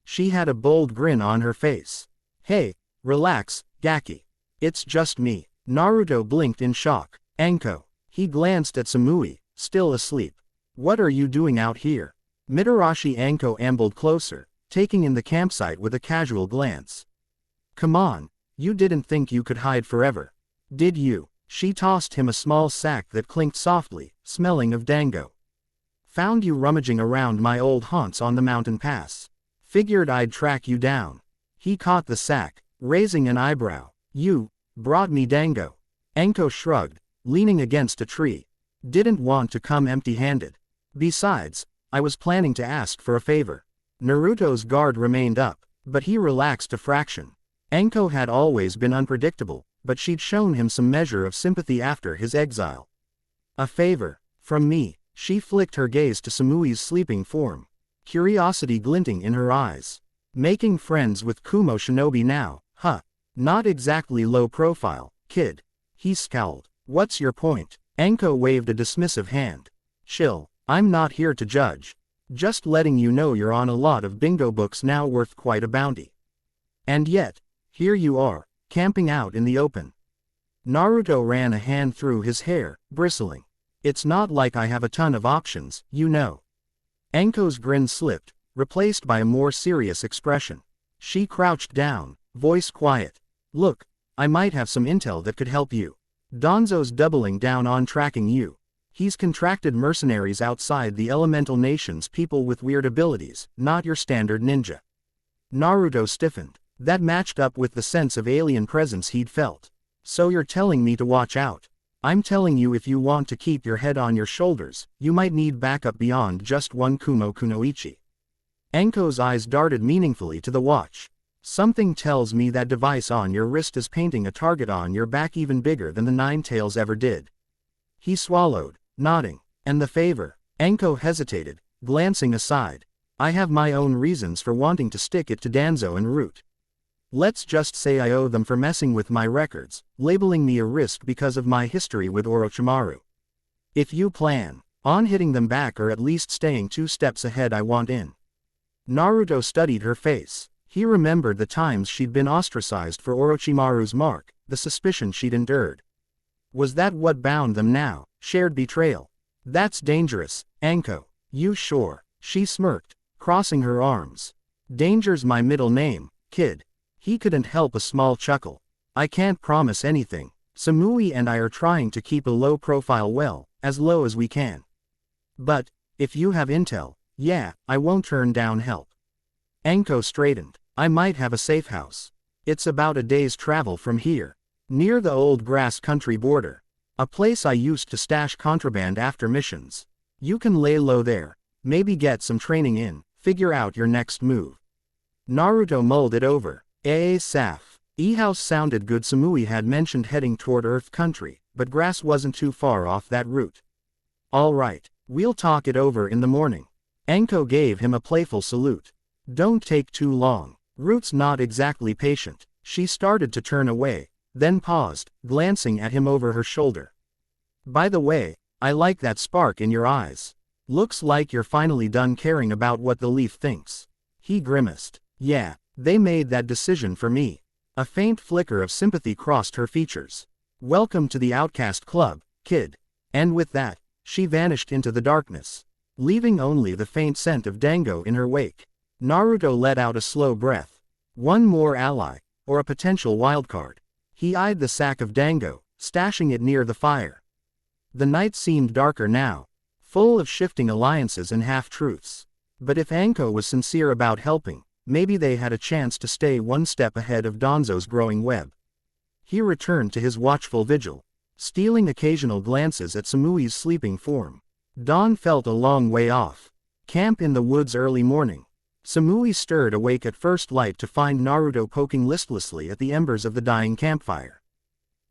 She had a bold grin on her face. "Hey, relax, Gaki. It's just me." Naruto blinked in shock. "Anko." He glanced at Samui, still asleep. "What are you doing out here?" Mitarashi Anko ambled closer, taking in the campsite with a casual glance. "Come on, you didn't think you could hide forever, did you?" She tossed him a small sack that clinked softly, smelling of dango. "Found you rummaging around my old haunts on the mountain pass. Figured I'd track you down." He caught the sack, raising an eyebrow. "You brought me dango." Anko shrugged, leaning against a tree. "Didn't want to come empty-handed. Besides, I was planning to ask for a favor." Naruto's guard remained up, but he relaxed a fraction. Anko had always been unpredictable, but she'd shown him some measure of sympathy after his exile. "A favor? From me?" She flicked her gaze to Samui's sleeping form, curiosity glinting in her eyes. "Making friends with Kumo shinobi now, huh? Not exactly low profile, kid." He scowled. "What's your point?" Anko waved a dismissive hand. "Chill, I'm not here to judge. Just letting you know you're on a lot of bingo books now worth quite a bounty. And yet, here you are, camping out in the open." Naruto ran a hand through his hair, bristling. "It's not like I have a ton of options, you know." Anko's grin slipped, replaced by a more serious expression. She crouched down, voice quiet. "Look, I might have some intel that could help you. Danzo's doubling down on tracking you. He's contracted mercenaries outside the elemental nations, people with weird abilities, not your standard ninja." Naruto stiffened. That matched up with the sense of alien presence he'd felt. "So you're telling me to watch out?" "I'm telling you, if you want to keep your head on your shoulders, you might need backup beyond just one Kumo Kunoichi." Anko's eyes darted meaningfully to the watch. "Something tells me that device on your wrist is painting a target on your back even bigger than the Nine Tails ever did." He swallowed, nodding. "And the favor?" Anko hesitated, glancing aside. "I have my own reasons for wanting to stick it to Danzo and Root. Let's just say I owe them for messing with my records, labeling me a risk because of my history with Orochimaru. If you plan on hitting them back or at least staying 2 steps ahead, I want in." Naruto studied her face. He remembered the times she'd been ostracized for Orochimaru's mark, the suspicion she'd endured. Was that what bound them now? Shared betrayal? "That's dangerous, Anko." "You sure?" She smirked, crossing her arms. "Danger's my middle name, kid." He couldn't help a small chuckle. "I can't promise anything. Samui and I are trying to keep a low profile, well, as low as we can. But, if you have intel, yeah, I won't turn down help." Anko straightened. "I might have a safe house. It's about a day's travel from here. Near the old grass country border. A place I used to stash contraband after missions. You can lay low there, maybe get some training in, figure out your next move." Naruto mulled it over. Saf. E-house sounded good. Samui had mentioned heading toward Earth Country, but grass wasn't too far off that route. "All right, we'll talk it over in the morning." Anko gave him a playful salute. "Don't take too long. Root's not exactly patient." She started to turn away, then paused, glancing at him over her shoulder. "By the way, I like that spark in your eyes. Looks like you're finally done caring about what the Leaf thinks." He grimaced. "Yeah, they made that decision for me." A faint flicker of sympathy crossed her features. "Welcome to the Outcast Club, kid." And with that, she vanished into the darkness, leaving only the faint scent of dango in her wake. Naruto let out a slow breath. One more ally. or a potential wildcard. He eyed the sack of dango, stashing it near the fire. The night seemed darker now, full of shifting alliances and half-truths. But if Anko was sincere about helping, maybe they had a chance to stay one step ahead of Donzo's growing web. He returned to his watchful vigil, stealing occasional glances at Samui's sleeping form. Dawn felt a long way off. Camp in the woods early morning. Samui stirred awake at first light to find Naruto poking listlessly at the embers of the dying campfire.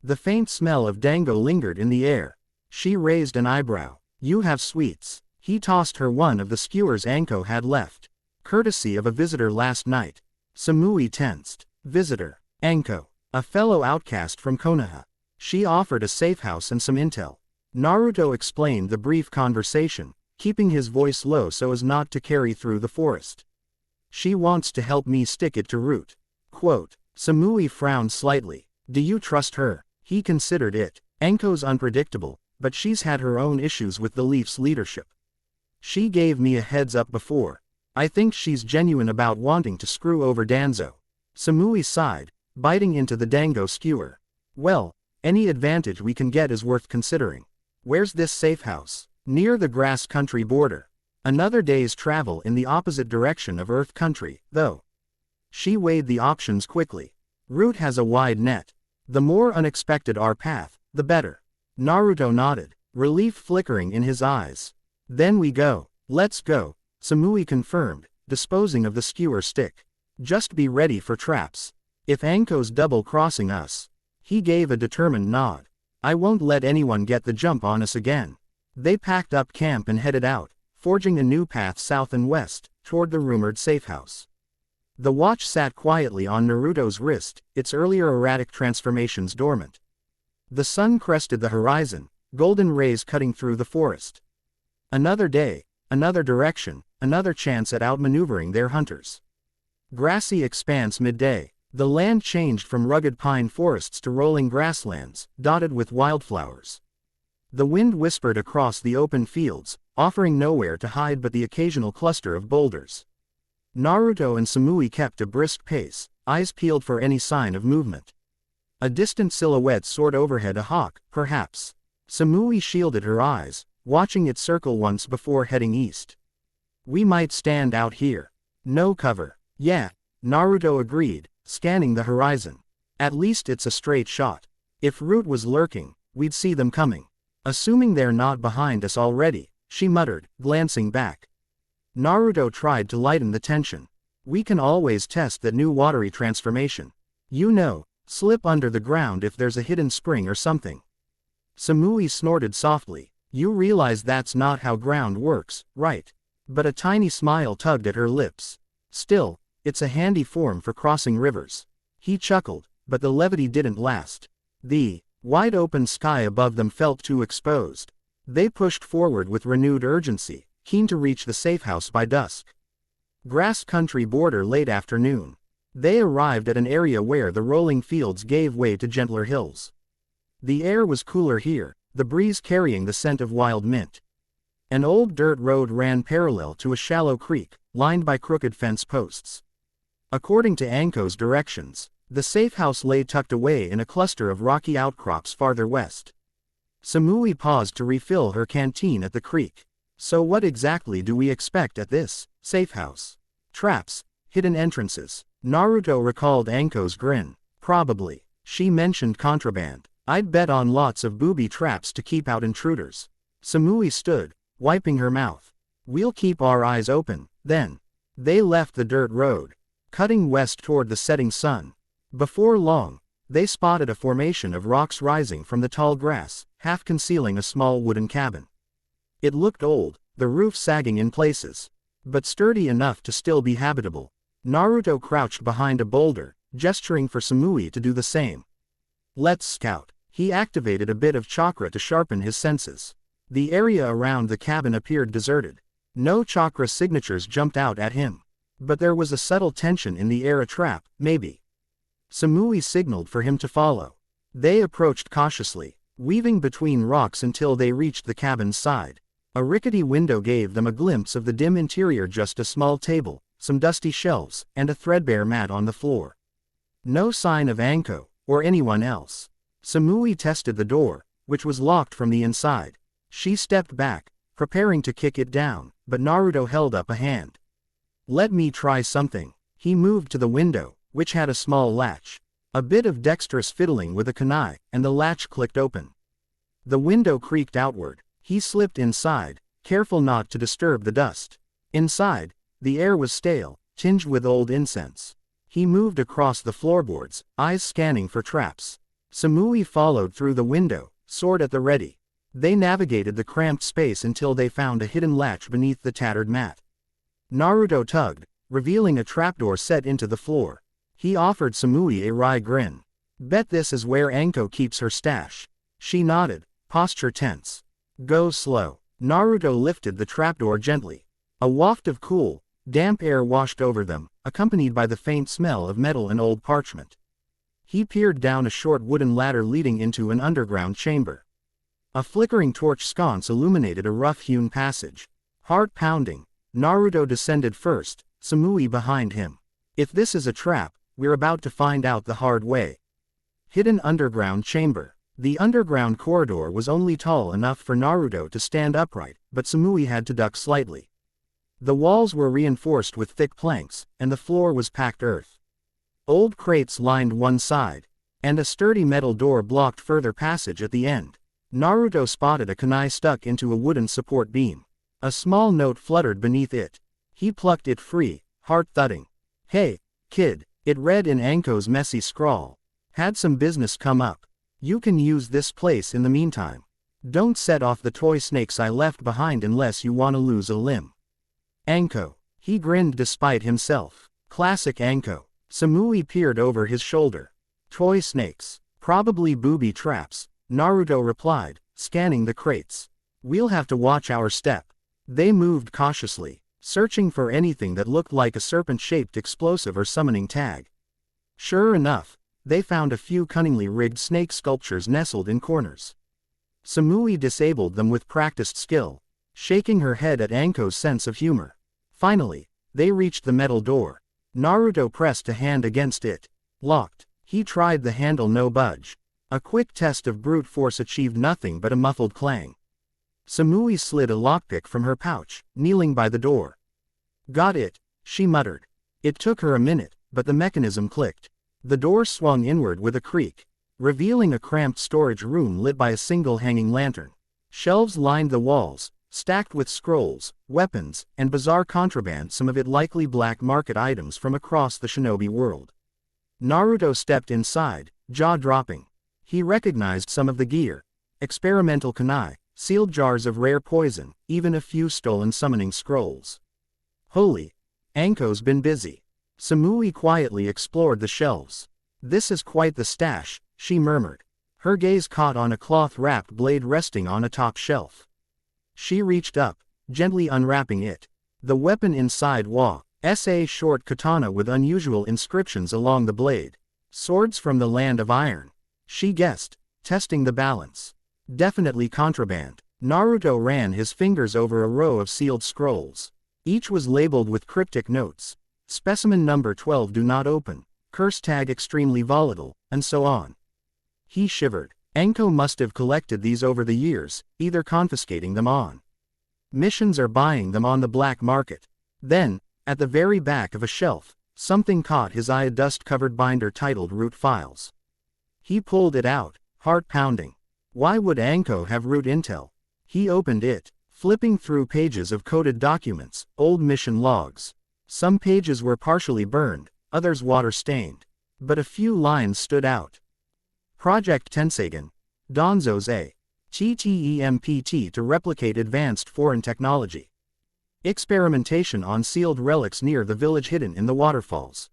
The faint smell of dango lingered in the air. She raised an eyebrow. "You have sweets." He tossed her one of the skewers Anko had left, courtesy of a visitor last night. Samui tensed. Visitor. Anko. A fellow outcast from Konoha. She offered a safe house and some intel. Naruto explained the brief conversation, keeping his voice low so as not to carry through the forest. "She wants to help me stick it to root." Quote. Samui frowned slightly. "Do you trust her?" He considered it. Anko's unpredictable, but she's had her own issues with the Leaf's leadership. She gave me a heads up before. I think she's genuine about wanting to screw over Danzo. Samui sighed, biting into the dango skewer. "Well, any advantage we can get is worth considering. Where's this safe house?" "Near the grass country border. Another day's travel in the opposite direction of Earth country, though." She weighed the options quickly. Root has a wide net. The more unexpected our path, the better. Naruto nodded, relief flickering in his eyes. "Then we go." "Let's go," Samui confirmed, disposing of the skewer stick. "Just be ready for traps. If Anko's double-crossing us." He gave a determined nod. "I won't let anyone get the jump on us again." They packed up camp and headed out, forging a new path south and west, toward the rumored safe house. The watch sat quietly on Naruto's wrist, its earlier erratic transformations dormant. The sun crested the horizon, golden rays cutting through the forest. Another day, another direction, another chance at outmaneuvering their hunters. Grassy expanse midday. The land changed from rugged pine forests to rolling grasslands, dotted with wildflowers. The wind whispered across the open fields, offering nowhere to hide but the occasional cluster of boulders. Naruto and Samui kept a brisk pace, eyes peeled for any sign of movement. A distant silhouette soared overhead, a hawk, perhaps. Samui shielded her eyes, watching it circle once before heading east. "We might stand out here. No cover." "Yeah," Naruto agreed, scanning the horizon. "At least it's a straight shot. If Root was lurking, we'd see them coming." "Assuming they're not behind us already," she muttered, glancing back. Naruto tried to lighten the tension. "We can always test that new watery transformation. You know, slip under the ground if there's a hidden spring or something." Samui snorted softly. "You realize that's not how ground works, right?" But a tiny smile tugged at her lips. "Still, it's a handy form for crossing rivers." He chuckled, but the levity didn't last. The wide-open sky above them felt too exposed. They pushed forward with renewed urgency, keen to reach the safe house by dusk. Grass country border late afternoon. They arrived at an area where the rolling fields gave way to gentler hills. The air was cooler here, the breeze carrying the scent of wild mint. An old dirt road ran parallel to a shallow creek, lined by crooked fence posts. According to Anko's directions, the safe house lay tucked away in a cluster of rocky outcrops farther west. Samui paused to refill her canteen at the creek. "So what exactly do we expect at this safe house?" "Traps, hidden entrances." Naruto recalled Anko's grin. "Probably." She mentioned contraband. "I'd bet on lots of booby traps to keep out intruders." Samui stood, wiping her mouth. "We'll keep our eyes open, then." They left the dirt road, cutting west toward the setting sun. Before long, they spotted a formation of rocks rising from the tall grass, half concealing a small wooden cabin. It looked old, the roof sagging in places, but sturdy enough to still be habitable. Naruto crouched behind a boulder, gesturing for Samui to do the same. "Let's scout." He activated a bit of chakra to sharpen his senses. The area around the cabin appeared deserted. No chakra signatures jumped out at him. But there was a subtle tension in the air, a trap, maybe. Samui signaled for him to follow. They approached cautiously, weaving between rocks until they reached the cabin's side. A rickety window gave them a glimpse of the dim interior, just a small table, some dusty shelves, and a threadbare mat on the floor. No sign of Anko, or anyone else. Samui tested the door, which was locked from the inside. She stepped back, preparing to kick it down, but Naruto held up a hand. "Let me try something." He moved to the window, which had a small latch. A bit of dexterous fiddling with a kunai, and the latch clicked open. The window creaked outward. He slipped inside, careful not to disturb the dust. Inside, the air was stale, tinged with old incense. He moved across the floorboards, eyes scanning for traps. Samui followed through the window, sword at the ready. They navigated the cramped space until they found a hidden latch beneath the tattered mat. Naruto tugged, revealing a trapdoor set into the floor. He offered Samui a wry grin. "Bet this is where Anko keeps her stash." She nodded, posture tense. "Go slow." Naruto lifted the trapdoor gently. A waft of cool, damp air washed over them, accompanied by the faint smell of metal and old parchment. He peered down a short wooden ladder leading into an underground chamber. A flickering torch sconce illuminated a rough-hewn passage. Heart pounding, Naruto descended first, Samui behind him. If this is a trap, we're about to find out the hard way. Hidden underground chamber. The underground corridor was only tall enough for Naruto to stand upright, but Samui had to duck slightly. The walls were reinforced with thick planks, and the floor was packed earth. Old crates lined one side, and a sturdy metal door blocked further passage at the end. Naruto spotted a kunai stuck into a wooden support beam. A small note fluttered beneath it. He plucked it free, heart thudding. "Hey, kid," it read in Anko's messy scrawl. "Had some business come up. You can use this place in the meantime. Don't set off the toy snakes I left behind unless you want to lose a limb." Anko. He grinned despite himself. Classic Anko. Samui peered over his shoulder. "Toy snakes. Probably booby traps," Naruto replied, scanning the crates. "We'll have to watch our step." They moved cautiously, searching for anything that looked like a serpent-shaped explosive or summoning tag. Sure enough, they found a few cunningly rigged snake sculptures nestled in corners. Samui disabled them with practiced skill, shaking her head at Anko's sense of humor. Finally, they reached the metal door. Naruto pressed a hand against it. Locked. He tried the handle, no budge. A quick test of brute force achieved nothing but a muffled clang. Samui slid a lockpick from her pouch, kneeling by the door. "Got it," she muttered. It took her a minute, but the mechanism clicked. The door swung inward with a creak, revealing a cramped storage room lit by a single hanging lantern. Shelves lined the walls, stacked with scrolls, weapons, and bizarre contraband, some of it likely black market items from across the shinobi world. Naruto stepped inside, jaw dropping. He recognized some of the gear. Experimental kunai, sealed jars of rare poison, even a few stolen summoning scrolls. Holy, Anko's been busy. Samui quietly explored the shelves. "This is quite the stash," she murmured. Her gaze caught on a cloth-wrapped blade resting on a top shelf. She reached up, gently unwrapping it. The weapon inside was a short katana with unusual inscriptions along the blade. Swords from the land of iron. She guessed, testing the balance. Definitely contraband. Naruto ran his fingers over a row of sealed scrolls. Each was labeled with cryptic notes. Specimen number 12 do not open. Curse tag extremely volatile, and so on. He shivered. Anko must have collected these over the years, either confiscating them on missions or buying them on the black market. Then, at the very back of a shelf, something caught his eye, a dust-covered binder titled Root Files. He pulled it out, heart pounding. Why would Anko have root intel? He opened it, flipping through pages of coded documents, old mission logs. Some pages were partially burned, others water-stained. But a few lines stood out. Project Tensagen. Donzo's TTEMPT to replicate advanced foreign technology. Experimentation on sealed relics near the village hidden in the waterfalls.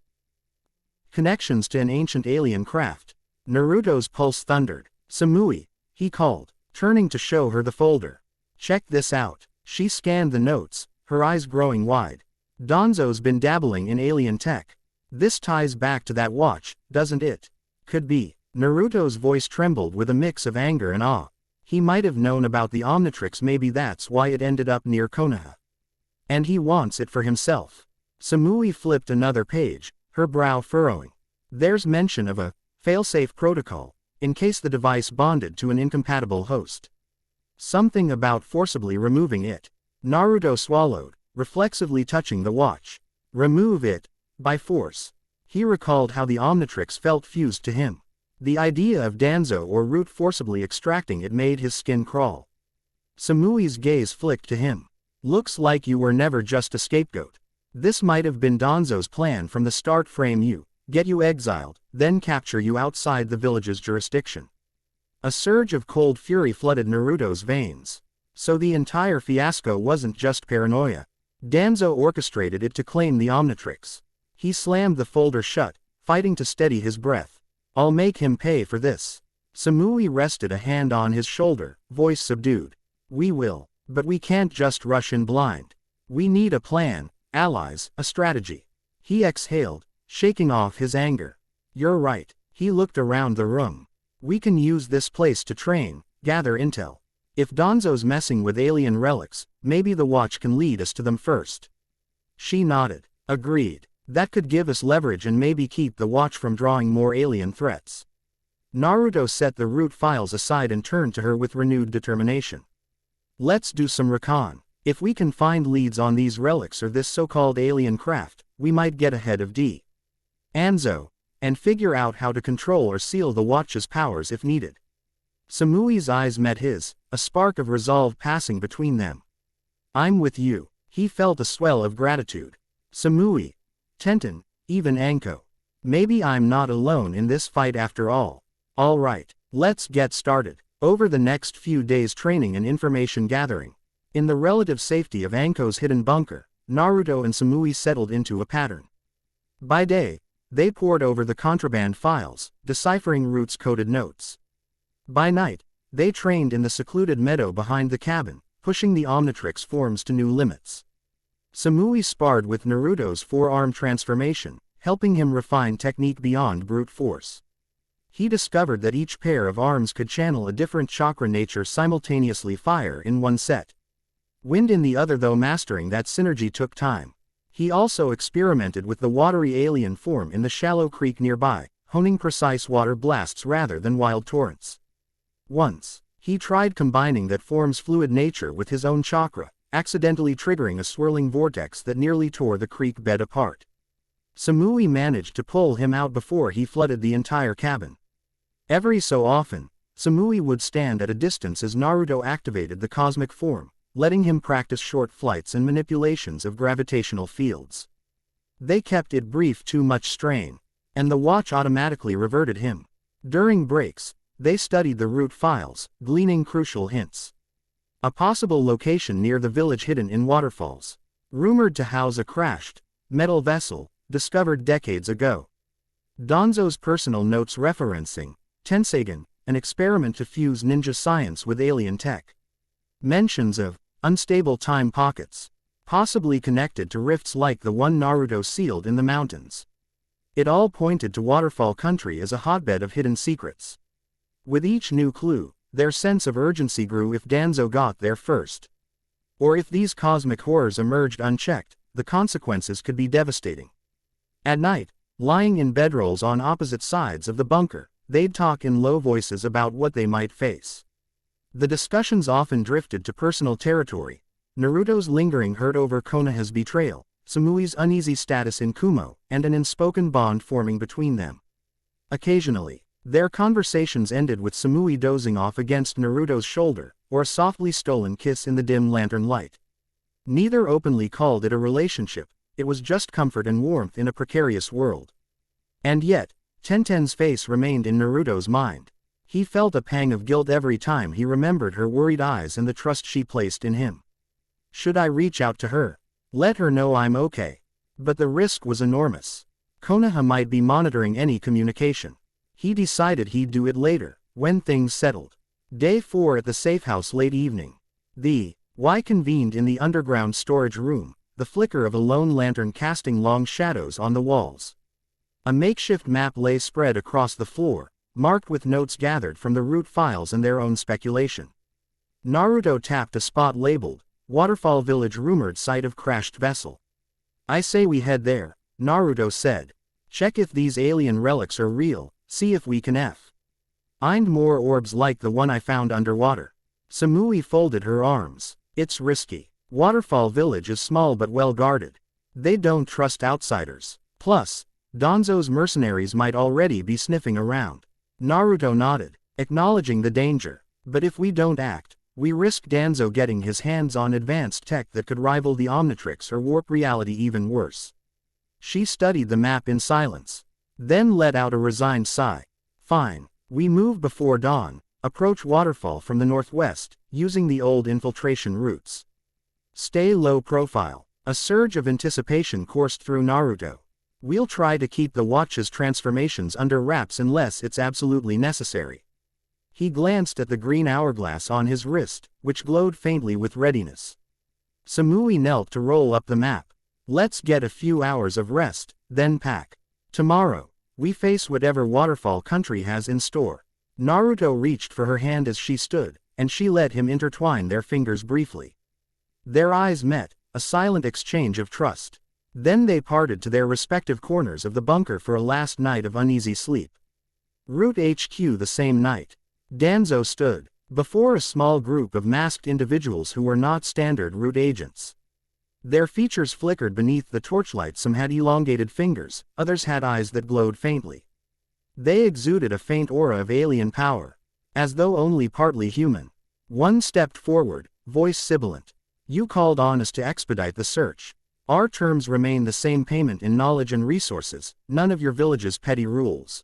Connections to an ancient alien craft. Naruto's pulse thundered. "Samui," he called, turning to show her the folder. "Check this out." She scanned the notes, her eyes growing wide. Donzo's been dabbling in alien tech. This ties back to that watch, doesn't it? Could be. Naruto's voice trembled with a mix of anger and awe. He might have known about the omnitrix, maybe that's why it ended up near Konoha. And he wants it for himself. Samui flipped another page, her brow furrowing. There's mention of a failsafe protocol, in case the device bonded to an incompatible host. Something about forcibly removing it. Naruto swallowed, reflexively touching the watch. Remove it, by force. He recalled how the omnitrix felt fused to him. The idea of Danzo or Root forcibly extracting it made his skin crawl. Samui's gaze flicked to him. Looks like you were never just a scapegoat. This might have been Danzo's plan from the start: frame you, get you exiled, then capture you outside the village's jurisdiction. A surge of cold fury flooded Naruto's veins. So the entire fiasco wasn't just paranoia. Danzo orchestrated it to claim the omnitrix. He slammed the folder shut, fighting to steady his breath. I'll make him pay for this. Samui rested a hand on his shoulder, voice subdued. We will. But we can't just rush in blind. We need a plan, allies, a strategy. He exhaled, shaking off his anger. You're right. He looked around the room. We can use this place to train, gather intel. If Danzo's messing with alien relics, maybe the watch can lead us to them first. She nodded. Agreed. That could give us leverage and maybe keep the watch from drawing more alien threats. Naruto set the root files aside and turned to her with renewed determination. Let's do some recon. If we can find leads on these relics or this so-called alien craft, we might get ahead of Danzo, and figure out how to control or seal the watch's powers if needed. Samui's eyes met his, a spark of resolve passing between them. I'm with you. He felt a swell of gratitude. Samui, Tenten, even Anko. Maybe I'm not alone in this fight after all. All right, let's get started. Over the next few days, training and information gathering. In the relative safety of Anko's hidden bunker, Naruto and Samui settled into a pattern. By day, they pored over the contraband files, deciphering Root's coded notes. By night, they trained in the secluded meadow behind the cabin, pushing the omnitrix forms to new limits. Samui sparred with Naruto's forearm transformation, helping him refine technique beyond brute force. He discovered that each pair of arms could channel a different chakra nature simultaneously fire in one set. Wind in the other, though mastering that synergy took time. He also experimented with the watery alien form in the shallow creek nearby, honing precise water blasts rather than wild torrents. Once, he tried combining that form's fluid nature with his own chakra, accidentally triggering a swirling vortex that nearly tore the creek bed apart. Samui managed to pull him out before he flooded the entire cabin. Every so often, Samui would stand at a distance as Naruto activated the cosmic form, letting him practice short flights and manipulations of gravitational fields. They kept it brief: too much strain, and the watch automatically reverted him. During breaks, they studied the root files, gleaning crucial hints. A possible location near the village hidden in waterfalls, rumored to house a crashed metal vessel, discovered decades ago. Danzo's personal notes referencing 10’s, an experiment to fuse ninja science with alien tech. Mentions of unstable time pockets, possibly connected to rifts like the one Naruto sealed in the mountains. It all pointed to Waterfall Country as a hotbed of hidden secrets. With each new clue, their sense of urgency grew. If Danzo got there first, or if these cosmic horrors emerged unchecked, the consequences could be devastating. At night, lying in bedrolls on opposite sides of the bunker, they'd talk in low voices about what they might face. The discussions often drifted to personal territory: Naruto's lingering hurt over Konoha's betrayal, Samui's uneasy status in Kumo, and an unspoken bond forming between them. Occasionally, their conversations ended with Samui dozing off against Naruto's shoulder, or a softly stolen kiss in the dim lantern light. Neither openly called it a relationship, it was just comfort and warmth in a precarious world. And yet, Tenten's face remained in Naruto's mind. He felt a pang of guilt every time he remembered her worried eyes and the trust she placed in him. Should I reach out to her? Let her know I'm okay. But the risk was enormous. Konoha might be monitoring any communication. He decided he'd do it later, when things settled. Day 4 at the safe house. Late evening. The Y convened in the underground storage room, the flicker of a lone lantern casting long shadows on the walls. A makeshift map lay spread across the floor, marked with notes gathered from the root files and their own speculation. Naruto tapped a spot labeled, Waterfall Village, rumored site of crashed vessel. I say we head there, Naruto said. Check if these alien relics are real, see if we can find more orbs like the one I found underwater. Samui folded her arms. It's risky. Waterfall Village is small but well guarded. They don't trust outsiders. Plus, Danzo's mercenaries might already be sniffing around. Naruto nodded, acknowledging the danger. But if we don't act, we risk Danzo getting his hands on advanced tech that could rival the Omnitrix or warp reality even worse. She studied the map in silence, then let out a resigned sigh. Fine, we move before dawn, approach waterfall from the northwest, using the old infiltration routes. Stay low profile. A surge of anticipation coursed through Naruto. We'll try to keep the watch's transformations under wraps unless it's absolutely necessary. He glanced at the green hourglass on his wrist, which glowed faintly with readiness. Samui knelt to roll up the map. Let's get a few hours of rest, then pack. Tomorrow, we face whatever waterfall country has in store. Naruto reached for her hand as she stood, and she let him intertwine their fingers briefly. Their eyes met, a silent exchange of trust. Then they parted to their respective corners of the bunker for a last night of uneasy sleep. Route HQ the same night. Danzo stood before a small group of masked individuals who were not standard route agents. Their features flickered beneath the torchlight. Some had elongated fingers, others had eyes that glowed faintly. They exuded a faint aura of alien power, as though only partly human. One stepped forward, voice sibilant. You called on us to expedite the search. Our terms remain the same: payment in knowledge and resources, none of your village's petty rules.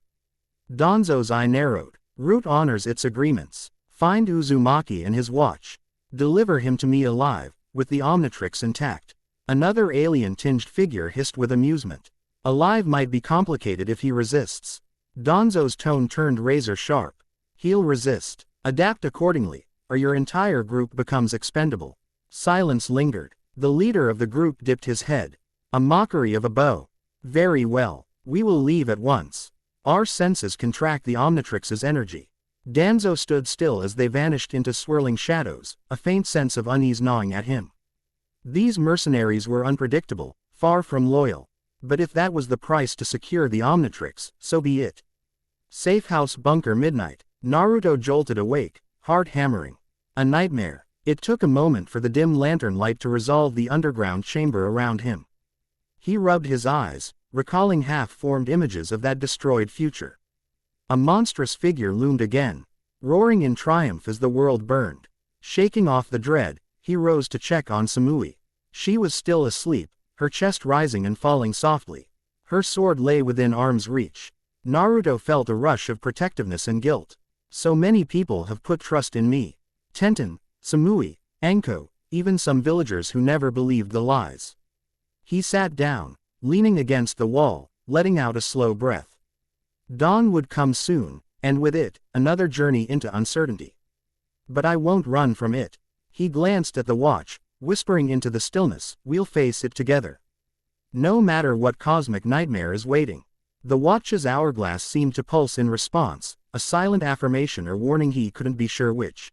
Danzo's eye narrowed. Root honors its agreements. Find Uzumaki and his watch. Deliver him to me alive, with the Omnitrix intact. Another alien-tinged figure hissed with amusement. Alive might be complicated if he resists. Danzo's tone turned razor sharp. He'll resist. Adapt accordingly, or your entire group becomes expendable. Silence lingered. The leader of the group dipped his head. A mockery of a bow. Very well, we will leave at once. Our senses can track the Omnitrix's energy. Danzo stood still as they vanished into swirling shadows, a faint sense of unease gnawing at him. These mercenaries were unpredictable, far from loyal. But if that was the price to secure the Omnitrix, so be it. Safe house bunker midnight. Naruto jolted awake, heart hammering. A nightmare. It took a moment for the dim lantern light to resolve the underground chamber around him. He rubbed his eyes, recalling half-formed images of that destroyed future. A monstrous figure loomed again, roaring in triumph as the world burned. Shaking off the dread, he rose to check on Samui. She was still asleep, her chest rising and falling softly. Her sword lay within arm's reach. Naruto felt a rush of protectiveness and guilt. So many people have put trust in me. Tenten, Samui, Anko, even some villagers who never believed the lies. He sat down, leaning against the wall, letting out a slow breath. Dawn would come soon, and with it, another journey into uncertainty. But I won't run from it. He glanced at the watch, whispering into the stillness, we'll face it together. No matter what cosmic nightmare is waiting. The watch's hourglass seemed to pulse in response, a silent affirmation or warning, he couldn't be sure which.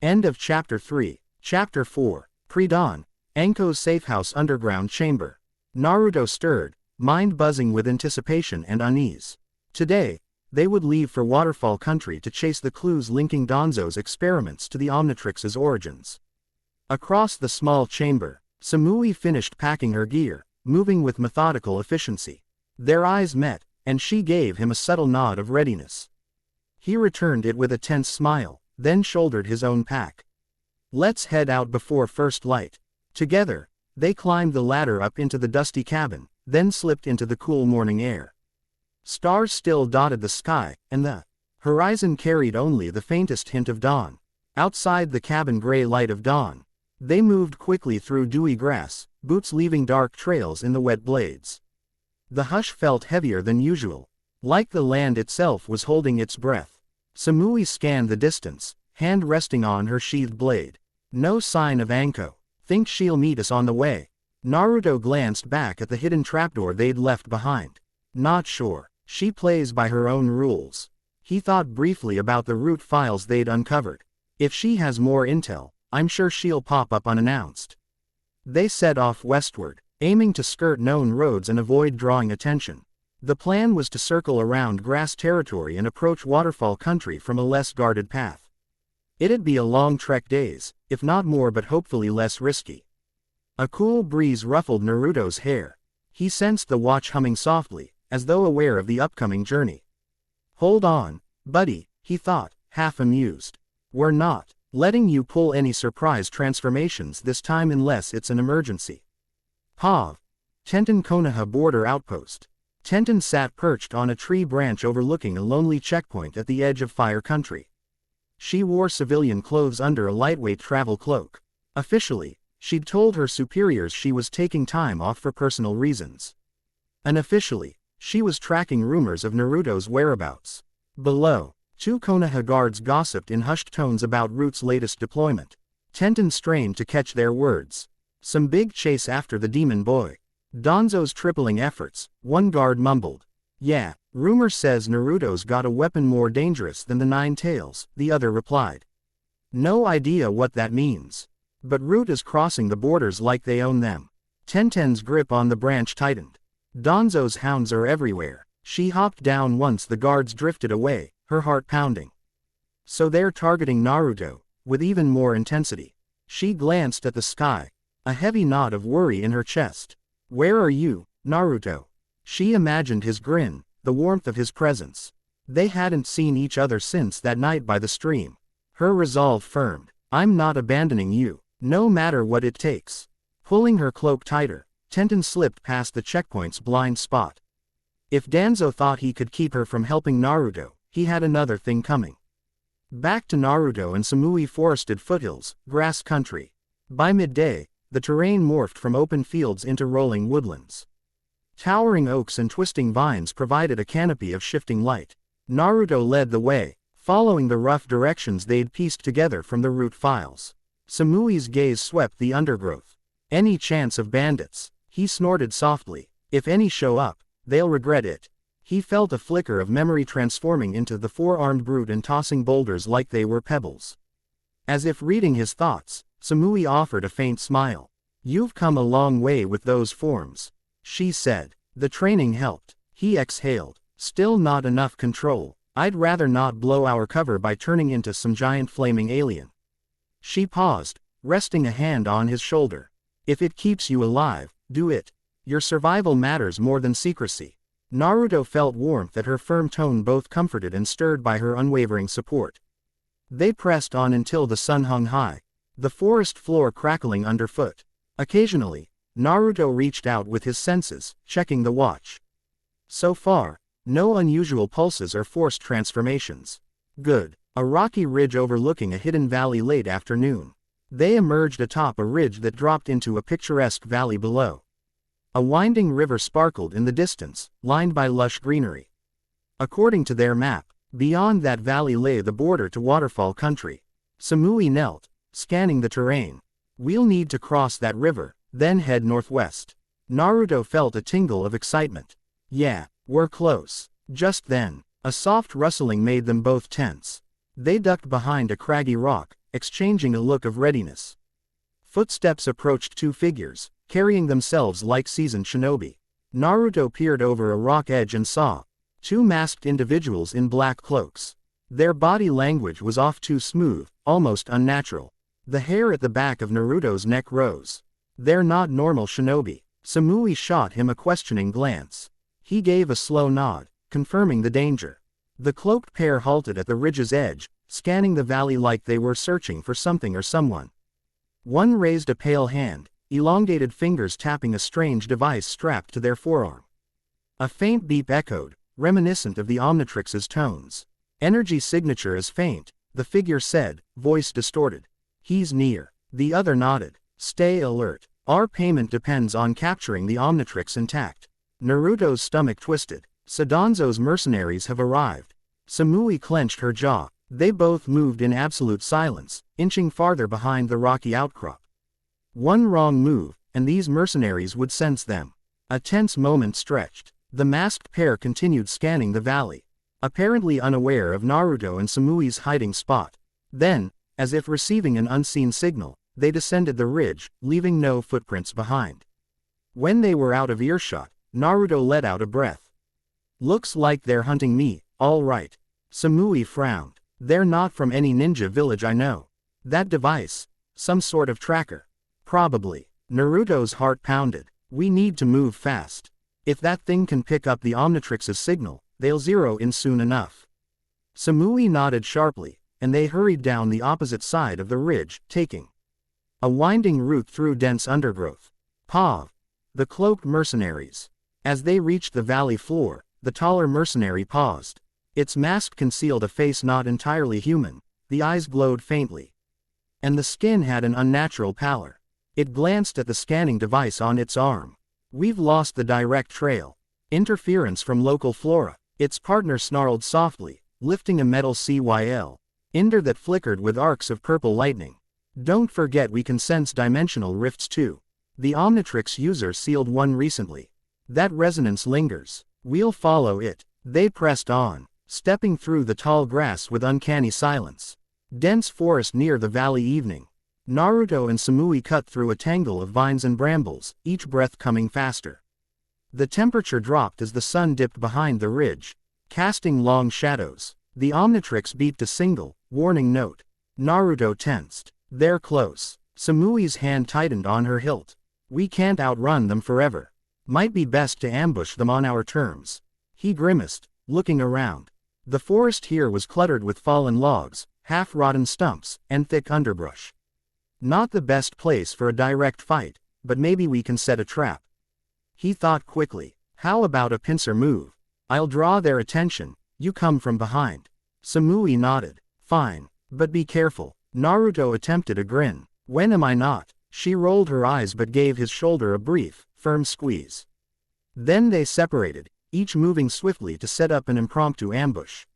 End of Chapter 3. Chapter 4. Pre-dawn. Anko's safehouse underground chamber. Naruto stirred, mind buzzing with anticipation and unease. Today, they would leave for Waterfall Country to chase the clues linking Danzo's experiments to the Omnitrix's origins. Across the small chamber, Samui finished packing her gear, moving with methodical efficiency. Their eyes met, and she gave him a subtle nod of readiness. He returned it with a tense smile, then shouldered his own pack. Let's head out before first light. Together, they climbed the ladder up into the dusty cabin, then slipped into the cool morning air. Stars still dotted the sky, and the horizon carried only the faintest hint of dawn. Outside the cabin, gray light of dawn. They moved quickly through dewy grass, boots leaving dark trails in the wet blades. The hush felt heavier than usual, like the land itself was holding its breath. Samui scanned the distance, hand resting on her sheathed blade. No sign of Anko. Think she'll meet us on the way. Naruto glanced back at the hidden trapdoor they'd left behind. Not sure. She plays by her own rules. He thought briefly about the root files they'd uncovered. If she has more intel, I'm sure she'll pop up unannounced. They set off westward, aiming to skirt known roads and avoid drawing attention. The plan was to circle around grass territory and approach waterfall country from a less guarded path. It'd be a long trek days, if not more, but hopefully less risky. A cool breeze ruffled Naruto's hair. He sensed the watch humming softly, as though aware of the upcoming journey. Hold on, buddy, he thought, half amused. We're not letting you pull any surprise transformations this time unless it's an emergency. Pav. Tenten Konoha Border Outpost. Tenten sat perched on a tree branch overlooking a lonely checkpoint at the edge of fire country. She wore civilian clothes under a lightweight travel cloak. Officially, she'd told her superiors she was taking time off for personal reasons. Unofficially, she was tracking rumors of Naruto's whereabouts. Below, 2 Konoha guards gossiped in hushed tones about Root's latest deployment. Tenten strained to catch their words. Some big chase after the demon boy. Danzo's tripling efforts, one guard mumbled. Yeah, rumor says Naruto's got a weapon more dangerous than the 9 tails, the other replied. No idea what that means. But Root is crossing the borders like they own them. Tenten's grip on the branch tightened. Danzo's hounds are everywhere. She hopped down once the guards drifted away, her heart pounding. So they're targeting Naruto, with even more intensity. She glanced at the sky, a heavy knot of worry in her chest. Where are you, Naruto? She imagined his grin, the warmth of his presence. They hadn't seen each other since that night by the stream. Her resolve firmed. I'm not abandoning you, no matter what it takes. Pulling her cloak tighter, Tenten slipped past the checkpoint's blind spot. If Danzo thought he could keep her from helping Naruto, he had another thing coming. Back to Naruto and Samui forested foothills, grass country. By midday, the terrain morphed from open fields into rolling woodlands. Towering oaks and twisting vines provided a canopy of shifting light. Naruto led the way, following the rough directions they'd pieced together from the route files. Samui's gaze swept the undergrowth. Any chance of bandits? He snorted softly. If any show up, they'll regret it. He felt a flicker of memory transforming into the 4-armed brute and tossing boulders like they were pebbles. As if reading his thoughts, Samui offered a faint smile. You've come a long way with those forms, she said. The training helped. He exhaled. Still not enough control. I'd rather not blow our cover by turning into some giant flaming alien. She paused, resting a hand on his shoulder. If it keeps you alive, do it. Your survival matters more than secrecy. Naruto felt warmth at her firm tone, both comforted and stirred by her unwavering support. They pressed on until the sun hung high, the forest floor crackling underfoot. Occasionally, Naruto reached out with his senses, checking the watch. So far, no unusual pulses or forced transformations. Good. A rocky ridge overlooking a hidden valley late afternoon. They emerged atop a ridge that dropped into a picturesque valley below. A winding river sparkled in the distance, lined by lush greenery. According to their map, beyond that valley lay the border to waterfall country. Samui knelt, scanning the terrain. We'll need to cross that river, then head northwest. Naruto felt a tingle of excitement. Yeah, we're close. Just then, a soft rustling made them both tense. They ducked behind a craggy rock, exchanging a look of readiness. Footsteps approached 2 figures, carrying themselves like seasoned shinobi. Naruto peered over a rock edge and saw 2 masked individuals in black cloaks. Their body language was off too smooth, almost unnatural. The hair at the back of Naruto's neck rose. They're not normal shinobi. Samui shot him a questioning glance. He gave a slow nod, confirming the danger. The cloaked pair halted at the ridge's edge, scanning the valley like they were searching for something or someone. One raised a pale hand, elongated fingers tapping a strange device strapped to their forearm. A faint beep echoed, reminiscent of the omnitrix's tones. Energy signature is faint, the figure said, voice distorted. He's near. The other nodded. Stay alert. Our payment depends on capturing the omnitrix intact. Naruto's stomach twisted. Sadanzo's mercenaries have arrived. Samui clenched her jaw. They both moved in absolute silence, inching farther behind the rocky outcrop. One wrong move, and these mercenaries would sense them. A tense moment stretched. The masked pair continued scanning the valley, apparently unaware of Naruto and Samui's hiding spot. Then, as if receiving an unseen signal, they descended the ridge, leaving no footprints behind. When they were out of earshot, Naruto let out a breath. Looks like they're hunting me, all right. Samui frowned. They're not from any ninja village I know. That device, some sort of tracker. Probably. Naruto's heart pounded. We need to move fast. If that thing can pick up the Omnitrix's signal, they'll zero in soon enough. Samui nodded sharply, and they hurried down the opposite side of the ridge, taking a winding route through dense undergrowth. Pav. The cloaked mercenaries. As they reached the valley floor, the taller mercenary paused. Its mask concealed a face not entirely human, the eyes glowed faintly, and the skin had an unnatural pallor. It glanced at the scanning device on its arm. We've lost the direct trail. Interference from local flora. Its partner snarled softly, lifting a metal CYL ender that flickered with arcs of purple lightning. Don't forget we can sense dimensional rifts too. The Omnitrix user sealed one recently. That resonance lingers. We'll follow it. They pressed on, stepping through the tall grass with uncanny silence. Dense forest near the valley evening. Naruto and Samui cut through a tangle of vines and brambles, each breath coming faster. The temperature dropped as the sun dipped behind the ridge, casting long shadows. The Omnitrix beeped a single, warning note. Naruto tensed. They're close. Samui's hand tightened on her hilt. We can't outrun them forever. Might be best to ambush them on our terms. He grimaced, looking around. The forest here was cluttered with fallen logs, half-rotten stumps, and thick underbrush. Not the best place for a direct fight, but maybe we can set a trap. He thought quickly. How about a pincer move? I'll draw their attention, you come from behind. Samui nodded. Fine, but be careful. Naruto attempted a grin. When am I not? She rolled her eyes but gave his shoulder a brief, firm squeeze. Then they separated, each moving swiftly to set up an impromptu ambush.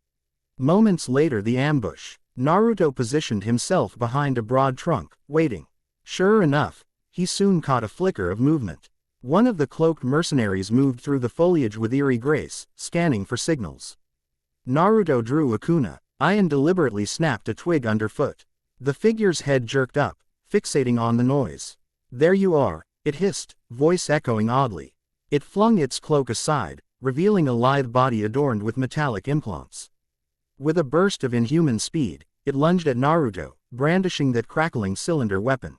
Moments later the ambush. Naruto positioned himself behind a broad trunk, waiting. Sure enough, he soon caught a flicker of movement. One of the cloaked mercenaries moved through the foliage with eerie grace, scanning for signals. Naruto drew a kuna, and deliberately snapped a twig underfoot. The figure's head jerked up, fixating on the noise. There you are, it hissed, voice echoing oddly. It flung its cloak aside, revealing a lithe body adorned with metallic implants. With a burst of inhuman speed, it lunged at Naruto, brandishing that crackling cylinder weapon.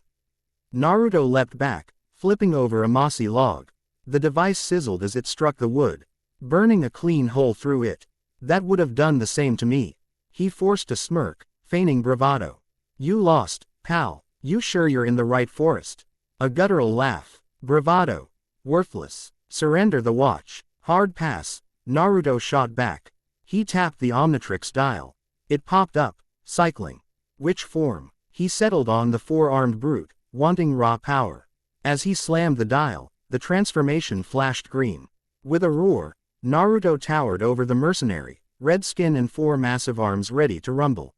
Naruto leapt back, flipping over a mossy log. The device sizzled as it struck the wood, burning a clean hole through it. That would have done the same to me. He forced a smirk, feigning bravado. You lost, pal. You sure you're in the right forest? A guttural laugh. Bravado. Worthless. Surrender the watch. Hard pass. Naruto shot back. He tapped the Omnitrix dial. It popped up, cycling. Which form? He settled on the four-armed brute, wanting raw power. As he slammed the dial, the transformation flashed green. With a roar, Naruto towered over the mercenary, red skin and four massive arms ready to rumble.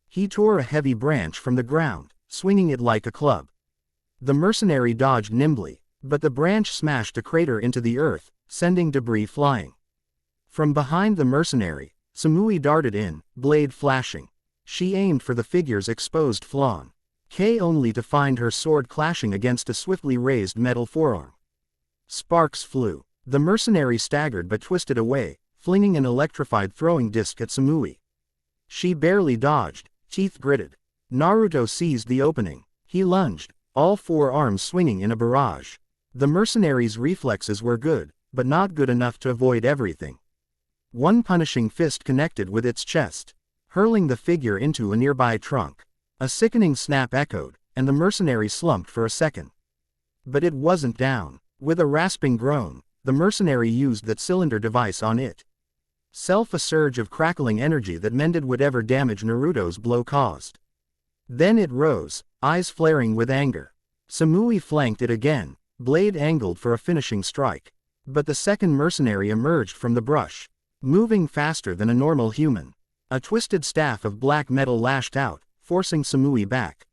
He tore a heavy branch from the ground, swinging it like a club. The mercenary dodged nimbly, but the branch smashed a crater into the earth, sending debris flying. From behind the mercenary, Samui darted in, blade flashing. She aimed for the figure's exposed flawn, only to find her sword clashing against a swiftly raised metal forearm. Sparks flew. The mercenary staggered but twisted away, flinging an electrified throwing disc at Samui. She barely dodged, teeth gritted. Naruto seized the opening. He lunged, all four arms swinging in a barrage. The mercenary's reflexes were good, but not good enough to avoid everything. One punishing fist connected with its chest, hurling the figure into a nearby trunk. A sickening snap echoed, and the mercenary slumped for a second. But it wasn't down. With a rasping groan, the mercenary used that cylinder device on it. A surge of crackling energy that mended whatever damage Naruto's blow caused. Then it rose, eyes flaring with anger. Samui flanked it again, blade angled for a finishing strike. But the second mercenary emerged from the brush, moving faster than a normal human. A twisted staff of black metal lashed out, forcing Samui back.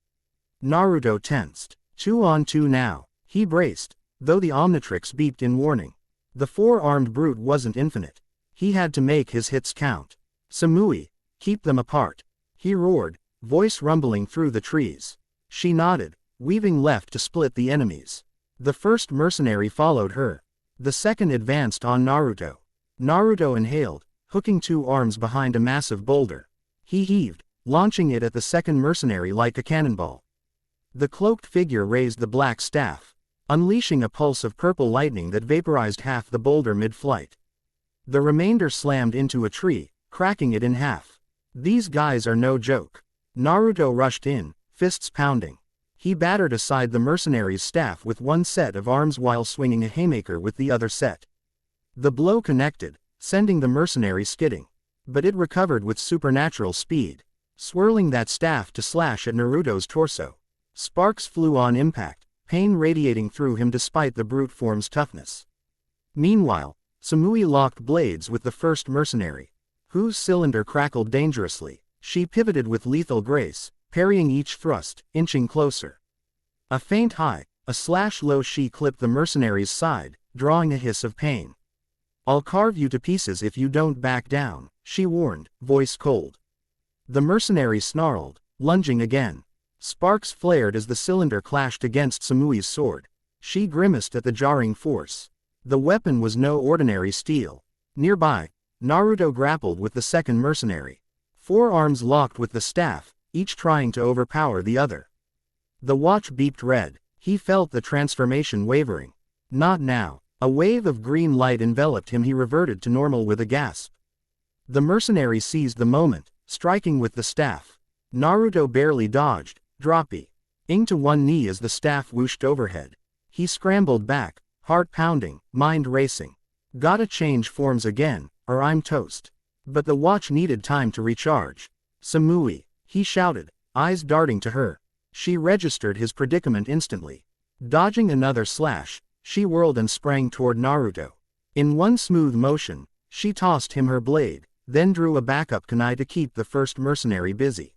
Naruto tensed. 2-on-2 now. He braced, though the Omnitrix beeped in warning. The four-armed brute wasn't infinite. He had to make his hits count. Samui, keep them apart. He roared, voice rumbling through the trees. She nodded, weaving left to split the enemies. The first mercenary followed her. The second advanced on Naruto. Naruto inhaled, hooking 2 arms behind a massive boulder. He heaved, launching it at the second mercenary like a cannonball. The cloaked figure raised the black staff, unleashing a pulse of purple lightning that vaporized half the boulder mid-flight. The remainder slammed into a tree, cracking it in half. These guys are no joke. Naruto rushed in, fists pounding. He battered aside the mercenary's staff with one set of arms while swinging a haymaker with the other set. The blow connected, sending the mercenary skidding. But it recovered with supernatural speed, swirling that staff to slash at Naruto's torso. Sparks flew on impact, pain radiating through him despite the brute form's toughness. Meanwhile, Samui locked blades with the first mercenary, whose cylinder crackled dangerously. She pivoted with lethal grace, parrying each thrust, inching closer. A faint high, a slash low, she clipped the mercenary's side, drawing a hiss of pain. "I'll carve you to pieces if you don't back down," she warned, voice cold. The mercenary snarled, lunging again. Sparks flared as the cylinder clashed against Samui's sword. She grimaced at the jarring force. The weapon was no ordinary steel. Nearby, Naruto grappled with the second mercenary. 4 arms locked with the staff, each trying to overpower the other. The watch beeped red. He felt the transformation wavering. Not now. A wave of green light enveloped him. He reverted to normal with a gasp. The mercenary seized the moment, striking with the staff. Naruto barely dodged, dropping to one knee as the staff whooshed overhead. He scrambled back, heart pounding, mind racing. Gotta change forms again, or I'm toast. But the watch needed time to recharge. "Samui," he shouted, eyes darting to her. She registered his predicament instantly. Dodging another slash, she whirled and sprang toward Naruto. In one smooth motion, she tossed him her blade, then drew a backup kunai to keep the first mercenary busy.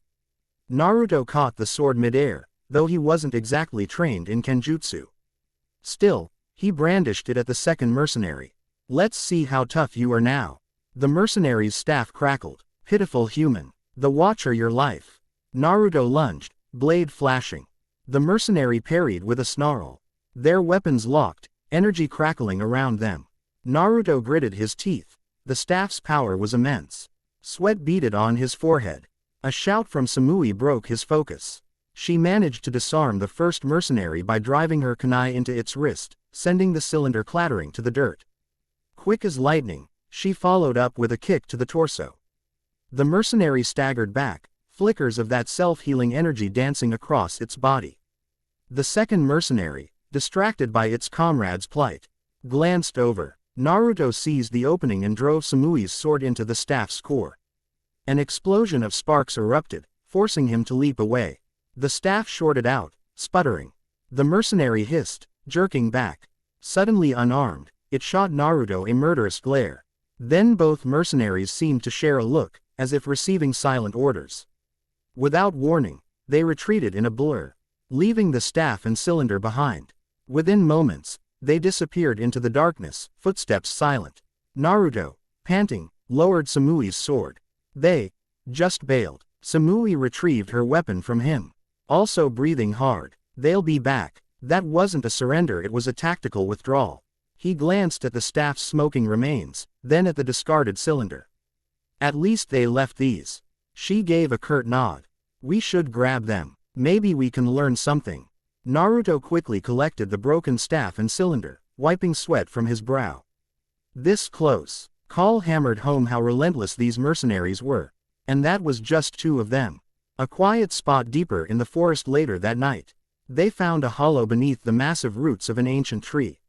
Naruto caught the sword midair, though he wasn't exactly trained in kenjutsu. Still, he brandished it at the second mercenary. "Let's see how tough you are now." The mercenary's staff crackled. "Pitiful human. The watch or your life." Naruto lunged, blade flashing. The mercenary parried with a snarl. Their weapons locked, energy crackling around them. Naruto gritted his teeth. The staff's power was immense. Sweat beaded on his forehead. A shout from Samui broke his focus. She managed to disarm the first mercenary by driving her kunai into its wrist, sending the cylinder clattering to the dirt. Quick as lightning, she followed up with a kick to the torso. The mercenary staggered back, flickers of that self-healing energy dancing across its body. The second mercenary, distracted by its comrade's plight, glanced over. Naruto seized the opening and drove Samui's sword into the staff's core. An explosion of sparks erupted, forcing him to leap away. The staff shorted out, sputtering. The mercenary hissed, jerking back. Suddenly unarmed, it shot Naruto a murderous glare. Then both mercenaries seemed to share a look, as if receiving silent orders. Without warning, they retreated in a blur, leaving the staff and cylinder behind. Within moments, they disappeared into the darkness, footsteps silent. Naruto, panting, lowered Samui's sword. "They just bailed." Samui retrieved her weapon from him, also breathing hard. "They'll be back." That wasn't a surrender, it was a tactical withdrawal. He glanced at the staff's smoking remains, then at the discarded cylinder. "At least they left these." She gave a curt nod. "We should grab them. Maybe we can learn something." Naruto quickly collected the broken staff and cylinder, wiping sweat from his brow. This close call hammered home how relentless these mercenaries were. And that was just 2 of them. A quiet spot deeper in the forest later that night, they found a hollow beneath the massive roots of an ancient tree.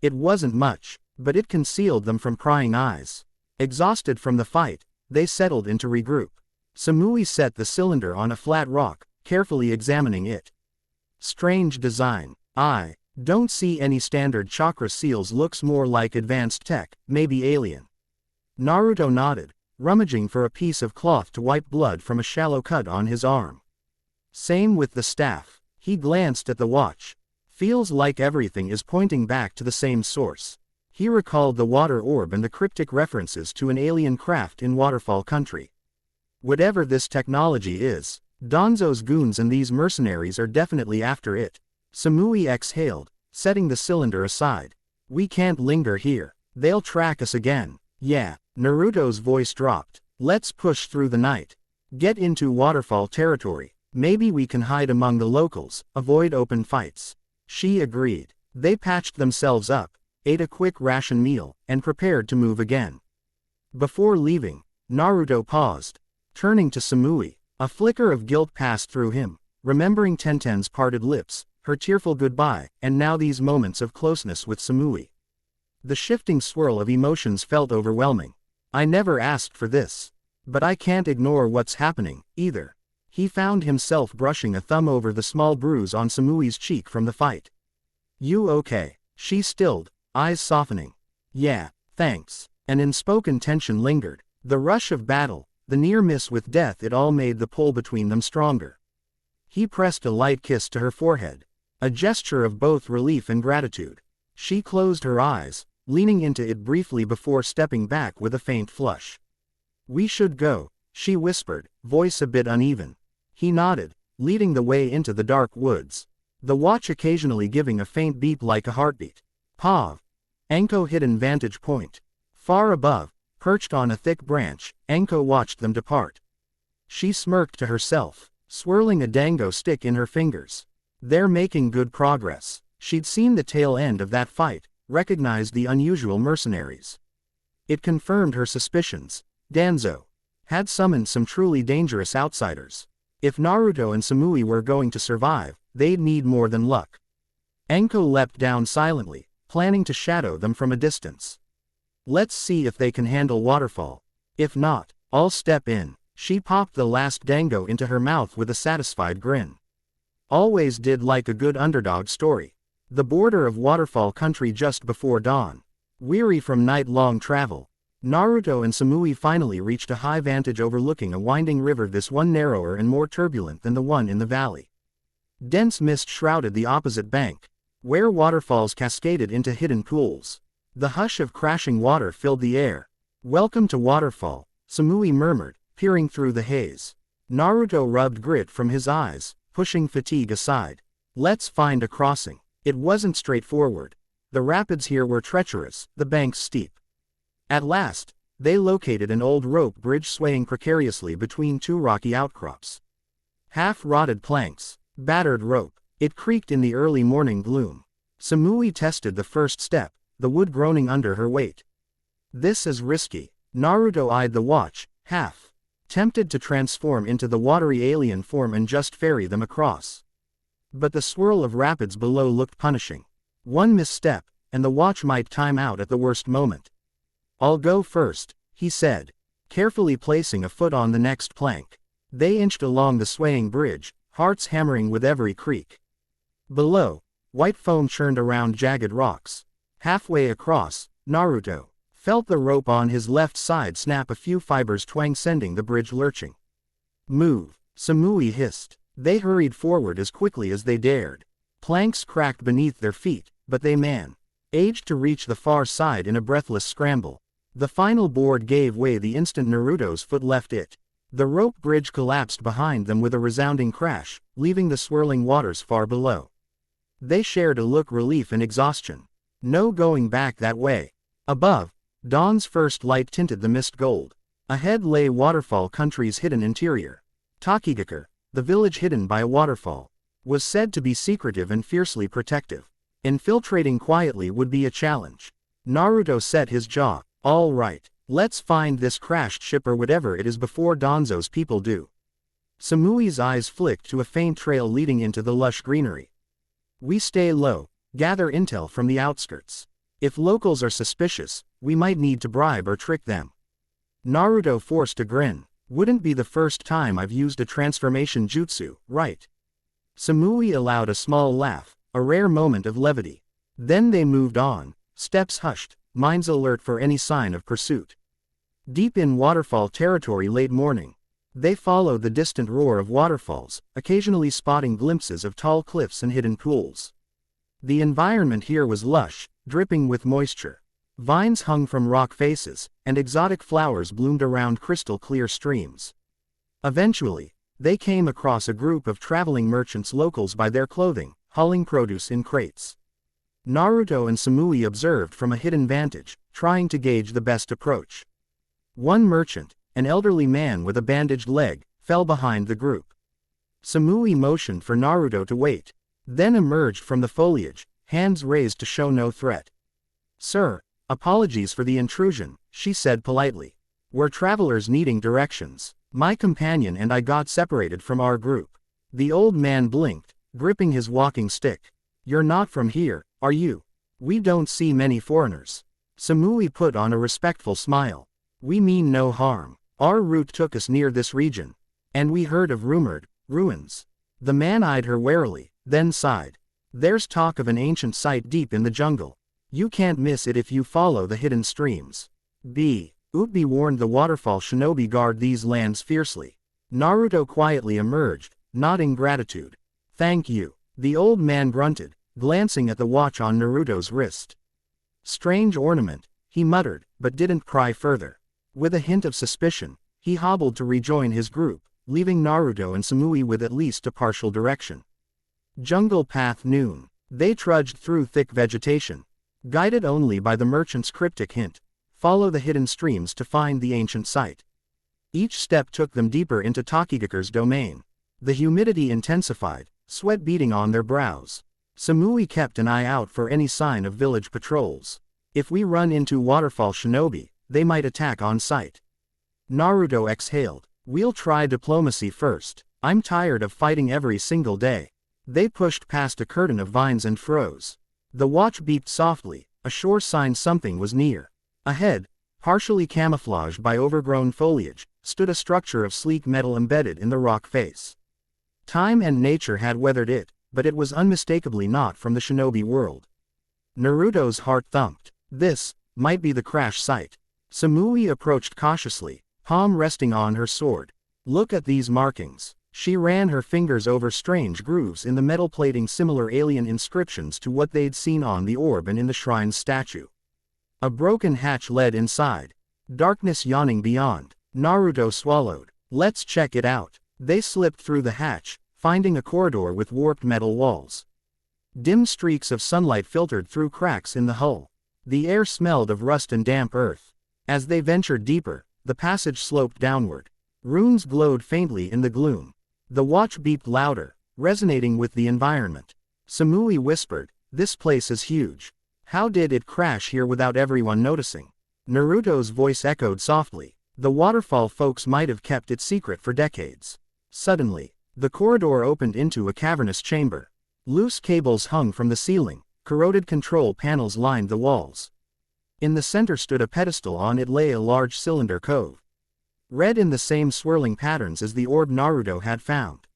It wasn't much, but it concealed them from prying eyes. Exhausted from the fight, they settled in to regroup. Samui set the cylinder on a flat rock, carefully examining it. "Strange design. I don't see any standard chakra seals, looks more like advanced tech, maybe alien." Naruto nodded, rummaging for a piece of cloth to wipe blood from a shallow cut on his arm. "Same with the staff." He glanced at the watch. "Feels like everything is pointing back to the same source." He recalled the water orb and the cryptic references to an alien craft in Waterfall Country. Whatever this technology is, Danzo's goons and these mercenaries are definitely after it. Samui exhaled, setting the cylinder aside. "We can't linger here. They'll track us again." Yeah, Naruto's voice dropped. Let's push through the night. Get into waterfall territory. Maybe we can hide among the locals, avoid open fights. She agreed. They patched themselves up, ate a quick ration meal, and prepared to move again. Before leaving, Naruto paused. Turning to Samui, a flicker of guilt passed through him, remembering Tenten's parted lips, her tearful goodbye, and now these moments of closeness with Samui. The shifting swirl of emotions felt overwhelming. I never asked for this. But I can't ignore what's happening, either. He found himself brushing a thumb over the small bruise on Samui's cheek from the fight. You okay? She stilled, eyes softening. Yeah, thanks. An unspoken tension lingered. The rush of battle, the near miss with death, it all made the pull between them stronger. He pressed a light kiss to her forehead, a gesture of both relief and gratitude. She closed her eyes, leaning into it briefly before stepping back with a faint flush. We should go, she whispered, voice a bit uneven. He nodded, leading the way into the dark woods, the watch occasionally giving a faint beep like a heartbeat. Pav. Anko hidden vantage point. Far above, perched on a thick branch, Anko watched them depart. She smirked to herself, swirling a dango stick in her fingers. They're making good progress. She'd seen the tail end of that fight, recognized the unusual mercenaries. It confirmed her suspicions. Danzo had summoned some truly dangerous outsiders. If Naruto and Samui were going to survive, they'd need more than luck. Anko leapt down silently, planning to shadow them from a distance. Let's see if they can handle waterfall. If not, I'll step in. She popped the last dango into her mouth with a satisfied grin. Always did like a good underdog story. The border of waterfall country just before dawn. Weary from night-long travel, Naruto and Samui finally reached a high vantage overlooking a winding river, this one narrower and more turbulent than the one in the valley. Dense mist shrouded the opposite bank, where waterfalls cascaded into hidden pools. The hush of crashing water filled the air. Welcome to waterfall, Samui murmured, peering through the haze. Naruto rubbed grit from his eyes, pushing fatigue aside. Let's find a crossing. It wasn't straightforward. The rapids here were treacherous, the banks steep. At last, they located an old rope bridge swaying precariously between two rocky outcrops. Half-rotted planks, battered rope. It creaked in the early morning gloom. Samui tested the first step, the wood groaning under her weight. This is risky. Naruto eyed the watch, half tempted to transform into the watery alien form and just ferry them across. But the swirl of rapids below looked punishing. One misstep, and the watch might time out at the worst moment. I'll go first, he said, carefully placing a foot on the next plank. They inched along the swaying bridge, hearts hammering with every creak. Below, white foam churned around jagged rocks. Halfway across, Naruto felt the rope on his left side snap, a few fibers twang, sending the bridge lurching. Move, Samui hissed. They hurried forward as quickly as they dared. Planks cracked beneath their feet, but they managed to reach the far side in a breathless scramble. The final board gave way the instant Naruto's foot left it. The rope bridge collapsed behind them with a resounding crash, leaving the swirling waters far below. They shared a look of relief and exhaustion. No going back that way. Above, dawn's first light tinted the mist gold. Ahead lay waterfall country's hidden interior. Takigakure, the village hidden by a waterfall, was said to be secretive and fiercely protective. Infiltrating quietly would be a challenge. Naruto set his jaw. All right, let's find this crashed ship or whatever it is before Danzo's people do. Samui's eyes flicked to a faint trail leading into the lush greenery. We stay low, gather intel from the outskirts. If locals are suspicious, we might need to bribe or trick them. Naruto forced a grin. Wouldn't be the first time I've used a transformation jutsu, right? Samui allowed a small laugh, a rare moment of levity. Then they moved on, steps hushed, minds alert for any sign of pursuit. Deep in waterfall territory late morning, they followed the distant roar of waterfalls, occasionally spotting glimpses of tall cliffs and hidden pools. The environment here was lush, dripping with moisture. Vines hung from rock faces, and exotic flowers bloomed around crystal-clear streams. Eventually, they came across a group of traveling merchants, locals by their clothing, hauling produce in crates. Naruto and Samui observed from a hidden vantage, trying to gauge the best approach. One merchant, an elderly man with a bandaged leg, fell behind the group. Samui motioned for Naruto to wait, then emerged from the foliage, hands raised to show no threat. "Sir, apologies for the intrusion," she said politely. "We're travelers needing directions. My companion and I got separated from our group." The old man blinked, gripping his walking stick. "You're not from here, are you? We don't see many foreigners." Samui put on a respectful smile. "We mean no harm. Our route took us near this region, and we heard of rumored ruins." The man eyed her warily, then sighed. "There's talk of an ancient site deep in the jungle. You can't miss it if you follow the hidden streams. Be warned, the waterfall shinobi guard these lands fiercely." Naruto quietly emerged, nodding gratitude. "Thank you." The old man grunted, glancing at the watch on Naruto's wrist. "Strange ornament," he muttered, but didn't pry further. With a hint of suspicion, he hobbled to rejoin his group, leaving Naruto and Samui with at least a partial direction. Jungle path noon. They trudged through thick vegetation, guided only by the merchant's cryptic hint: follow the hidden streams to find the ancient site. Each step took them deeper into Takigaku's domain. The humidity intensified, sweat beading on their brows. Samui kept an eye out for any sign of village patrols. "If we run into waterfall shinobi, they might attack on sight." Naruto exhaled. "We'll try diplomacy first. I'm tired of fighting every single day." They pushed past a curtain of vines and froze. The watch beeped softly, a sure sign something was near. Ahead, partially camouflaged by overgrown foliage, stood a structure of sleek metal embedded in the rock face. Time and nature had weathered it, but it was unmistakably not from the shinobi world. Naruto's heart thumped. This might be the crash site. Samui approached cautiously, palm resting on her sword. "Look at these markings." She ran her fingers over strange grooves in the metal plating, similar alien inscriptions to what they'd seen on the orb and in the shrine's statue. A broken hatch led inside, darkness yawning beyond. Naruto swallowed. "Let's check it out." They slipped through the hatch, finding a corridor with warped metal walls. Dim streaks of sunlight filtered through cracks in the hull. The air smelled of rust and damp earth. As they ventured deeper, the passage sloped downward. Runes glowed faintly in the gloom. The watch beeped louder, resonating with the environment. Samui whispered, "This place is huge. How did it crash here without everyone noticing?" Naruto's voice echoed softly. "The waterfall folks might have kept it secret for decades." Suddenly, the corridor opened into a cavernous chamber. Loose cables hung from the ceiling, corroded control panels lined the walls. In the center stood a pedestal, on it lay a large cylinder cove, red in the same swirling patterns as the orb Naruto had found.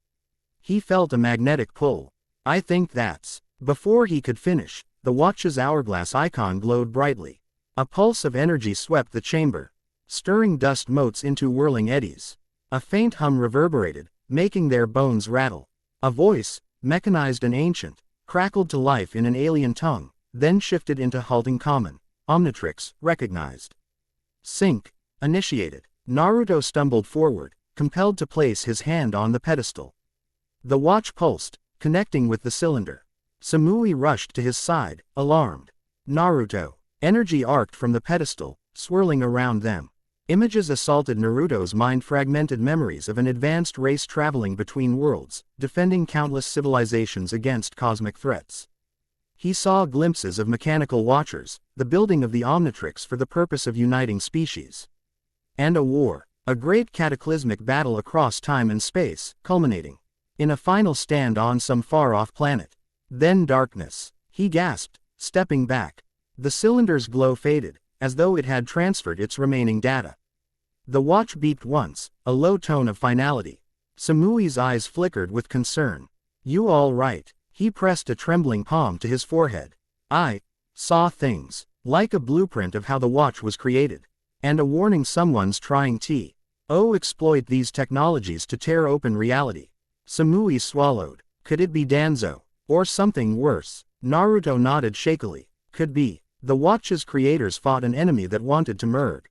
He felt a magnetic pull. "I think that's..." Before he could finish, the watch's hourglass icon glowed brightly. A pulse of energy swept the chamber, stirring dust motes into whirling eddies. A faint hum reverberated, making their bones rattle. A voice, mechanized and ancient, crackled to life in an alien tongue, then shifted into halting common. "Omnitrix, recognized. Sync, initiated." Naruto stumbled forward, compelled to place his hand on the pedestal. The watch pulsed, connecting with the cylinder. Samui rushed to his side, alarmed. "Naruto." Energy arced from the pedestal, swirling around them. Images assaulted Naruto's mind, fragmented memories of an advanced race traveling between worlds, defending countless civilizations against cosmic threats. He saw glimpses of mechanical watchers, the building of the Omnitrix for the purpose of uniting species. And a war, a great cataclysmic battle across time and space, culminating in a final stand on some far-off planet. Then darkness. He gasped, stepping back. The cylinder's glow faded, as though it had transferred its remaining data. The watch beeped once, a low tone of finality. Samui's eyes flickered with concern. "You all right?" He pressed a trembling palm to his forehead. "I saw things, like a blueprint of how the watch was created. And a warning someone's trying to exploit these technologies to tear open reality." Samui swallowed. Could it be Danzo? Or something worse? Naruto nodded shakily. Could be. The watch's creators fought an enemy that wanted to merge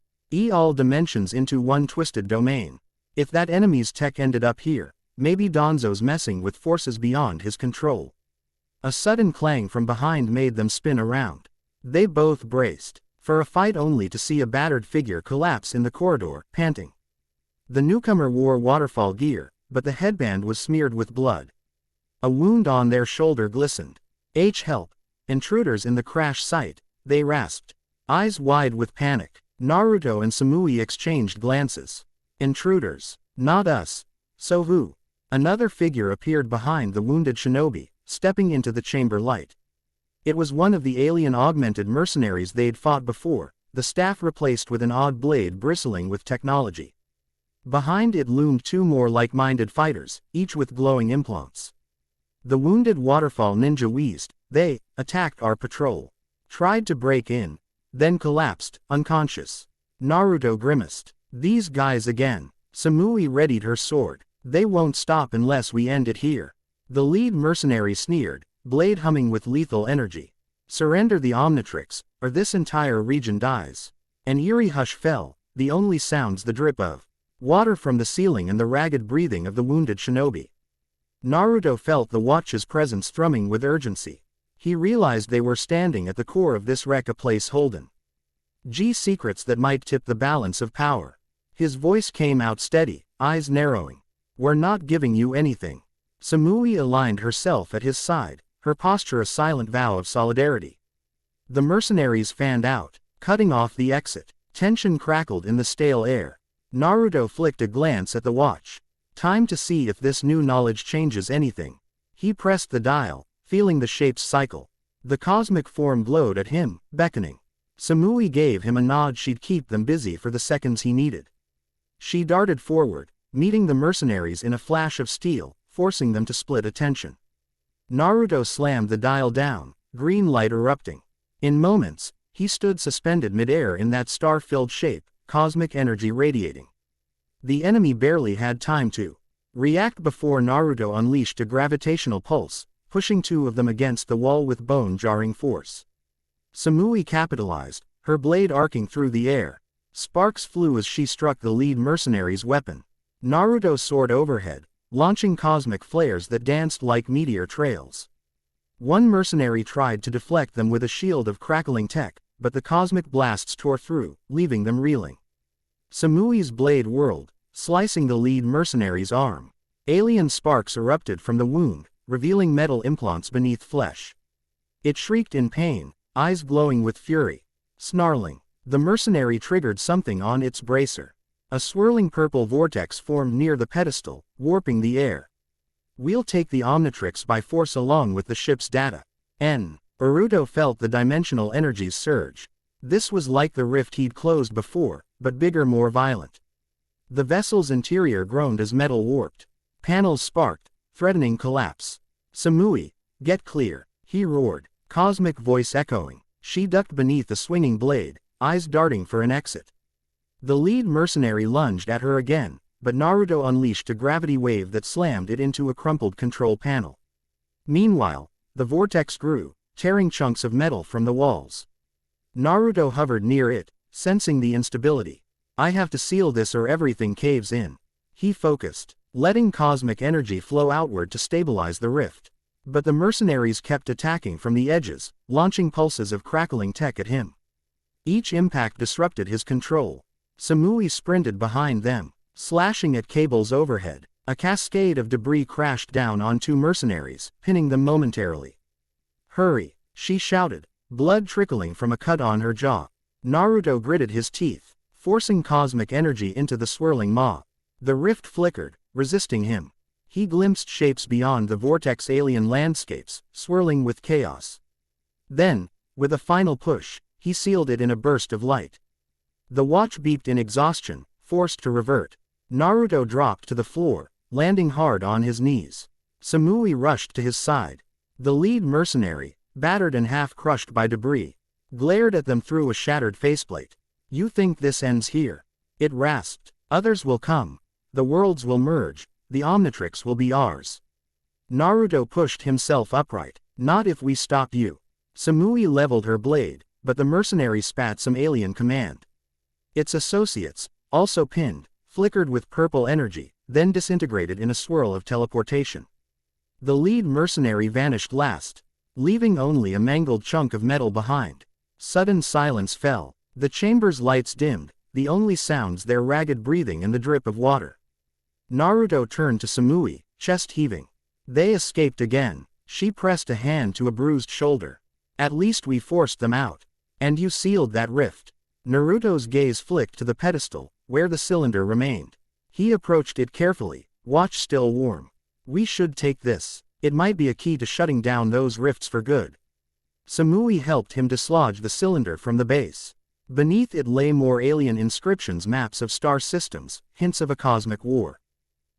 all dimensions into one twisted domain. If that enemy's tech ended up here, maybe Danzo's messing with forces beyond his control. A sudden clang from behind made them spin around. They both braced. for a fight only to see a battered figure collapse in the corridor, panting. The newcomer wore waterfall gear, but the headband was smeared with blood. A wound on their shoulder glistened. Help! Intruders in the crash site, they rasped. Eyes wide with panic, Naruto and Samui exchanged glances. Intruders. Not us. So who? Another figure appeared behind the wounded shinobi, stepping into the chamber light. It was one of the alien augmented mercenaries they'd fought before, the staff replaced with an odd blade bristling with technology. Behind it loomed two more like-minded fighters, each with glowing implants. The wounded waterfall ninja wheezed. They attacked our patrol. Tried to break in, then collapsed, unconscious. Naruto grimaced. These guys again. Samui readied her sword. They won't stop unless we end it here. The lead mercenary sneered, blade humming with lethal energy. Surrender the omnitrix, or this entire region dies. An eerie hush fell, the only sounds the drip of water from the ceiling and the ragged breathing of the wounded shinobi. Naruto felt the watch's presence thrumming with urgency. He realized they were standing at the core of this wreck, a place holden. Secrets that might tip the balance of power. His voice came out steady, eyes narrowing. We're not giving you anything. Samui aligned herself at his side, her posture a silent vow of solidarity. The mercenaries fanned out, cutting off the exit. Tension crackled in the stale air. Naruto flicked a glance at the watch. Time to see if this new knowledge changes anything. He pressed the dial, feeling the shapes cycle. The cosmic form glowed at him, beckoning. Samui gave him a nod she'd keep them busy for the seconds he needed. She darted forward, meeting the mercenaries in a flash of steel, forcing them to split attention. Naruto slammed the dial down, green light erupting. In moments, he stood suspended midair in that star-filled shape, cosmic energy radiating. The enemy barely had time to react before Naruto unleashed a gravitational pulse, pushing two of them against the wall with bone-jarring force. Samui capitalized, her blade arcing through the air. Sparks flew as she struck the lead mercenary's weapon. Naruto soared overhead, launching cosmic flares that danced like meteor trails. One mercenary tried to deflect them with a shield of crackling tech, but the cosmic blasts tore through, leaving them reeling. Samui's blade whirled, slicing the lead mercenary's arm. Alien sparks erupted from the wound, revealing metal implants beneath flesh. It shrieked in pain, eyes glowing with fury. Snarling, the mercenary triggered something on its bracer. A swirling purple vortex formed near the pedestal, warping the air. We'll take the omnitrix by force along with the ship's data. Naruto felt the dimensional energies surge. This was like the rift he'd closed before, but bigger, more violent. The vessel's interior groaned as metal warped. Panels sparked, threatening collapse. Samui, get clear, he roared, cosmic voice echoing. She ducked beneath the swinging blade, eyes darting for an exit. The lead mercenary lunged at her again, but Naruto unleashed a gravity wave that slammed it into a crumpled control panel. Meanwhile, the vortex grew, tearing chunks of metal from the walls. Naruto hovered near it, sensing the instability. I have to seal this or everything caves in. He focused, letting cosmic energy flow outward to stabilize the rift. But the mercenaries kept attacking from the edges, launching pulses of crackling tech at him. Each impact disrupted his control. Samui sprinted behind them, slashing at cables overhead. A cascade of debris crashed down on two mercenaries, pinning them momentarily. Hurry, she shouted, blood trickling from a cut on her jaw. Naruto gritted his teeth, forcing cosmic energy into the swirling maw. The rift flickered, resisting him. He glimpsed shapes beyond the vortex, alien landscapes, swirling with chaos. Then, with a final push, he sealed it in a burst of light. The watch beeped in exhaustion, forced to revert. Naruto dropped to the floor, landing hard on his knees. Samui rushed to his side. The lead mercenary, battered and half-crushed by debris, glared at them through a shattered faceplate. You think this ends here? It rasped. Others will come. The worlds will merge. The omnitrix will be ours. Naruto pushed himself upright. Not if we stop you. Samui leveled her blade, but the mercenary spat some alien command. Its associates, also pinned, flickered with purple energy, then disintegrated in a swirl of teleportation. The lead mercenary vanished last, leaving only a mangled chunk of metal behind. Sudden silence fell. The chamber's lights dimmed, the only sounds their ragged breathing and the drip of water. Naruto turned to Samui, chest heaving. They escaped again. She pressed a hand to a bruised shoulder. At least we forced them out. And you sealed that rift. Naruto's gaze flicked to the pedestal, where the cylinder remained. He approached it carefully, watch still warm. We should take this. It might be a key to shutting down those rifts for good. Samui helped him dislodge the cylinder from the base. Beneath it lay more alien inscriptions, maps of star systems, hints of a cosmic war.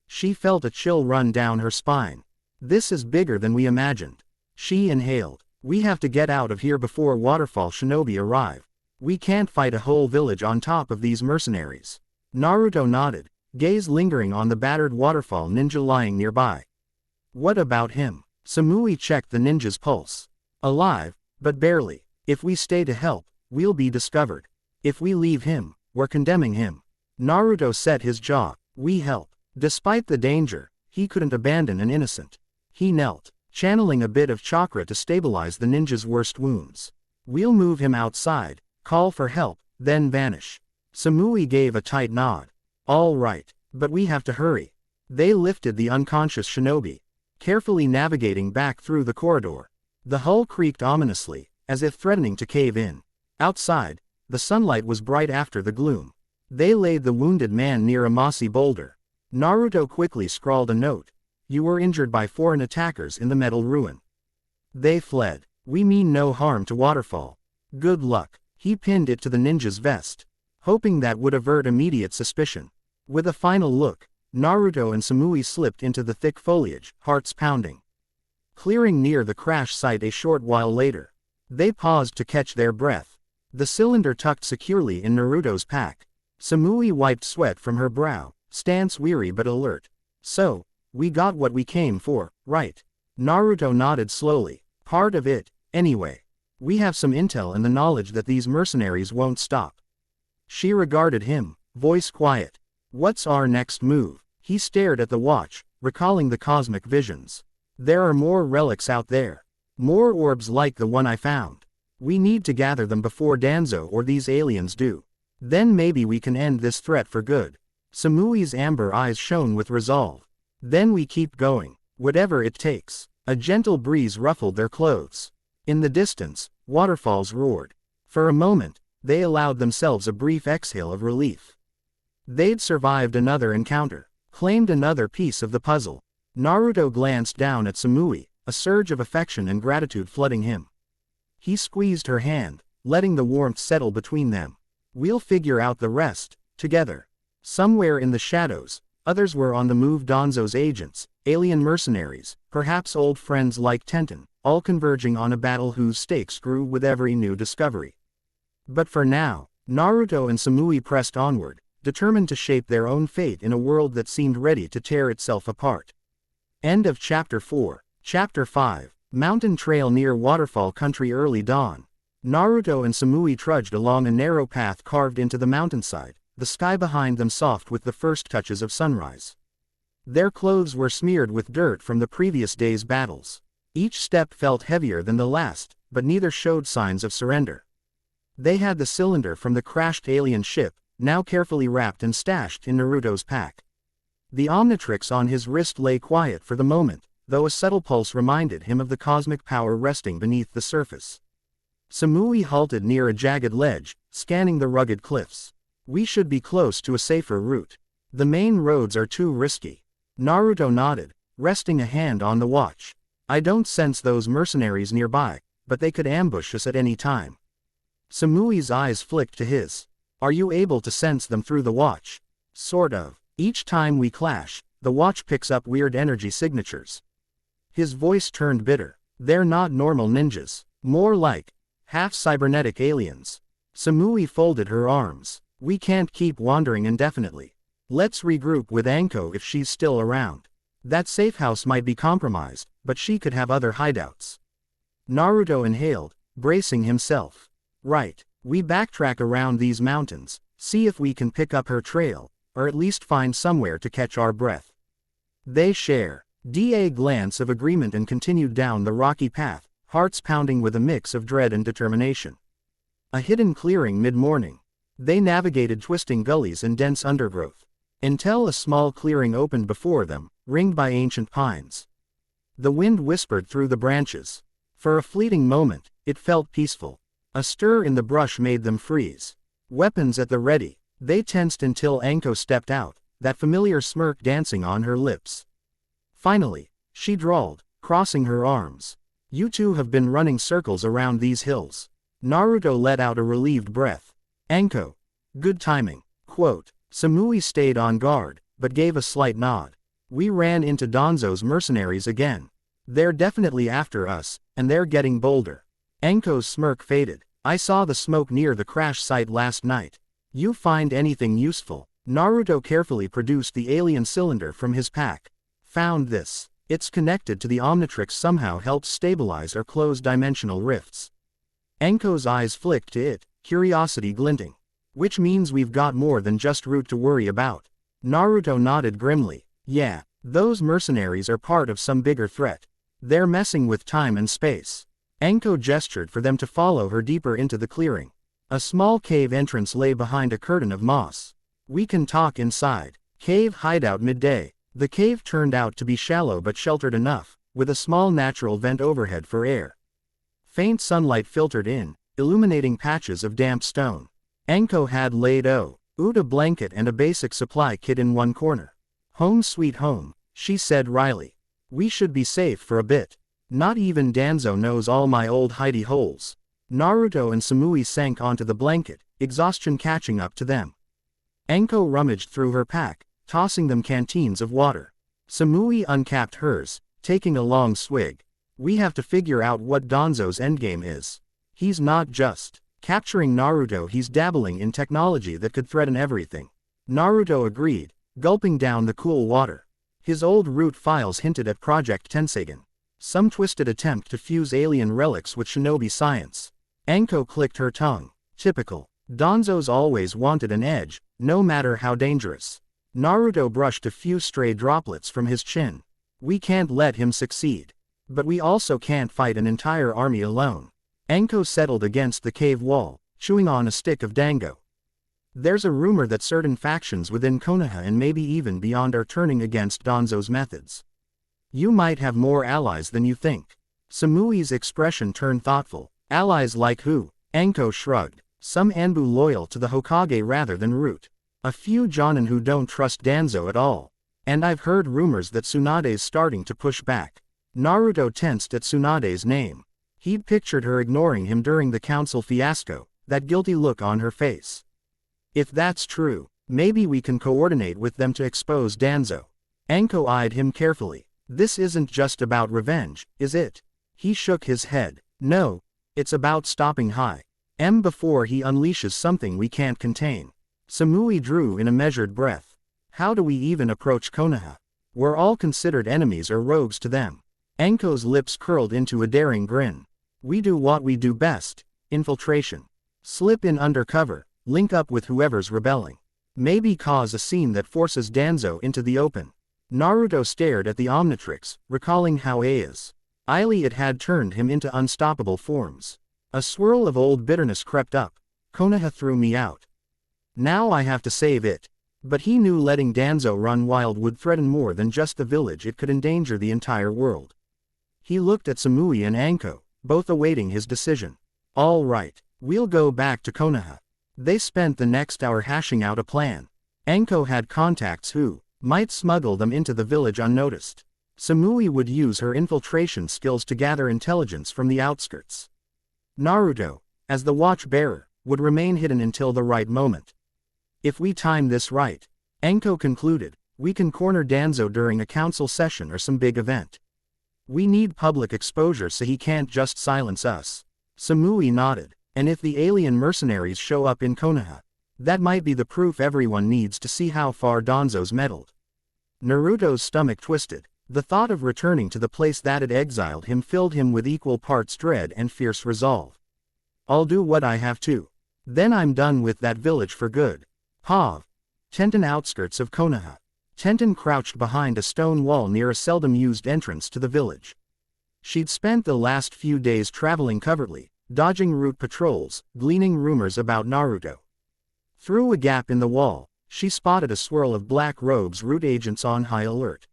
She felt a chill run down her spine. This is bigger than we imagined. She inhaled. We have to get out of here before waterfall shinobi arrive. We can't fight a whole village on top of these mercenaries. Naruto nodded, gaze lingering on the battered waterfall ninja lying nearby. What about him? Samui checked the ninja's pulse. Alive, but barely. If we stay to help, we'll be discovered. If we leave him, we're condemning him. Naruto set his jaw. We help. Despite the danger, he couldn't abandon an innocent. He knelt, channeling a bit of chakra to stabilize the ninja's worst wounds. We'll move him outside, call for help, then vanish. Samui gave a tight nod. All right, but we have to hurry. They lifted the unconscious shinobi, carefully navigating back through the corridor. The hull creaked ominously, as if threatening to cave in. Outside, the sunlight was bright after the gloom. They laid the wounded man near a mossy boulder. Naruto quickly scrawled a note. You were injured by foreign attackers in the metal ruin. They fled. We mean no harm to Waterfall. Good luck. He pinned it to the ninja's vest, hoping that would avert immediate suspicion. With a final look, Naruto and Samui slipped into the thick foliage, hearts pounding. Clearing near the crash site a short while later, they paused to catch their breath. The cylinder tucked securely in Naruto's pack. Samui wiped sweat from her brow, stance weary but alert. So, we got what we came for, right? Naruto nodded slowly. Part of it, anyway. We have some intel and the knowledge that these mercenaries won't stop. She regarded him, voice quiet. What's our next move? He stared at the watch, recalling the cosmic visions. There are more relics out there. More orbs like the one I found. We need to gather them before Danzo or these aliens do. Then maybe we can end this threat for good. Samui's amber eyes shone with resolve. Then we keep going, whatever it takes. A gentle breeze ruffled their clothes. In the distance, waterfalls roared. For a moment, they allowed themselves a brief exhale of relief. They'd survived another encounter, claimed another piece of the puzzle. Naruto glanced down at Samui, a surge of affection and gratitude flooding him. He squeezed her hand, letting the warmth settle between them. We'll figure out the rest, together. Somewhere in the shadows, others were on the move. Danzo's agents, alien mercenaries, perhaps old friends like Tenten, all converging on a battle whose stakes grew with every new discovery. But for now, Naruto and Samui pressed onward, determined to shape their own fate in a world that seemed ready to tear itself apart. End of Chapter 4. Chapter 5. Mountain Trail near Waterfall Country. Early dawn. Naruto and Samui trudged along a narrow path carved into the mountainside, the sky behind them soft with the first touches of sunrise. Their clothes were smeared with dirt from the previous day's battles. Each step felt heavier than the last, but neither showed signs of surrender. They had the cylinder from the crashed alien ship, now carefully wrapped and stashed in Naruto's pack. The omnitrix on his wrist lay quiet for the moment, though a subtle pulse reminded him of the cosmic power resting beneath the surface. Samui halted near a jagged ledge, scanning the rugged cliffs. We should be close to a safer route. The main roads are too risky. Naruto nodded, resting a hand on the watch. I don't sense those mercenaries nearby, but they could ambush us at any time. Samui's eyes flicked to his. Are you able to sense them through the watch? Sort of. Each time we clash, the watch picks up weird energy signatures. His voice turned bitter. They're not normal ninjas. More like half-cybernetic aliens. Samui folded her arms. We can't keep wandering indefinitely. Let's regroup with Anko if she's still around. That safe house might be compromised, but she could have other hideouts. Naruto inhaled, bracing himself. Right. We backtrack around these mountains, see if we can pick up her trail, or at least find somewhere to catch our breath. They share. A glance of agreement and continued down the rocky path, hearts pounding with a mix of dread and determination. A hidden clearing mid-morning. They navigated twisting gullies and dense undergrowth, until a small clearing opened before them, ringed by ancient pines. The wind whispered through the branches. For a fleeting moment, it felt peaceful. A stir in the brush made them freeze. Weapons at the ready, they tensed until Anko stepped out, that familiar smirk dancing on her lips. Finally, she drawled, crossing her arms. "You two have been running circles around these hills." Naruto let out a relieved breath. "Anko. Good timing." Quote. Samui stayed on guard, but gave a slight nod. "We ran into Danzo's mercenaries again. They're definitely after us, and they're getting bolder." Anko's smirk faded. "I saw the smoke near the crash site last night. You find anything useful?" Naruto carefully produced the alien cylinder from his pack. "Found this. It's connected to the omnitrix, somehow helps stabilize or close dimensional rifts." Anko's eyes flicked to it, curiosity glinting. "Which means we've got more than just Root to worry about." Naruto nodded grimly. "Yeah, those mercenaries are part of some bigger threat. They're messing with time and space." Anko gestured for them to follow her deeper into the clearing. A small cave entrance lay behind a curtain of moss. "We can talk inside." Cave hideout midday. The cave turned out to be shallow but sheltered enough, with a small natural vent overhead for air. Faint sunlight filtered in, illuminating patches of damp stone. Anko had laid a blanket and a basic supply kit in one corner. "Home sweet home," she said wryly. "We should be safe for a bit. Not even Danzo knows all my old hidey holes." Naruto and Samui sank onto the blanket, exhaustion catching up to them. Anko rummaged through her pack, tossing them canteens of water. Samui uncapped hers, taking a long swig. "We have to figure out what Danzo's endgame is. He's not just capturing Naruto, he's dabbling in technology that could threaten everything." Naruto agreed, gulping down the cool water. His old root files hinted at Project Tensagen. Some twisted attempt to fuse alien relics with shinobi science. Anko clicked her tongue. Typical. Danzo's always wanted an edge, no matter how dangerous. Naruto brushed a few stray droplets from his chin. "We can't let him succeed. But we also can't fight an entire army alone." Anko settled against the cave wall, chewing on a stick of dango. "There's a rumor that certain factions within Konoha and maybe even beyond are turning against Danzo's methods. You might have more allies than you think." Samui's expression turned thoughtful. "Allies like who?" Anko shrugged. "Some Anbu loyal to the Hokage rather than Root. A few Jonin who don't trust Danzo at all. And I've heard rumors that Tsunade's starting to push back." Naruto tensed at Tsunade's name. He'd pictured her ignoring him during the council fiasco, that guilty look on her face. "If that's true, maybe we can coordinate with them to expose Danzo." Anko eyed him carefully. "This isn't just about revenge, is it?" He shook his head. "No, it's about stopping before he unleashes something we can't contain." Samui drew in a measured breath. "How do we even approach Konoha? We're all considered enemies or rogues to them." Anko's lips curled into a daring grin. "We do what we do best, infiltration. Slip in undercover, link up with whoever's rebelling. Maybe cause a scene that forces Danzo into the open." Naruto stared at the omnitrix, recalling how it had turned him into unstoppable forms. A swirl of old bitterness crept up. "Konoha threw me out. Now I have to save it." But he knew letting Danzo run wild would threaten more than just the village, it could endanger the entire world. He looked at Samui and Anko, both awaiting his decision. "All right, we'll go back to Konoha." They spent the next hour hashing out a plan. Anko had contacts who might smuggle them into the village unnoticed. Samui would use her infiltration skills to gather intelligence from the outskirts. Naruto, as the watch-bearer, would remain hidden until the right moment. "If we time this right," Anko concluded, "we can corner Danzo during a council session or some big event. We need public exposure so he can't just silence us." Samui nodded. "And if the alien mercenaries show up in Konoha, that might be the proof everyone needs to see how far Danzo's meddled." Naruto's stomach twisted. The thought of returning to the place that had exiled him filled him with equal parts dread and fierce resolve. "I'll do what I have to. Then I'm done with that village for good." Tenten outskirts of Konoha. Tenten crouched behind a stone wall near a seldom used entrance to the village. She'd spent the last few days traveling covertly, dodging route patrols, gleaning rumors about Naruto. Through a gap in the wall, she spotted a swirl of black robes route agents on high alert.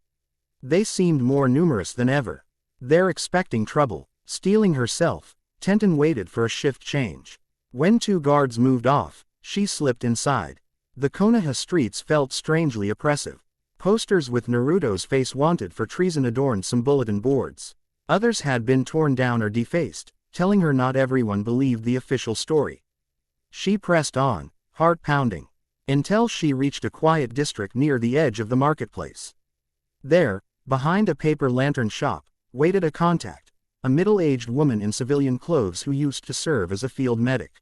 They seemed more numerous than ever. They're expecting trouble. Steeling herself, Tenten waited for a shift change. When two guards moved off, she slipped inside. The Konoha streets felt strangely oppressive. Posters with Naruto's face wanted for treason adorned some bulletin boards. Others had been torn down or defaced, telling her not everyone believed the official story. She pressed on, heart pounding, until she reached a quiet district near the edge of the marketplace. There, behind a paper lantern shop, waited a contact, a middle-aged woman in civilian clothes who used to serve as a field medic.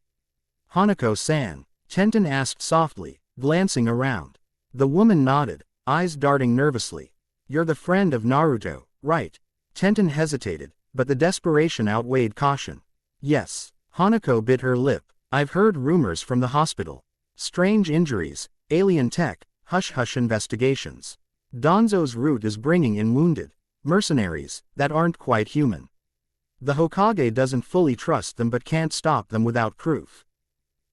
"Hanako-san," Tenten asked softly, glancing around. The woman nodded, eyes darting nervously. "You're the friend of Naruto, right?" Tenten hesitated, but the desperation outweighed caution. "Yes." Hanako bit her lip. "I've heard rumors from the hospital. Strange injuries, alien tech, hush-hush investigations. Danzo's route is bringing in wounded mercenaries that aren't quite human. The Hokage doesn't fully trust them but can't stop them without proof."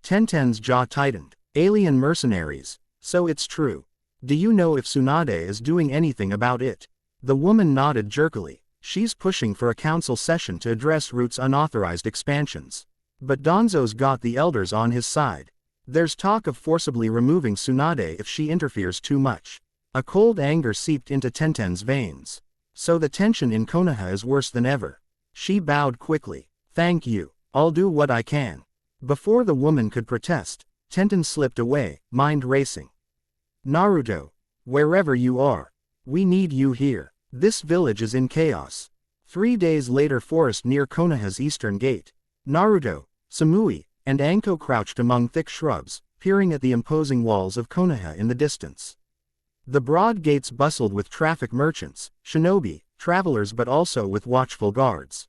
Tenten's jaw tightened. "Alien mercenaries, so it's true. Do you know if Tsunade is doing anything about it?" The woman nodded jerkily. "She's pushing for a council session to address Route's unauthorized expansions. But Danzo's got the elders on his side. There's talk of forcibly removing Tsunade if she interferes too much." A cold anger seeped into Tenten's veins. So the tension in Konoha is worse than ever. She bowed quickly. "Thank you. I'll do what I can." Before the woman could protest, Tenten slipped away, mind racing. "Naruto, wherever you are, we need you here. This village is in chaos." 3 days later, forest near Konoha's eastern gate. Naruto, Samui, and Anko crouched among thick shrubs, peering at the imposing walls of Konoha in the distance. The broad gates bustled with traffic merchants, shinobi, travelers, but also with watchful guards.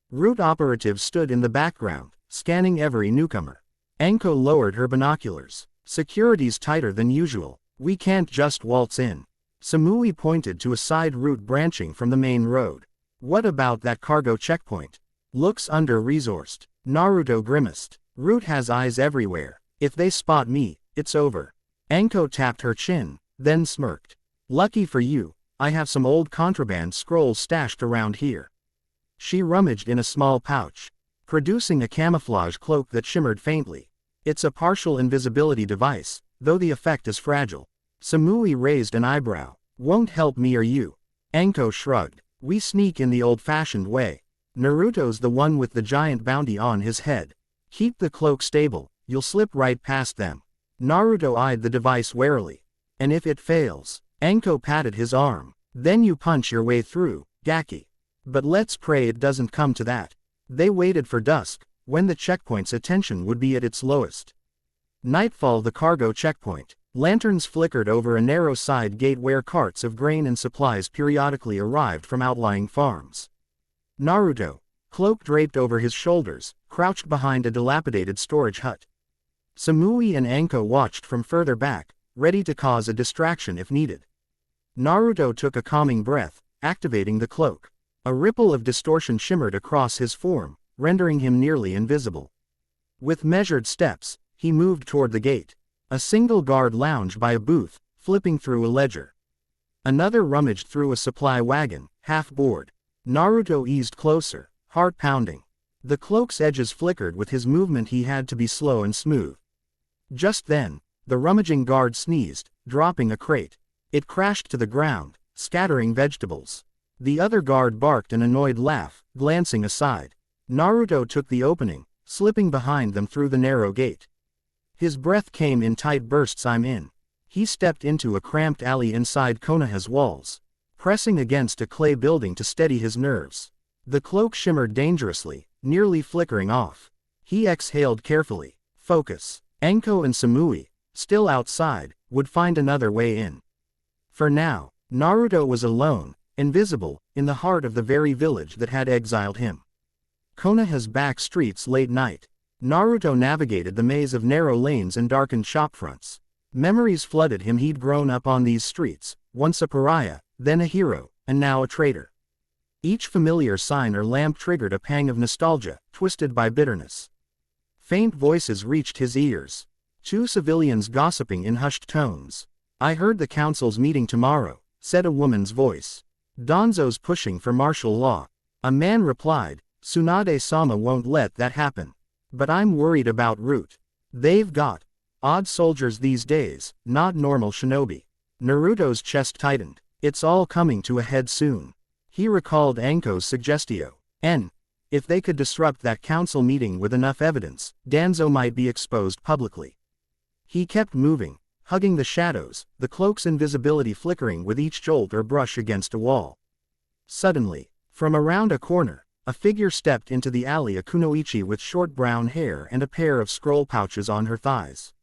Route operatives stood in the background, scanning every newcomer. Anko lowered her binoculars. "Security's tighter than usual. We can't just waltz in." Samui pointed to a side route branching from the main road. "What about that cargo checkpoint? Looks under-resourced." Naruto grimaced. "Route has eyes everywhere. If they spot me, it's over." Anko tapped her chin, then smirked. "Lucky for you, I have some old contraband scrolls stashed around here." She rummaged in a small pouch, producing a camouflage cloak that shimmered faintly. "It's a partial invisibility device, though the effect is fragile." Samui raised an eyebrow. "Won't help me or you." Anko shrugged. "We sneak in the old-fashioned way. Naruto's the one with the giant bounty on his head. Keep the cloak stable, you'll slip right past them." Naruto eyed the device warily. "And if it fails?" Anko patted his arm. "Then you punch your way through, Gaki. But let's pray it doesn't come to that." They waited for dusk, when the checkpoint's attention would be at its lowest. Nightfall, the cargo checkpoint. Lanterns flickered over a narrow side gate where carts of grain and supplies periodically arrived from outlying farms. Naruto, cloak draped over his shoulders, crouched behind a dilapidated storage hut. Samui and Anko watched from further back, ready to cause a distraction if needed. Naruto took a calming breath, activating the cloak. A ripple of distortion shimmered across his form, rendering him nearly invisible. With measured steps, he moved toward the gate. A single guard lounged by a booth, flipping through a ledger. Another rummaged through a supply wagon, half bored. Naruto eased closer, heart pounding. The cloak's edges flickered with his movement. He had to be slow and smooth. Just then, the rummaging guard sneezed, dropping a crate. It crashed to the ground, scattering vegetables. The other guard barked an annoyed laugh, glancing aside. Naruto took the opening, slipping behind them through the narrow gate. His breath came in tight bursts. "I'm in." He stepped into a cramped alley inside Konoha's walls, pressing against a clay building to steady his nerves. The cloak shimmered dangerously, nearly flickering off. He exhaled carefully. Focus. Anko and Samui, still outside, would find another way in. For now, Naruto was alone, invisible, in the heart of the very village that had exiled him. Konoha's back streets late night. Naruto navigated the maze of narrow lanes and darkened shopfronts. Memories flooded him. He'd grown up on these streets, once a pariah, then a hero, and now a traitor. Each familiar sign or lamp triggered a pang of nostalgia, twisted by bitterness. Faint voices reached his ears. Two civilians gossiping in hushed tones. "I heard the council's meeting tomorrow," said a woman's voice. "Danzo's pushing for martial law." A man replied, "Tsunade-sama won't let that happen. But I'm worried about Root. They've got odd soldiers these days, not normal shinobi." Naruto's chest tightened. It's all coming to a head soon. He recalled Anko's suggestio. If they could disrupt that council meeting with enough evidence, Danzo might be exposed publicly. He kept moving, hugging the shadows, the cloak's invisibility flickering with each jolt or brush against a wall. Suddenly, from around a corner, a figure stepped into the alley, a kunoichi with short brown hair and a pair of scroll pouches on her thighs.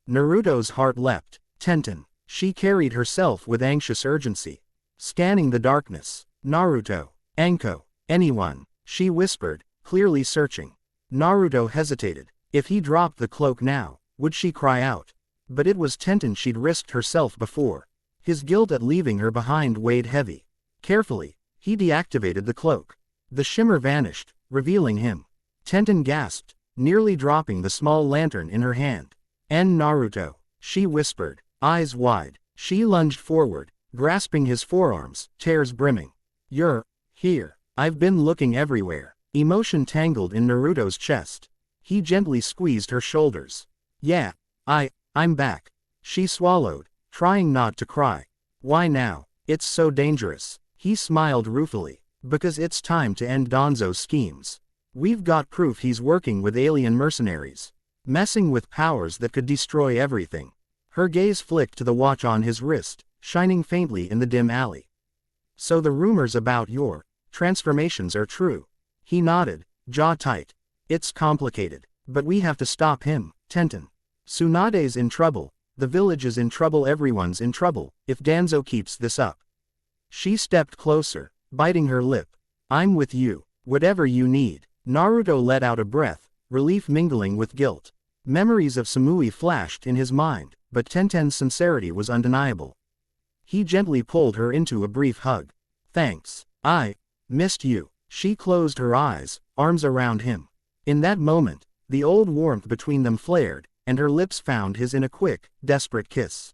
Naruto's heart leapt. Tenten. She carried herself with anxious urgency. Scanning the darkness. "Naruto. Anko. Anyone," she whispered, clearly searching. Naruto hesitated. If he dropped the cloak now, would she cry out? But it was Tenten she'd risked herself before. His guilt at leaving her behind weighed heavy. Carefully, he deactivated the cloak. The shimmer vanished, revealing him. Tenten gasped, nearly dropping the small lantern in her hand. Naruto," she whispered, eyes wide. She lunged forward, grasping his forearms, tears brimming. "You're here. I've been looking everywhere." Emotion tangled in Naruto's chest. He gently squeezed her shoulders. "Yeah, I'm back." She swallowed, trying not to cry. "Why now? It's so dangerous." He smiled ruefully. "Because it's time to end Danzo's schemes. We've got proof he's working with alien mercenaries, messing with powers that could destroy everything." Her gaze flicked to the watch on his wrist, shining faintly in the dim alley. "So the rumors about your transformations are true?" He nodded, jaw tight. "It's complicated, but we have to stop him, Tenten. Tsunade's in trouble, the village is in trouble, everyone's in trouble, if Danzo keeps this up." She stepped closer, biting her lip. "I'm with you, whatever you need." Naruto let out a breath, relief mingling with guilt. Memories of Samui flashed in his mind, but Tenten's sincerity was undeniable. He gently pulled her into a brief hug. "Thanks. I missed you." She closed her eyes, arms around him. In that moment, the old warmth between them flared, and her lips found his in a quick, desperate kiss.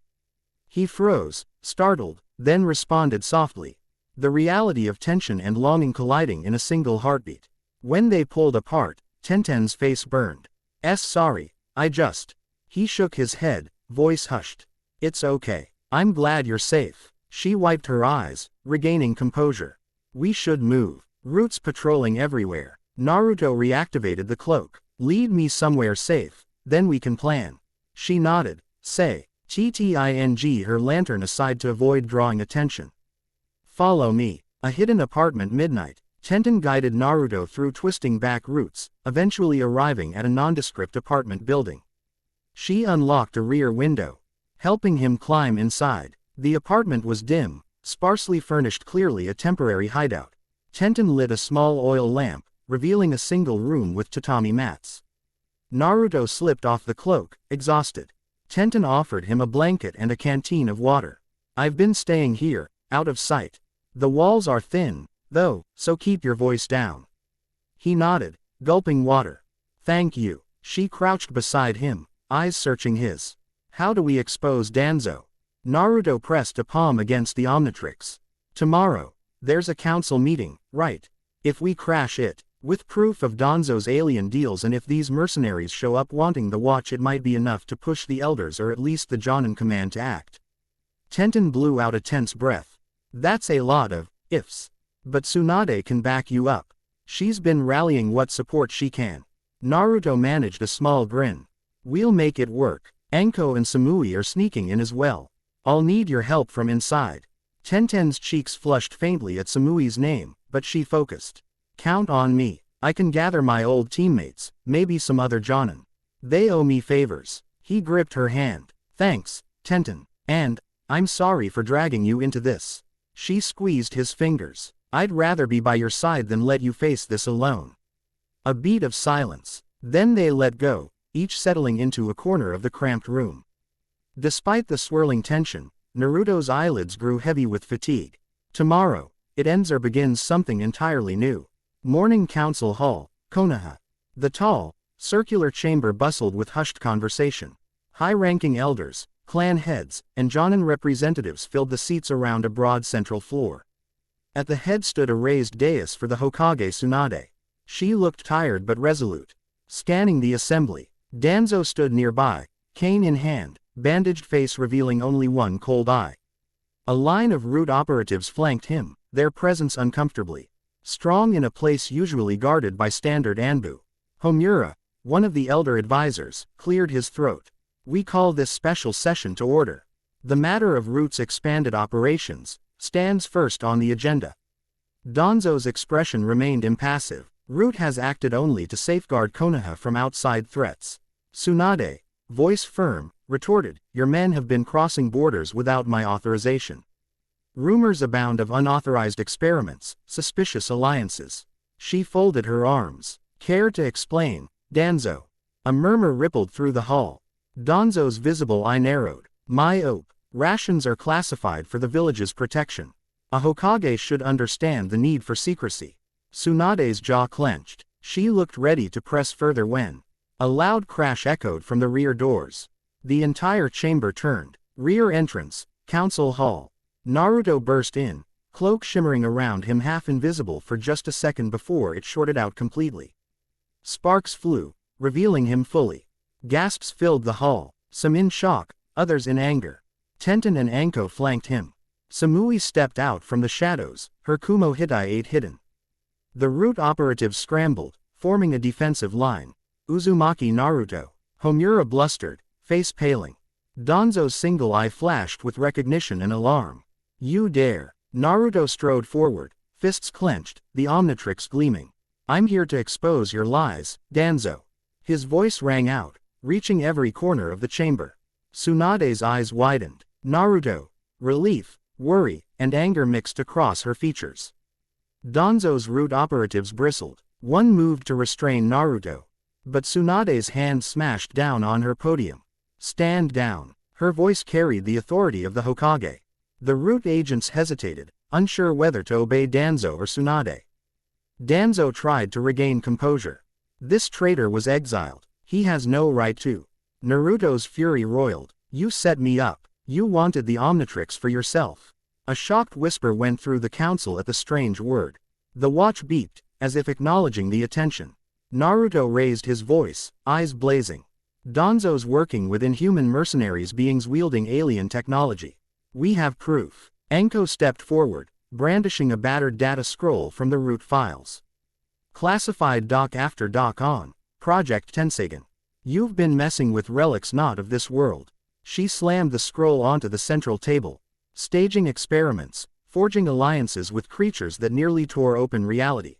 He froze, startled, then responded softly. The reality of tension and longing colliding in a single heartbeat. When they pulled apart, Tenten's face burned. Sorry, I just." He shook his head, voice hushed. "It's okay. I'm glad you're safe." She wiped her eyes, regaining composure. "We should move. Root's patrolling everywhere." Naruto reactivated the cloak. "Lead me somewhere safe, then we can plan." She nodded. "Say, TTING," her lantern aside to avoid drawing attention. "Follow me." A hidden apartment, midnight. Tenten guided Naruto through twisting back routes, eventually arriving at a nondescript apartment building. She unlocked a rear window, helping him climb inside. The apartment was dim, sparsely furnished, clearly a temporary hideout. Tenten lit a small oil lamp, revealing a single room with tatami mats. Naruto slipped off the cloak, exhausted. Tenten offered him a blanket and a canteen of water. "I've been staying here, out of sight. The walls are thin, though, so keep your voice down." He nodded, gulping water. "Thank you." She crouched beside him, eyes searching his. "How do we expose Danzo?" Naruto pressed a palm against the omnitrix. "Tomorrow, there's a council meeting, right? If we crash it, with proof of Danzo's alien deals, and if these mercenaries show up wanting the watch, it might be enough to push the elders or at least the Jonin command to act." Tenten blew out a tense breath. "That's a lot of ifs. But Tsunade can back you up. She's been rallying what support she can." Naruto managed a small grin. "We'll make it work. Anko and Samui are sneaking in as well. I'll need your help from inside." Tenten's cheeks flushed faintly at Samui's name, but she focused. "Count on me. I can gather my old teammates, maybe some other Jonin. They owe me favors." He gripped her hand. "Thanks, Tenten. And I'm sorry for dragging you into this." She squeezed his fingers. "I'd rather be by your side than let you face this alone." A beat of silence. Then they let go, each settling into a corner of the cramped room. Despite the swirling tension, Naruto's eyelids grew heavy with fatigue. Tomorrow, it ends or begins something entirely new. Morning Council Hall, Konoha. The tall, circular chamber bustled with hushed conversation. High-ranking elders, clan heads, and Jonin representatives filled the seats around a broad central floor. At the head stood a raised dais for the Hokage Tsunade. She looked tired but resolute. Scanning the assembly, Danzo stood nearby, cane in hand, bandaged face revealing only one cold eye. A line of root operatives flanked him, their presence uncomfortably strong in a place usually guarded by standard Anbu. Homura, one of the elder advisors, cleared his throat. We call this special session to order. The matter of Root's expanded operations stands first on the agenda. Danzo's expression remained impassive. Root has acted only to safeguard Konoha from outside threats. Tsunade, voice firm, retorted, your men have been crossing borders without my authorization. Rumors abound of unauthorized experiments, suspicious alliances. She folded her arms. Care to explain, Danzo? A murmur rippled through the hall. Danzo's visible eye narrowed. My ope. Rations are classified for the village's protection. A Hokage should understand the need for secrecy. Tsunade's jaw clenched. She looked ready to press further when a loud crash echoed from the rear doors. The entire chamber turned. Rear entrance, Council Hall. Naruto burst in, cloak shimmering around him half invisible for just a second before it shorted out completely. Sparks flew, revealing him fully. Gasps filled the hall, some in shock, others in anger. Tenten and Anko flanked him. Samui stepped out from the shadows, her Kumo Hitai hidden. The root operatives scrambled, forming a defensive line. Uzumaki Naruto. Homura blustered, face paling. Danzo's single eye flashed with recognition and alarm. You dare. Naruto strode forward, fists clenched, the omnitrix gleaming. I'm here to expose your lies, Danzo. His voice rang out, reaching every corner of the chamber. Tsunade's eyes widened. Naruto. Relief, worry, and anger mixed across her features. Danzo's root operatives bristled. One moved to restrain Naruto. But Tsunade's hand smashed down on her podium. Stand down. Her voice carried the authority of the Hokage. The root agents hesitated, unsure whether to obey Danzo or Tsunade. Danzo tried to regain composure. This traitor was exiled. He has no right to. Naruto's fury roiled. You set me up. You wanted the omnitrix for yourself. A shocked whisper went through the council at the strange word. The watch beeped, as if acknowledging the attention. Naruto raised his voice, eyes blazing. Danzo's working with inhuman mercenaries beings wielding alien technology. We have proof. Anko stepped forward, brandishing a battered data scroll from the root files. Classified doc after doc on Project Tensagen. You've been messing with relics not of this world. She slammed the scroll onto the central table. Staging experiments, forging alliances with creatures that nearly tore open reality.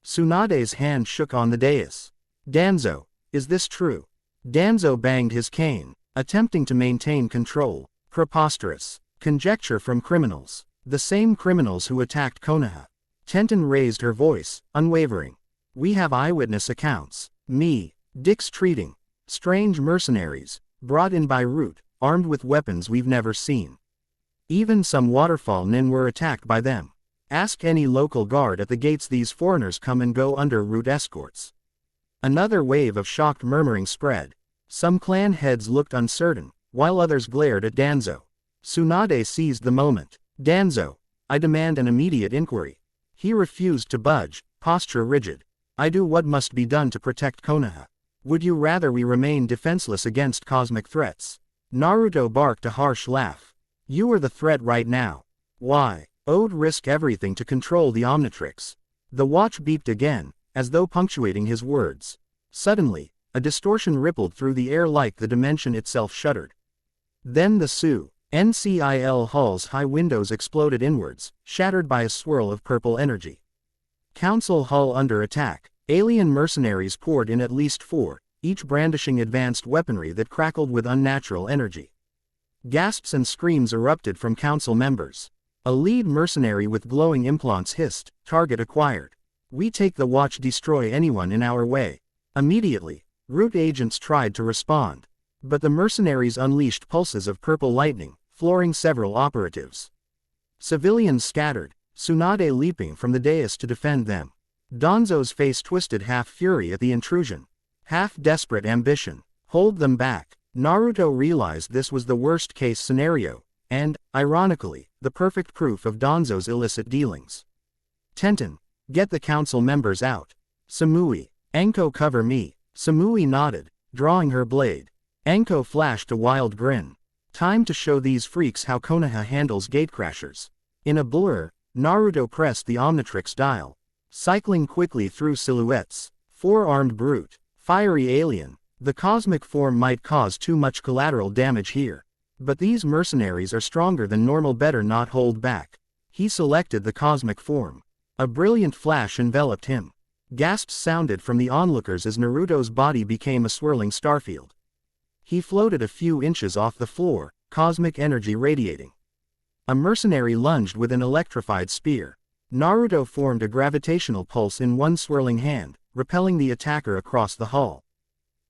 Tsunade's hand shook on the dais. Danzo, is this true? Danzo banged his cane, attempting to maintain control. Preposterous. Conjecture from criminals. The same criminals who attacked Konoha. Tenten raised her voice, unwavering. We have eyewitness accounts. Dick's treating. Strange mercenaries, brought in by Root, armed with weapons we've never seen. Even some waterfall nin were attacked by them. Ask any local guard at the gates. These foreigners come and go under Root escorts. Another wave of shocked murmuring spread. Some clan heads looked uncertain, while others glared at Danzo. Tsunade seized the moment. Danzo, I demand an immediate inquiry. He refused to budge, posture rigid. I do what must be done to protect Konoha. Would you rather we remain defenseless against cosmic threats? Naruto barked a harsh laugh. You are the threat right now. Why? I'd risk everything to control the omnitrix. The watch beeped again, as though punctuating his words. Suddenly, a distortion rippled through the air like the dimension itself shuddered. Then the NCIL hall's high windows exploded inwards, shattered by a swirl of purple energy. Council Hall under attack. Alien mercenaries poured in at least 4, each brandishing advanced weaponry that crackled with unnatural energy. Gasps and screams erupted from council members. A lead mercenary with glowing implants hissed, target acquired. We take the watch, destroy anyone in our way. Immediately, Root agents tried to respond. But the mercenaries unleashed pulses of purple lightning, flooring several operatives. Civilians scattered, Tsunade leaping from the dais to defend them. Danzo's face twisted, half fury at the intrusion, half desperate ambition. Hold them back. Naruto realized this was the worst-case scenario, and, ironically, the perfect proof of Danzo's illicit dealings. Tenten, get the council members out. Samui, Anko cover me. Samui nodded, drawing her blade. Anko flashed a wild grin. Time to show these freaks how Konoha handles gatecrashers. In a blur, Naruto pressed the omnitrix dial, cycling quickly through silhouettes. Four-armed brute, fiery alien. The cosmic form might cause too much collateral damage here. But these mercenaries are stronger than normal, better not hold back. He selected the cosmic form. A brilliant flash enveloped him. Gasps sounded from the onlookers as Naruto's body became a swirling starfield. He floated a few inches off the floor, cosmic energy radiating. A mercenary lunged with an electrified spear. Naruto formed a gravitational pulse in one swirling hand, repelling the attacker across the hall.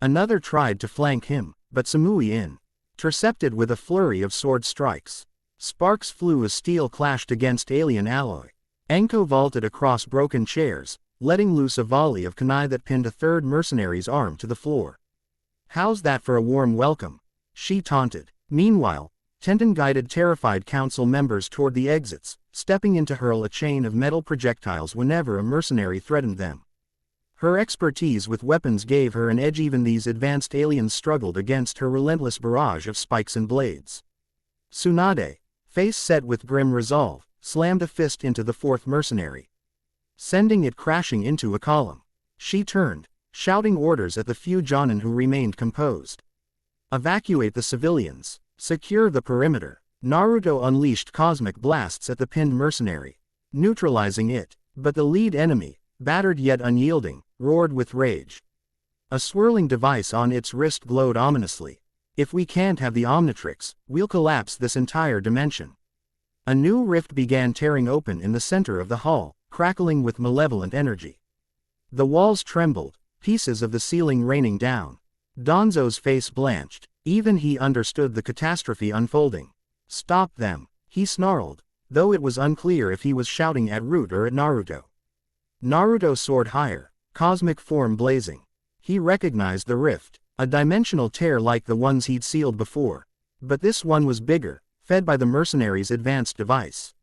Another tried to flank him, but Samui intercepted with a flurry of sword strikes. Sparks flew as steel clashed against alien alloy. Anko vaulted across broken chairs, letting loose a volley of kunai that pinned a third mercenary's arm to the floor. How's that for a warm welcome? She taunted. Meanwhile, Tenten guided terrified council members toward the exits, stepping in to hurl a chain of metal projectiles whenever a mercenary threatened them. Her expertise with weapons gave her an edge. Even these advanced aliens struggled against her relentless barrage of spikes and blades. Tsunade, face set with grim resolve, slammed a fist into the fourth mercenary, sending it crashing into a column. She turned, shouting orders at the few jonin who remained composed. Evacuate the civilians. Secure the perimeter. Naruto unleashed cosmic blasts at the pinned mercenary, neutralizing it. But the lead enemy, battered yet unyielding, roared with rage. A swirling device on its wrist glowed ominously. If we can't have the omnitrix, we'll collapse this entire dimension. A new rift began tearing open in the center of the hall, crackling with malevolent energy. The walls trembled, pieces of the ceiling raining down. Danzo's face blanched. Even he understood the catastrophe unfolding. Stop them, he snarled, though it was unclear if he was shouting at Root or at Naruto. Naruto soared higher, cosmic form blazing. He recognized the rift, a dimensional tear like the ones he'd sealed before. But this one was bigger, fed by the mercenary's advanced device.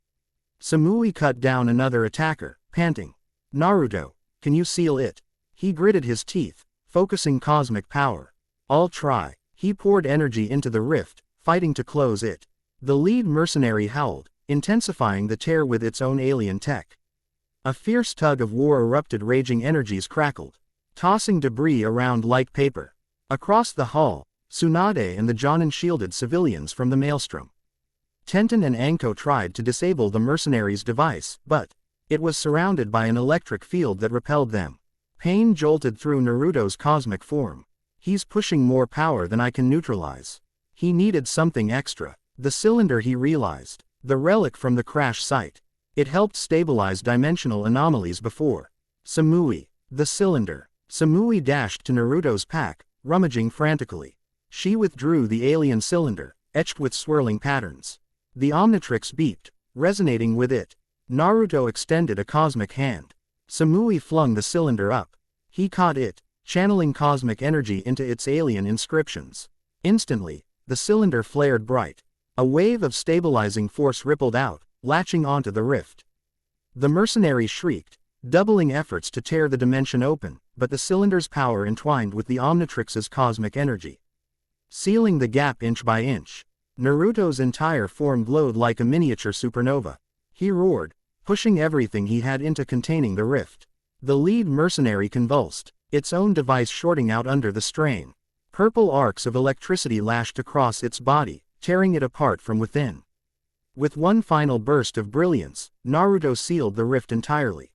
Samui cut down another attacker, panting. Naruto, can you seal it? He gritted his teeth, focusing cosmic power. I'll try. He poured energy into the rift, fighting to close it. The lead mercenary howled, intensifying the tear with its own alien tech. A fierce tug of war erupted, raging energies crackled, tossing debris around like paper. Across the hall, Tsunade and the jonin shielded civilians from the maelstrom. Tenten and Anko tried to disable the mercenary's device, but it was surrounded by an electric field that repelled them. Pain jolted through Naruto's cosmic form. He's pushing more power than I can neutralize. He needed something extra. The cylinder, he realized. The relic from the crash site. It helped stabilize dimensional anomalies before. Samui. The cylinder. Samui dashed to Naruto's pack, rummaging frantically. She withdrew the alien cylinder, etched with swirling patterns. The omnitrix beeped, resonating with it. Naruto extended a cosmic hand. Samui flung the cylinder up. He caught it, channeling cosmic energy into its alien inscriptions. Instantly, the cylinder flared bright. A wave of stabilizing force rippled out, latching onto the rift. The mercenary shrieked, doubling efforts to tear the dimension open, but the cylinder's power entwined with the omnitrix's cosmic energy, sealing the gap inch by inch. Naruto's entire form glowed like a miniature supernova. He roared, pushing everything he had into containing the rift. The lead mercenary convulsed, its own device shorting out under the strain. Purple arcs of electricity lashed across its body, tearing it apart from within. With one final burst of brilliance, Naruto sealed the rift entirely.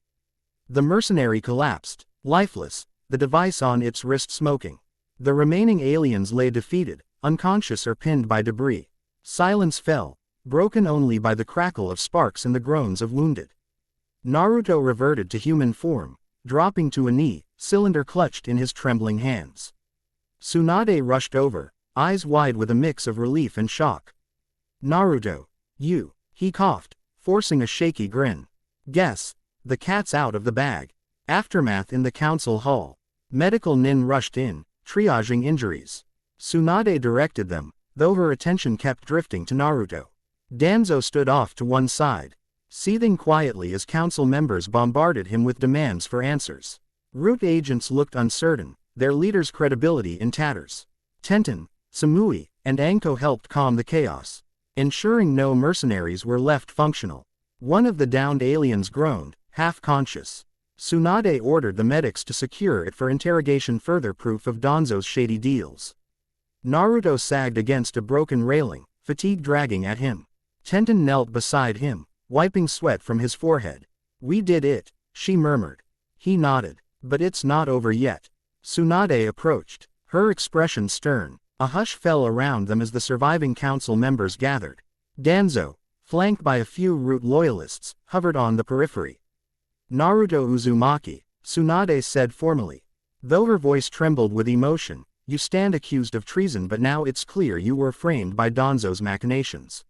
The mercenary collapsed, lifeless, the device on its wrist smoking. The remaining aliens lay defeated, unconscious or pinned by debris. Silence fell, broken only by the crackle of sparks and the groans of wounded. Naruto reverted to human form, dropping to a knee, cylinder clutched in his trembling hands. Tsunade rushed over, eyes wide with a mix of relief and shock. Naruto, you, he coughed, forcing a shaky grin. Guess. The cat's out of the bag. Aftermath in the council hall. Medical nin rushed in, triaging injuries. Tsunade directed them, though her attention kept drifting to Naruto. Danzo stood off to one side, seething quietly as council members bombarded him with demands for answers. Root agents looked uncertain, their leader's credibility in tatters. Tenten, Samui, and Anko helped calm the chaos, ensuring no mercenaries were left functional. One of the downed aliens groaned, half-conscious. Tsunade ordered the medics to secure it for interrogation, further proof of Danzo's shady deals. Naruto sagged against a broken railing, fatigue dragging at him. Tenten knelt beside him, wiping sweat from his forehead. "We did it," she murmured. He nodded. "But it's not over yet." Tsunade approached, her expression stern. A hush fell around them as the surviving council members gathered. Danzo, flanked by a few Root loyalists, hovered on the periphery. "Naruto Uzumaki," Tsunade said formally. Though her voice trembled with emotion, "You stand accused of treason, but now it's clear you were framed by Danzo's machinations."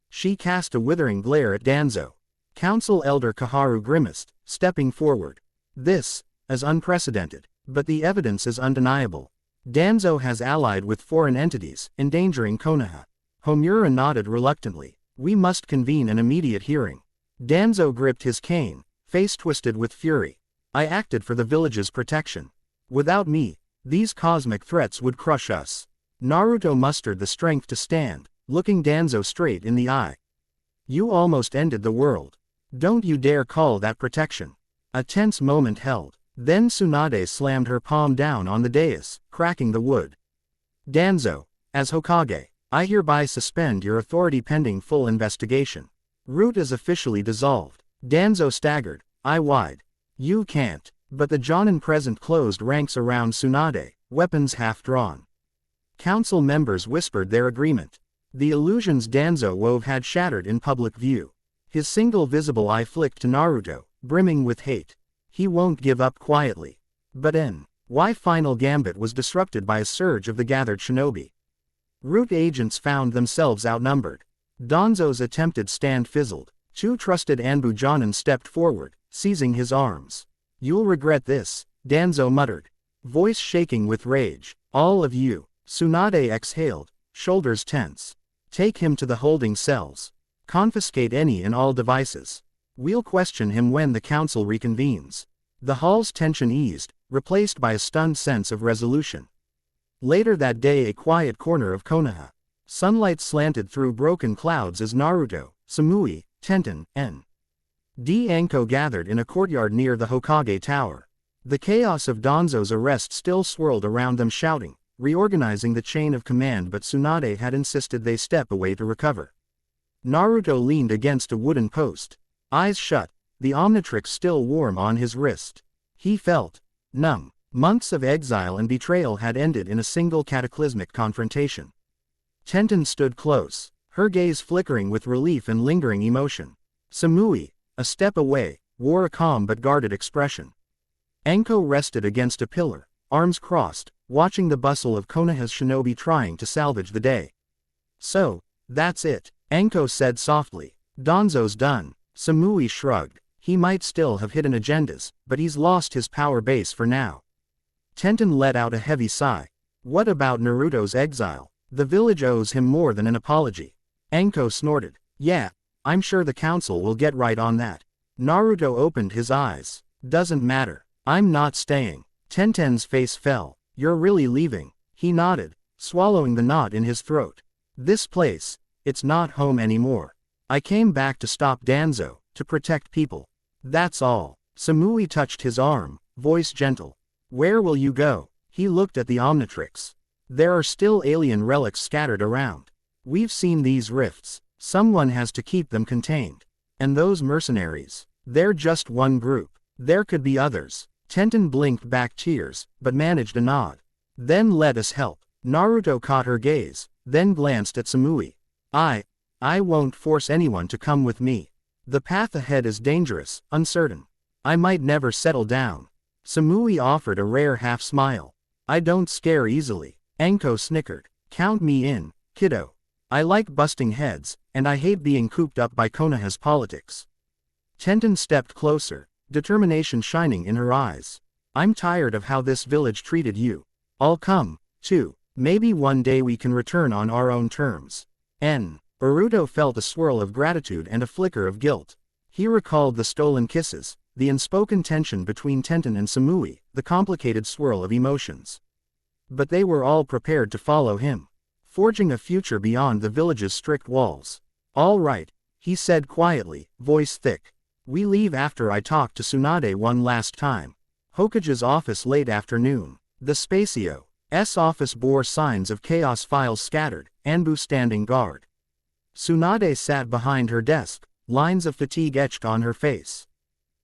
She cast a withering glare at Danzo. Council Elder Kaharu grimaced, stepping forward. "This is unprecedented, but the evidence is undeniable. Danzo has allied with foreign entities, endangering Konoha." Homura nodded reluctantly. "We must convene an immediate hearing." Danzo gripped his cane, face twisted with fury. "I acted for the village's protection. Without me, these cosmic threats would crush us." Naruto mustered the strength to stand, looking Danzo straight in the eye. "You almost ended the world. Don't you dare call that protection." A tense moment held. Then Tsunade slammed her palm down on the dais, cracking the wood. "Danzo, as Hokage, I hereby suspend your authority pending full investigation." Root is officially dissolved. Danzo staggered, eye wide. "You can't." But the Jonin present closed ranks around Tsunade, weapons half drawn. Council members whispered their agreement. The illusions Danzo wove had shattered in public view. His single visible eye flicked to Naruto, brimming with hate. He won't give up quietly. But why final gambit was disrupted by a surge of the gathered shinobi. Root agents found themselves outnumbered. Danzo's attempted stand fizzled. Two trusted Anbu Jonin stepped forward, seizing his arms. "You'll regret this," Danzo muttered, voice shaking with rage. "All of you." Tsunade exhaled, shoulders tense. "Take him to the holding cells. Confiscate any and all devices. We'll question him when the council reconvenes." The hall's tension eased, replaced by a stunned sense of resolution. Later that day, a quiet corner of Konoha. Sunlight slanted through broken clouds as Naruto, Samui, Tenten, and Anko gathered in a courtyard near the Hokage Tower. The chaos of Danzo's arrest still swirled around them, shouting, reorganizing the chain of command, but Tsunade had insisted they step away to recover. Naruto leaned against a wooden post, eyes shut, the omnitrix still warm on his wrist. He felt numb. Months of exile and betrayal had ended in a single cataclysmic confrontation. Tenten stood close, her gaze flickering with relief and lingering emotion. Samui, a step away, wore a calm but guarded expression. Anko rested against a pillar, arms crossed, watching the bustle of Konoha's shinobi trying to salvage the day. "So, that's it," Anko said softly. "Danzo's done." Samui shrugged. "He might still have hidden agendas, but he's lost his power base for now." Tenten let out a heavy sigh. "What about Naruto's exile? The village owes him more than an apology." Anko snorted. "Yeah, I'm sure the council will get right on that." Naruto opened his eyes. "Doesn't matter. I'm not staying." Tenten's face fell. "You're really leaving?" He nodded, swallowing the knot in his throat. "This place, it's not home anymore. I came back to stop Danzo, to protect people. That's all." Samui touched his arm, voice gentle. "Where will you go?" He looked at the Omnitrix. "There are still alien relics scattered around. We've seen these rifts. Someone has to keep them contained. And those mercenaries, they're just one group. There could be others." Tenten blinked back tears, but managed a nod. "Then let us help." Naruto caught her gaze, then glanced at Samui. I won't force anyone to come with me. The path ahead is dangerous, uncertain. I might never settle down." Samui offered a rare half-smile. "I don't scare easily." Anko snickered. "Count me in, kiddo. I like busting heads, and I hate being cooped up by Konoha's politics." Tenten stepped closer, determination shining in her eyes. I'm tired of how this village treated you. I'll come, too. Maybe one day we can return on our own terms. Naruto felt a swirl of gratitude and a flicker of guilt. He recalled the stolen kisses, the unspoken tension between Tenten and Samui, the complicated swirl of emotions. But they were all prepared to follow him, forging a future beyond the village's strict walls. All right, he said quietly, voice thick. We leave after I talk to Tsunade one last time. Hokage's office late afternoon. The Spacio's office bore signs of chaos, files scattered, Anbu standing guard. Tsunade sat behind her desk, lines of fatigue etched on her face.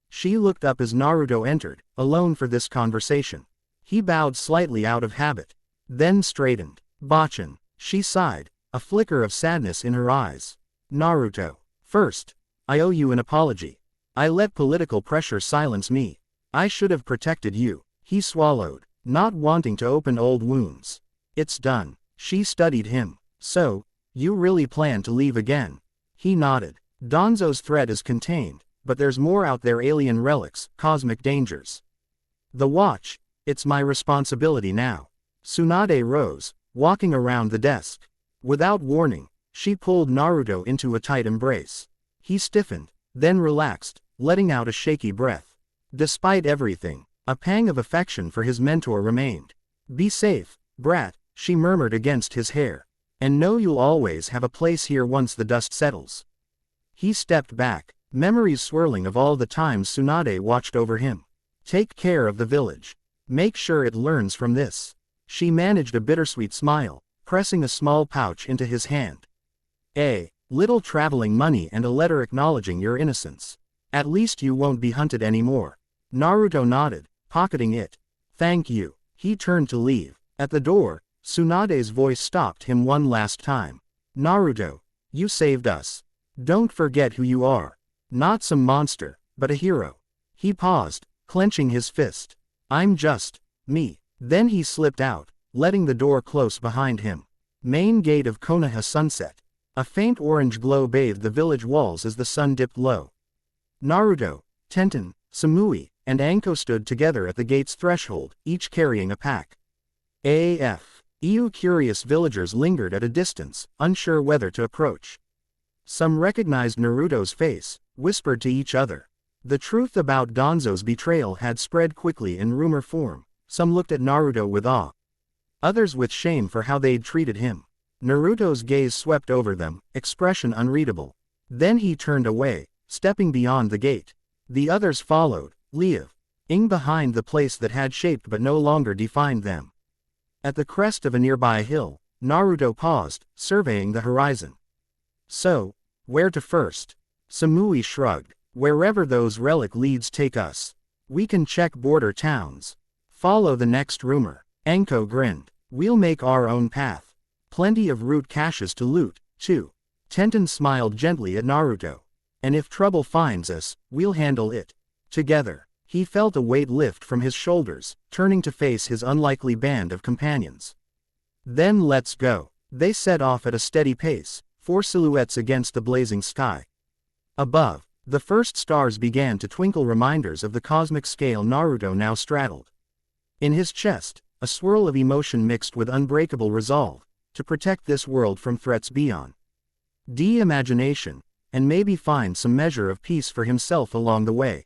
She looked up as Naruto entered, alone for this conversation. He bowed slightly out of habit, then straightened. Bachan, she sighed, a flicker of sadness in her eyes. Naruto, first, I owe you an apology. I let political pressure silence me. I should have protected you. He swallowed, not wanting to open old wounds. It's done. She studied him. So, you really plan to leave again? He nodded. Danzo's threat is contained, but there's more out there, alien relics, cosmic dangers. The watch, it's my responsibility now. Tsunade rose, walking around the desk. Without warning, she pulled Naruto into a tight embrace. He stiffened, then relaxed, letting out a shaky breath. Despite everything, a pang of affection for his mentor remained. Be safe, brat, she murmured against his hair. And know you'll always have a place here once the dust settles. He stepped back, memories swirling of all the times Tsunade watched over him. Take care of the village. Make sure it learns from this. She managed a bittersweet smile, pressing a small pouch into his hand. A little traveling money and a letter acknowledging your innocence. At least you won't be hunted anymore. Naruto nodded, pocketing it. Thank you. He turned to leave. At the door, Tsunade's voice stopped him one last time. Naruto, you saved us. Don't forget who you are. Not some monster, but a hero. He paused, clenching his fist. I'm just me. Then he slipped out, letting the door close behind him. Main gate of Konoha sunset. A faint orange glow bathed the village walls as the sun dipped low. Naruto, Tenten, Samui, and Anko stood together at the gate's threshold, each carrying a pack. Curious villagers lingered at a distance, unsure whether to approach. Some recognized Naruto's face, whispered to each other. The truth about Danzo's betrayal had spread quickly in rumor form. Some looked at Naruto with awe. Others with shame for how they'd treated him. Naruto's gaze swept over them, expression unreadable. Then he turned away, stepping beyond the gate. The others followed, leaving behind the place that had shaped but no longer defined them. At the crest of a nearby hill, Naruto paused, surveying the horizon. So, where to first? Samui shrugged. Wherever those relic leads take us. We can check border towns. Follow the next rumor. Anko grinned. We'll make our own path. Plenty of root caches to loot, too. Tenten smiled gently at Naruto. And if trouble finds us, we'll handle it. Together. He felt a weight lift from his shoulders, turning to face his unlikely band of companions. Then let's go. They set off at a steady pace, 4 silhouettes against the blazing sky. Above, the first stars began to twinkle, reminders of the cosmic scale Naruto now straddled. In his chest, a swirl of emotion mixed with unbreakable resolve, to protect this world from threats beyond. Imagination, and maybe find some measure of peace for himself along the way.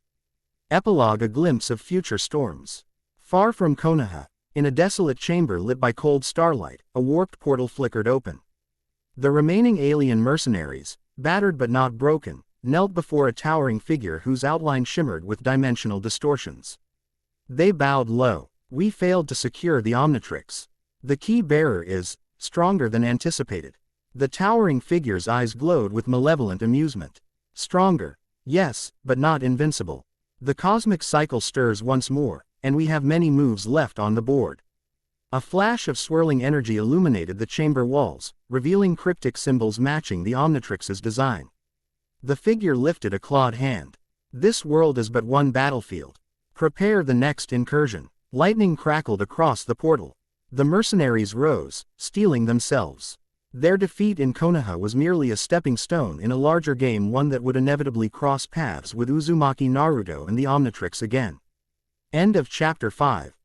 Epilogue: a glimpse of future storms. Far from Konoha, in a desolate chamber lit by cold starlight, a warped portal flickered open. The remaining alien mercenaries, battered but not broken, knelt before a towering figure whose outline shimmered with dimensional distortions. They bowed low. We failed to secure the omnitrix. The key bearer is stronger than anticipated. The towering figure's eyes glowed with malevolent amusement. Stronger, yes, but not invincible. The cosmic cycle stirs once more, and we have many moves left on the board. A flash of swirling energy illuminated the chamber walls, revealing cryptic symbols matching the omnitrix's design. The figure lifted a clawed hand. This world is but one battlefield. Prepare the next incursion. Lightning crackled across the portal. The mercenaries rose, steeling themselves. Their defeat in Konoha was merely a stepping stone in a larger game, one that would inevitably cross paths with Uzumaki Naruto and the Omnitrix again. End of Chapter 5.